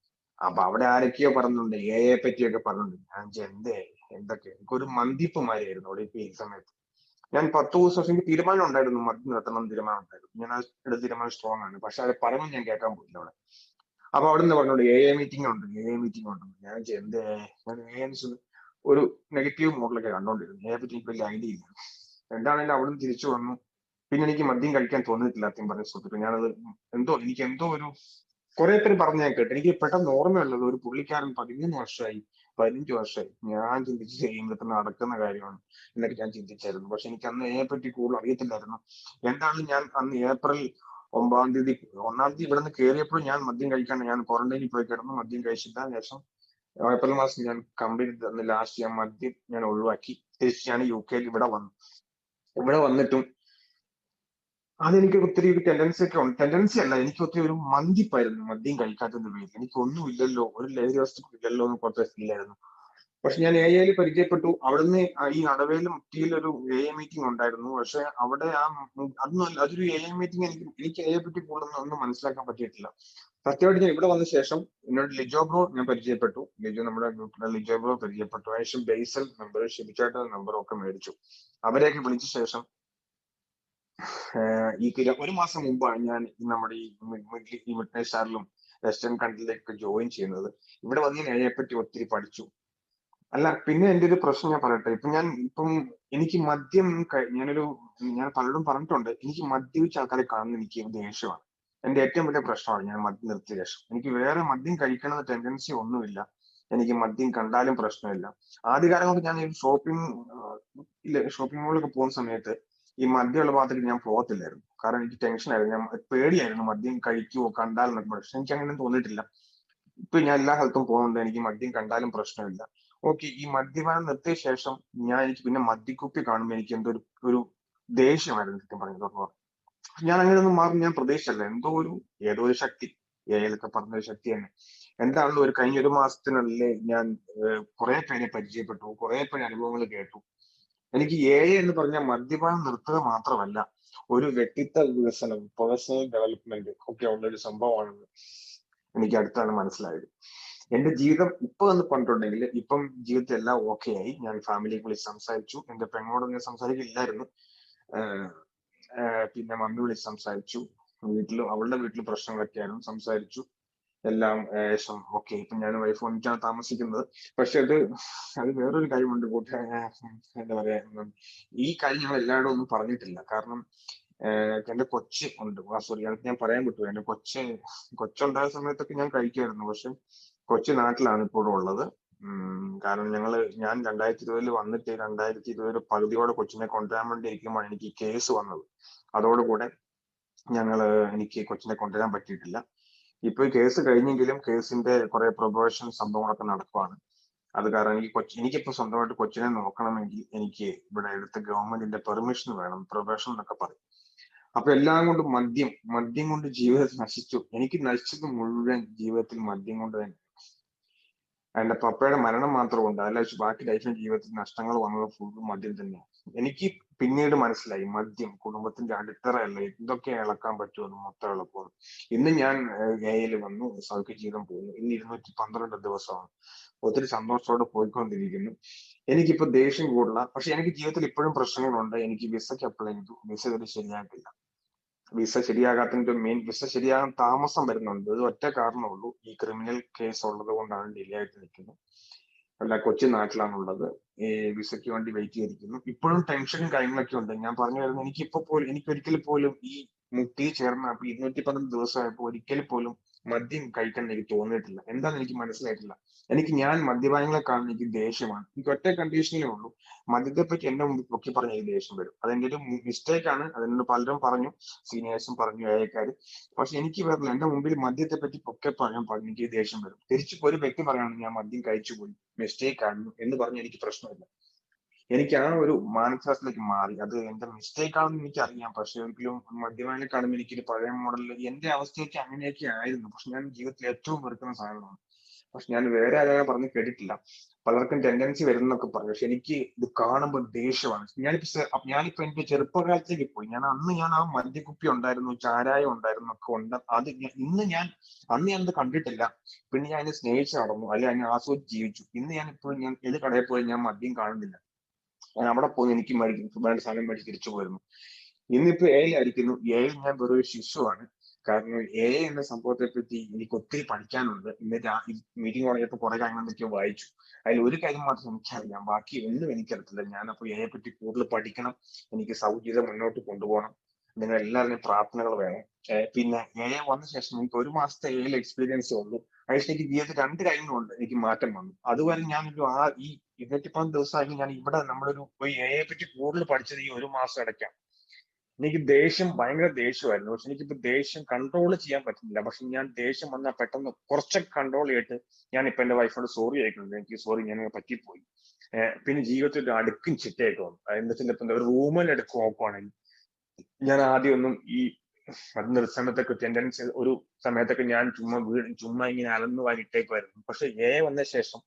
അപ്പൊ അവിടെ ആരൊക്കെയോ പറഞ്ഞിട്ടുണ്ട്, പറ്റിയൊക്കെ പറഞ്ഞിട്ടുണ്ട്. ഞാൻ എന്തൊക്കെ എനിക്കൊരു മന്തിപ്പ് മാരിയായിരുന്നു അവിടെ ഇപ്പൊ ഈ സമയത്ത്. ഞാൻ 10 ദിവസം എനിക്ക് തീരുമാനം ഉണ്ടായിരുന്നു, മദ്യം നിർത്തണം തീരുമാനം ഉണ്ടായിരുന്നു. ഞാൻ എടുത്ത തീരുമാനം സ്ട്രോങ് ആണ്. പക്ഷെ അത് പറയുമ്പോൾ ഞാൻ കേൾക്കാൻ പോയില്ല അവിടെ. അപ്പൊ അവിടെ നിന്ന് പറഞ്ഞോണ്ട് മീറ്റിംഗ് ഉണ്ട്, മീറ്റിംഗ് ഉണ്ട്. ഞാൻ ഞാൻ ഒരു നെഗറ്റീവ് മോഡിലൊക്കെ കണ്ടോണ്ടിരുന്നു. പറ്റി എനിക്ക് വലിയ ഐഡിയ ഇല്ല. എന്താണെങ്കിലും അവിടെ നിന്ന് തിരിച്ചു വന്നു. പിന്നെ എനിക്ക് മദ്യം കഴിക്കാൻ തോന്നിയിട്ടില്ല സത്യം പറഞ്ഞ സുഹൃത്തുക്കളെ. ഞാനത് എനിക്ക് എന്തോ ഒരു കുറെ പേര് പറഞ്ഞ് ഞാൻ കേട്ടു. എനിക്ക് പെട്ടെന്ന് ഓർമ്മയുള്ളത് ഒരു പുള്ളിക്കാരൻ 13 വർഷമായി 15 വർഷമായി ഞാൻ ചിന്തിച്ച് ചെയ്യുമ്പോൾ തന്നെ നടക്കുന്ന കാര്യമാണ് എന്നൊക്കെ ഞാൻ ചിന്തിച്ചായിരുന്നു. പക്ഷെ എനിക്ക് അന്ന് പറ്റി കൂടുതൽ അറിയത്തില്ലായിരുന്നു. എന്താണെങ്കിലും ഞാൻ അന്ന് ഏപ്രിൽ 1 തീയതി ഇവിടെ നിന്ന് കയറിയപ്പോൾ ഞാൻ മദ്യം കഴിക്കാണ്ട് ഞാൻ ക്വാറന്റൈനിൽ പോയി കിടന്നു. മദ്യം കഴിച്ചില്ല. ശേഷം ഏപ്രിൽ മാസം ഞാൻ കംപ്ലീറ്റ് ലാസ്റ്റ് ഞാൻ ഒഴിവാക്കി. തിരിച്ച് ഞാൻ UK ഇവിടെ വന്നു. ഇവിടെ വന്നിട്ടും അതെനിക്ക് ഒത്തിരി ഒരു ടെൻഡൻസി അല്ല, എനിക്ക് ഒത്തിരി ഒരു മന്തിപ്പായിരുന്നു മദ്യം കഴിക്കാത്തതിന്റെ പേരിൽ. എനിക്ക് ഒന്നുമില്ലല്ലോ, ഒരു ലഹരി വസ്തു ഇല്ലല്ലോ എന്ന് കുറച്ച് ഫീൽ ആയിരുന്നു. പക്ഷെ ഞാൻ AI പരിചയപ്പെട്ടു. അവിടുന്ന് ഈ നടവേലും മുക്തിയിൽ ഒരു AI മീറ്റിംഗ് ഉണ്ടായിരുന്നു. പക്ഷെ അവിടെ അതൊരു AI മീറ്റിംഗ്. എനിക്ക് AI പറ്റി കൂടുതലൊന്നും ഒന്നും മനസ്സിലാക്കാൻ പറ്റിയിട്ടില്ല. സത്യമായിട്ട് ഞാൻ ഇവിടെ വന്ന ശേഷം എന്നോട് ലിജോ ബ്രോ ഞാൻ പരിചയപ്പെട്ടു. നമ്മുടെ ഗ്രൂപ്പിലെ ലിജോ ബ്രോ പരിചയപ്പെട്ടു. അതിനുശേഷം ബേസൽ നമ്പർ, ഷിബിച്ചേട്ടൻ നമ്പറും ഒക്കെ മേടിച്ചു. അവരെയൊക്കെ വിളിച്ച ശേഷം ഒരു മാസം മുമ്പാണ് ഞാൻ നമ്മുടെ ഈ മിഡ് സ്റ്റാറിലും വെസ്റ്റേൺ കൺട്രിയിലേക്ക് ജോയിൻ ചെയ്യുന്നത്. ഇവിടെ വന്ന് ഞാൻ അതിനെപ്പറ്റി ഒത്തിരി പഠിച്ചു. അല്ല, പിന്നെ എന്റെ ഒരു പ്രശ്നം ഞാൻ പറയട്ടെ. ഇപ്പം എനിക്ക് മദ്യം ഞാൻ പലരോടും പറഞ്ഞിട്ടുണ്ട്, എനിക്ക് മദ്യപിച്ച ആൾക്കാരെ കാണുന്ന എനിക്ക് ദേഷ്യമാണ്. എന്റെ ഏറ്റവും വലിയ പ്രശ്നമാണ് ഞാൻ മദ്യം നിർത്തിയ ശേഷം. എനിക്ക് വേറെ മദ്യം കഴിക്കണമെന്ന ടെൻഡൻസി ഒന്നുമില്ല. എനിക്ക് മദ്യം കണ്ടാലും പ്രശ്നമില്ല. ആദ്യകാലങ്ങളിൽ ഞാൻ ഷോപ്പിംഗ് മോളിലൊക്കെ പോകുന്ന സമയത്ത് ഈ മദ്യമുള്ള ഭാഗത്തേക്ക് ഞാൻ പോകത്തില്ലായിരുന്നു. കാരണം എനിക്ക് ടെൻഷനായിരുന്നു. ഞാൻ പേടിയായിരുന്നു മദ്യം കഴിക്കുവോ കണ്ടാൽ എന്നൊക്കെ. പക്ഷെ എനിക്ക് അങ്ങനെ തോന്നിയിട്ടില്ല. ഇപ്പൊ ഞാൻ എല്ലാ സ്ഥലത്തും പോകുന്നുണ്ട്. എനിക്ക് മദ്യം കണ്ടാലും പ്രശ്നമില്ല. ഓക്കെ, ഈ മദ്യപാനം നിർത്തിയ ശേഷം എനിക്ക് പിന്നെ മദ്യക്കുപ്പി കാണുമ്പോൾ എനിക്ക് എന്തോ ഒരു ദേഷ്യമായിരുന്നു സത്യം പറഞ്ഞത്. ഞാൻ അങ്ങനെയൊന്നും മാറും ഞാൻ പ്രതീക്ഷിച്ചല്ല. ഏതോ ഒരു ശക്തി, എഐലൊക്കെ പറഞ്ഞ ഒരു ശക്തി തന്നെ. എന്താണെങ്കിലും കഴിഞ്ഞ ഒരു മാസത്തിനുള്ളിൽ ഞാൻ കുറെ പേരെ പരിചയപ്പെട്ടു, കുറെ പേരെ അനുഭവങ്ങൾ കേട്ടു. എനിക്ക് എഐ എന്ന് പറഞ്ഞാൽ മദ്യപാനം നിർത്തുക മാത്രമല്ല, ഒരു വ്യക്തിത്വ വികസനം, പേഴ്സണൽ ഡെവലപ്മെന്റ് ഒക്കെ ഉള്ള ഒരു സംഭവമാണെന്ന് എനിക്ക് അടുത്താണ് മനസ്സിലായത്. എന്റെ ജീവിതം ഇപ്പൊ എന്ന് പറഞ്ഞിട്ടുണ്ടെങ്കിൽ ഇപ്പം ജീവിതത്തിൽ എല്ലാം ഓക്കെ ആയി. ഞാൻ ഫാമിലിയെ വിളിച്ച് സംസാരിച്ചു. എന്റെ പെങ്ങളോട് ഞാൻ സംസാരിക്കില്ലായിരുന്നു. ആഹ് പിന്നെ മമ്മി വിളിച്ച് സംസാരിച്ചു. അവളുടെ വീട്ടിൽ പ്രശ്നങ്ങളൊക്കെ ആയിരുന്നു, സംസാരിച്ചു. എല്ലാം ഏകദേശം ഓക്കെ. ഇപ്പൊ ഞാൻ വൈഫ് ഒന്നിച്ചാണ് താമസിക്കുന്നത്. പക്ഷെ അത് വേറൊരു കാര്യമുണ്ട് എന്താ പറയാ, ഈ കാര്യം ഞങ്ങൾ എല്ലാവരോടും ഒന്നും പറഞ്ഞിട്ടില്ല. കാരണം എന്റെ കൊച്ച് ഉണ്ട്. സോറി, അത് ഞാൻ പറയാൻ വിട്ടു. എന്റെ കൊച്ചുണ്ടായ സമയത്തൊക്കെ ഞാൻ കഴിക്കുമായിരുന്നു. പക്ഷെ കൊച്ചു നാട്ടിലാണ് ഇപ്പോഴും ഉള്ളത്. കാരണം ഞാൻ 2020 വന്നിട്ട് 2020 പകുതിയോടെ കൊച്ചിനെ കൊണ്ടുവരാൻ വേണ്ടി ഇരിക്കുമ്പോൾ എനിക്ക് കേസ് വന്നത്. അതോടുകൂടെ എനിക്ക് കൊച്ചിനെ കൊണ്ടുവരാൻ പറ്റിയിട്ടില്ല. ഇപ്പൊ ഈ കേസ് കഴിഞ്ഞെങ്കിലും കേസിന്റെ കുറെ പ്രൊബേഷൻ സംഭവങ്ങളൊക്കെ നടക്കുവാണ്. അത് കാരണം എനിക്കിപ്പോ സ്വന്തമായിട്ട് കൊച്ചിനെ നോക്കണമെങ്കിൽ എനിക്ക് ഇവിടെ അടുത്ത ഗവൺമെന്റിന്റെ പെർമിഷൻ വേണം, പ്രൊബേഷൻ എന്നൊക്കെ പറയും. അപ്പൊ എല്ലാം കൊണ്ടും മദ്യം കൊണ്ട് ജീവിതം നശിച്ചു. എനിക്ക് നശിച്ചത് മുഴുവൻ ജീവിതത്തിൽ മദ്യം കൊണ്ട് തന്നെ. എന്റെ പപ്പയുടെ മരണം മാത്രമുണ്ട്, അതല്ല ബാക്കി ജീവിതത്തിൽ നഷ്ടങ്ങൾ വന്നത് ഫുൾ മദ്യം തന്നെയാണ്. എനിക്ക് പിന്നീട് മനസ്സിലായി മദ്യം കുടുംബത്തിന്റെ അടിത്തറയല്ല, എന്തൊക്കെ ഇളക്കാൻ പറ്റുമെന്ന് മൊത്തം ഇളക്കുമെന്ന്. ഇന്ന് ഞാൻ എയിൽ വന്നു, സൗഖ്യ ജീവിതം പോകുന്നു. ഇന്ന് 212 ദിവസമാണ്. ഒത്തിരി സന്തോഷത്തോടെ പോയിക്കൊണ്ടിരിക്കുന്നു. എനിക്കിപ്പോ ദേഷ്യം കൂടില്ല. പക്ഷെ എനിക്ക് ജീവിതത്തിൽ ഇപ്പോഴും പ്രശ്നങ്ങളുണ്ട്. എനിക്ക് വിസയ്ക്ക് അപ്ലൈ ചെയ്തു, വിസ ഇതുവരെ ശരിയായിട്ടില്ല. വിസ ശരിയാകാത്തതിന്റെ വിസ ശരിയാകാൻ താമസം വരുന്നുണ്ട്. ഇത് ഒറ്റ കാരണമുള്ളൂ, ഈ ക്രിമിനൽ കേസ് ഉള്ളത് കൊണ്ടാണ് ഡിലേ ആയിട്ട് നിൽക്കുന്നത്. അല്ല, കൊച്ചി നാട്ടിലാണുള്ളത്. ഈ വിസയ്ക്ക് വേണ്ടി വെയിറ്റ് ചെയ്തിരിക്കുന്നു. ഇപ്പോഴും ടെൻഷനും കാര്യങ്ങളൊക്കെ ഉണ്ട്. ഞാൻ പറഞ്ഞു വരുന്നത്, എനിക്ക് ഒരിക്കൽ പോലും ഈ മുക്തി ചേർന്ന 212 ദിവസമായപ്പോ ഒരിക്കൽ പോലും മദ്യം കഴിക്കാൻ എനിക്ക് തോന്നിയിട്ടില്ല. എന്താണെന്ന് എനിക്ക് മനസ്സിലായിട്ടില്ല. ഞാൻ മദ്യപാനികളെ കാണുന്ന എനിക്ക് ദേഷ്യമാണ്. എനിക്ക് ഒറ്റ കണ്ടീഷനേ ഉള്ളൂ, മദ്യത്തെ പറ്റി എന്റെ മുമ്പിൽ പൊക്കി പറഞ്ഞ എനിക്ക് ദേഷ്യം വരും. അതെന്റെ ഒരു മിസ്റ്റേക്ക് ആണ്. അതിനോട് പലരും പറഞ്ഞു, സീനിയേഴ്സും പറഞ്ഞു, ഏക്കാര്. പക്ഷെ എനിക്ക് വരില്ല. എന്റെ മുമ്പിൽ മദ്യത്തെ പറ്റി പൊക്കെ പറയാൻ പറഞ്ഞു എനിക്ക് ദേഷ്യം വരും. തിരിച്ചിപ്പോ ഒരു വ്യക്തി പറയാണ് ഞാൻ മദ്യം കഴിച്ചു പോയി, മിസ്റ്റേക്ക് ആണ് എന്ന് പറഞ്ഞ് എനിക്ക് പ്രശ്നമില്ല. എനിക്ക് ആ ഒരു മാനസികാവസ്ഥയിലേക്ക് മാറി. അത് എന്റെ മിസ്റ്റേക്ക് ആണെന്ന് എനിക്ക് അറിയാം. പക്ഷെ ഒരിക്കലും മദ്യപാനെ കാണുമ്പോൾ എനിക്ക് പഴയ മോഡലിൽ എന്റെ അവസ്ഥയൊക്കെ അങ്ങനെയൊക്കെ ആയിരുന്നു. പക്ഷെ ഞാൻ ജീവിതത്തിൽ ഏറ്റവും വെറുക്കുന്ന സാധനമാണ്. പക്ഷെ ഞാൻ വേറെ ആരും പറഞ്ഞ് കേട്ടിട്ടില്ല. പലർക്കും ടെൻഡൻസി വരുന്നൊക്കെ പറഞ്ഞു. പക്ഷെ എനിക്ക് ഇത് കാണുമ്പോൾ ദേഷ്യമാണ്. ഞാനിപ്പോ എന്റെ ചെറുപ്പകാലത്തേക്ക് പോയി. ഞാൻ ആ മദ്യക്കുപ്പി ഉണ്ടായിരുന്നു, ചാരായം ഉണ്ടായിരുന്നു ഒക്കെ ഉണ്ട്. അന്ന് ഞാനത് കണ്ടിട്ടില്ല. പിന്നെ ഞാൻ അതിനെ സ്നേഹിച്ച് നടന്നു, അല്ലെങ്കിൽ അതിനെ ആസ്വദിച്ച് ജീവിച്ചു. ഞാൻ ഏത് കടയിൽ പോയി ഞാൻ മദ്യം കാണുന്നില്ല. ഞാൻ അവിടെ പോയി എനിക്ക് വേണ്ട സാധനം മേടിച്ച് തിരിച്ചു പോയിരുന്നു. ഇന്നിപ്പോ എ ആയിരിക്കുന്നു. എയിൽ ഞാൻ വെറും ഒരു ശിശുവാണ്. കാരണം എന്ന സംഭവത്തെ പറ്റി എനിക്ക് ഒത്തിരി പഠിക്കാനുണ്ട്. മീറ്റിംഗ് തുടങ്ങിയപ്പോൾ കുറെ കാര്യങ്ങൾ എനിക്ക് വായിച്ചു. അതിൽ ഒരു കാര്യം മാത്രം എനിക്കറിയാം, ബാക്കി ഒന്നും എനിക്കറിയത്തില്ല. ഞാനപ്പോ എയെ പറ്റി കൂടുതൽ പഠിക്കണം. എനിക്ക് സൗജീവിതം മുന്നോട്ട് കൊണ്ടുപോകണം. നിങ്ങൾ എല്ലാവരുടെയും പ്രാർത്ഥനകൾ വേണം. പിന്നെ വന്ന ശേഷം എനിക്ക് 1 മാസത്തെ എക്സ്പീരിയൻസേ ഉള്ളൂ. അതിന് എനിക്ക് ജീവിതത്തിൽ 2 കാര്യങ്ങളുണ്ട് എനിക്ക് മാറ്റം വന്നു. അതുവരെ ഈ 213 ദിവസമായിട്ട് ഞാൻ ഇവിടെ നമ്മളൊരു എയെ പറ്റി കൂടുതൽ പഠിച്ചത് ഈ 1 മാസം ഇടയ്ക്കാണ്. എനിക്ക് ഭയങ്കര ദേഷ്യമായിരുന്നു. പക്ഷെ എനിക്കിപ്പോ ദേഷ്യം കൺട്രോൾ ചെയ്യാൻ പറ്റുന്നില്ല. പക്ഷെ ഞാൻ ദേഷ്യം വന്നാൽ പെട്ടെന്ന് കുറച്ചൊക്കെ കൺട്രോൾ ചെയ്തിട്ട് ഞാനിപ്പോ എന്റെ വൈഫിനോട് സോറി ചോദിക്കുന്നുണ്ട്. എനിക്ക് സോറി, ഞാൻ പറ്റിപ്പോയി. പിന്നെ ജീവിതത്തിൽ ഒരു അടുക്കും ചിട്ടയായിട്ട് വന്നു. എന്താ വെച്ചാൽ ഇപ്പൊ ഒരു റൂമിൽ എടുക്കും നോക്കുവാണെങ്കിൽ, ഞാൻ ആദ്യമൊന്നും ഈ സമയത്തൊക്കെ ടെൻഡൻസി ഒരു സമയത്തൊക്കെ ഞാൻ ചുമ്മാ ഇങ്ങനെ അലന്നു വാരിട്ടേക്കുമായിരുന്നു. പക്ഷെ വന്ന ശേഷം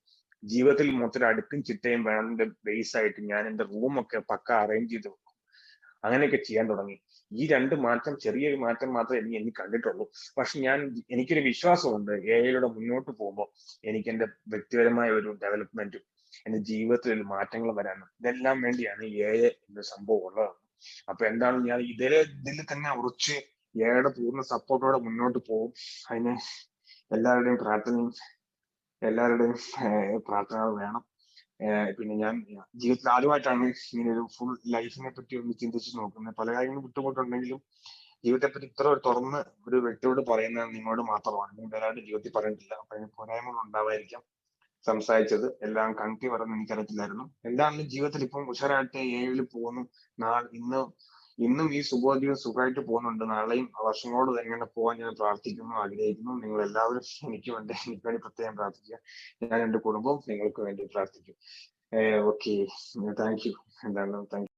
ജീവിതത്തിൽ മൊത്തം അടുക്കും ചിട്ടയും വേണമെന്റെ ബേസ് ആയിട്ട് ഞാൻ എന്റെ റൂമൊക്കെ പക്ക അറേഞ്ച് ചെയ്ത് വെക്കും. അങ്ങനെയൊക്കെ ചെയ്യാൻ തുടങ്ങി. ഈ 2 മാറ്റം, ചെറിയൊരു മാറ്റം മാത്രമേ എനിക്ക് കണ്ടിട്ടുള്ളൂ. പക്ഷെ എനിക്കൊരു വിശ്വാസമുണ്ട്, എയിലൂടെ മുന്നോട്ട് പോകുമ്പോൾ എനിക്ക് എന്റെ വ്യക്തിപരമായ ഒരു ഡെവലപ്മെന്റും എന്റെ ജീവിതത്തിൽ മാറ്റങ്ങൾ വരാനും ഇതെല്ലാം വേണ്ടിയാണ് എന്ന സംഭവം ഉള്ളത്. അപ്പൊ എന്താണ്, ഞാൻ ഇതിൽ തന്നെ ഉറച്ച് എയുടെ പൂർണ്ണ സപ്പോർട്ടോടെ മുന്നോട്ട് പോകും. അതിന് എല്ലാവരുടെയും പ്രാർത്ഥനകൾ വേണം. പിന്നെ ഞാൻ ജീവിതത്തിൽ ആദ്യമായിട്ടാണ് ഇങ്ങനെ ഒരു ഫുൾ ലൈഫിനെ പറ്റി ഒന്ന് ചിന്തിച്ച് നോക്കുന്നത്. പല കാര്യങ്ങളും വിട്ടുപോയിട്ടുണ്ടെങ്കിലും ജീവിതത്തെ പറ്റി ഇത്ര തുറന്ന് ഒരു വ്യക്തിയോട് പറയുന്നത് നിങ്ങളോട് മാത്രമാണ്. നിങ്ങൾ വേറെ ജീവിതത്തിൽ പറഞ്ഞിട്ടില്ല. അപ്പൊ അതിന് പോരായ്മകൾ ഉണ്ടാവാതിരിക്കാം സംസാരിച്ചത്. എല്ലാം കണക്റ്റീവ് പറയുന്നത് എനിക്കറിയത്തില്ലായിരുന്നു. എന്താണെങ്കിലും ജീവിതത്തിൽ ഇപ്പം ഉഷാറായിട്ട് എയിൽ പോകുന്നു. ഇന്ന് ഇന്നും ഈ സുഖോദ്യം സുഖമായിട്ട് പോകുന്നുണ്ട്. നാളെയും വർഷങ്ങളോട് തന്നെ പോകാൻ ഞാൻ പ്രാർത്ഥിക്കുന്നു, ആഗ്രഹിക്കുന്നു. നിങ്ങൾ എല്ലാവരും എനിക്ക് വേണ്ടി പ്രത്യേകം പ്രാർത്ഥിക്കുക. ഞാൻ എന്റെ കുടുംബവും നിങ്ങൾക്ക് വേണ്ടി പ്രാർത്ഥിക്കും. Okay, thank you. എന്താണ് താങ്ക്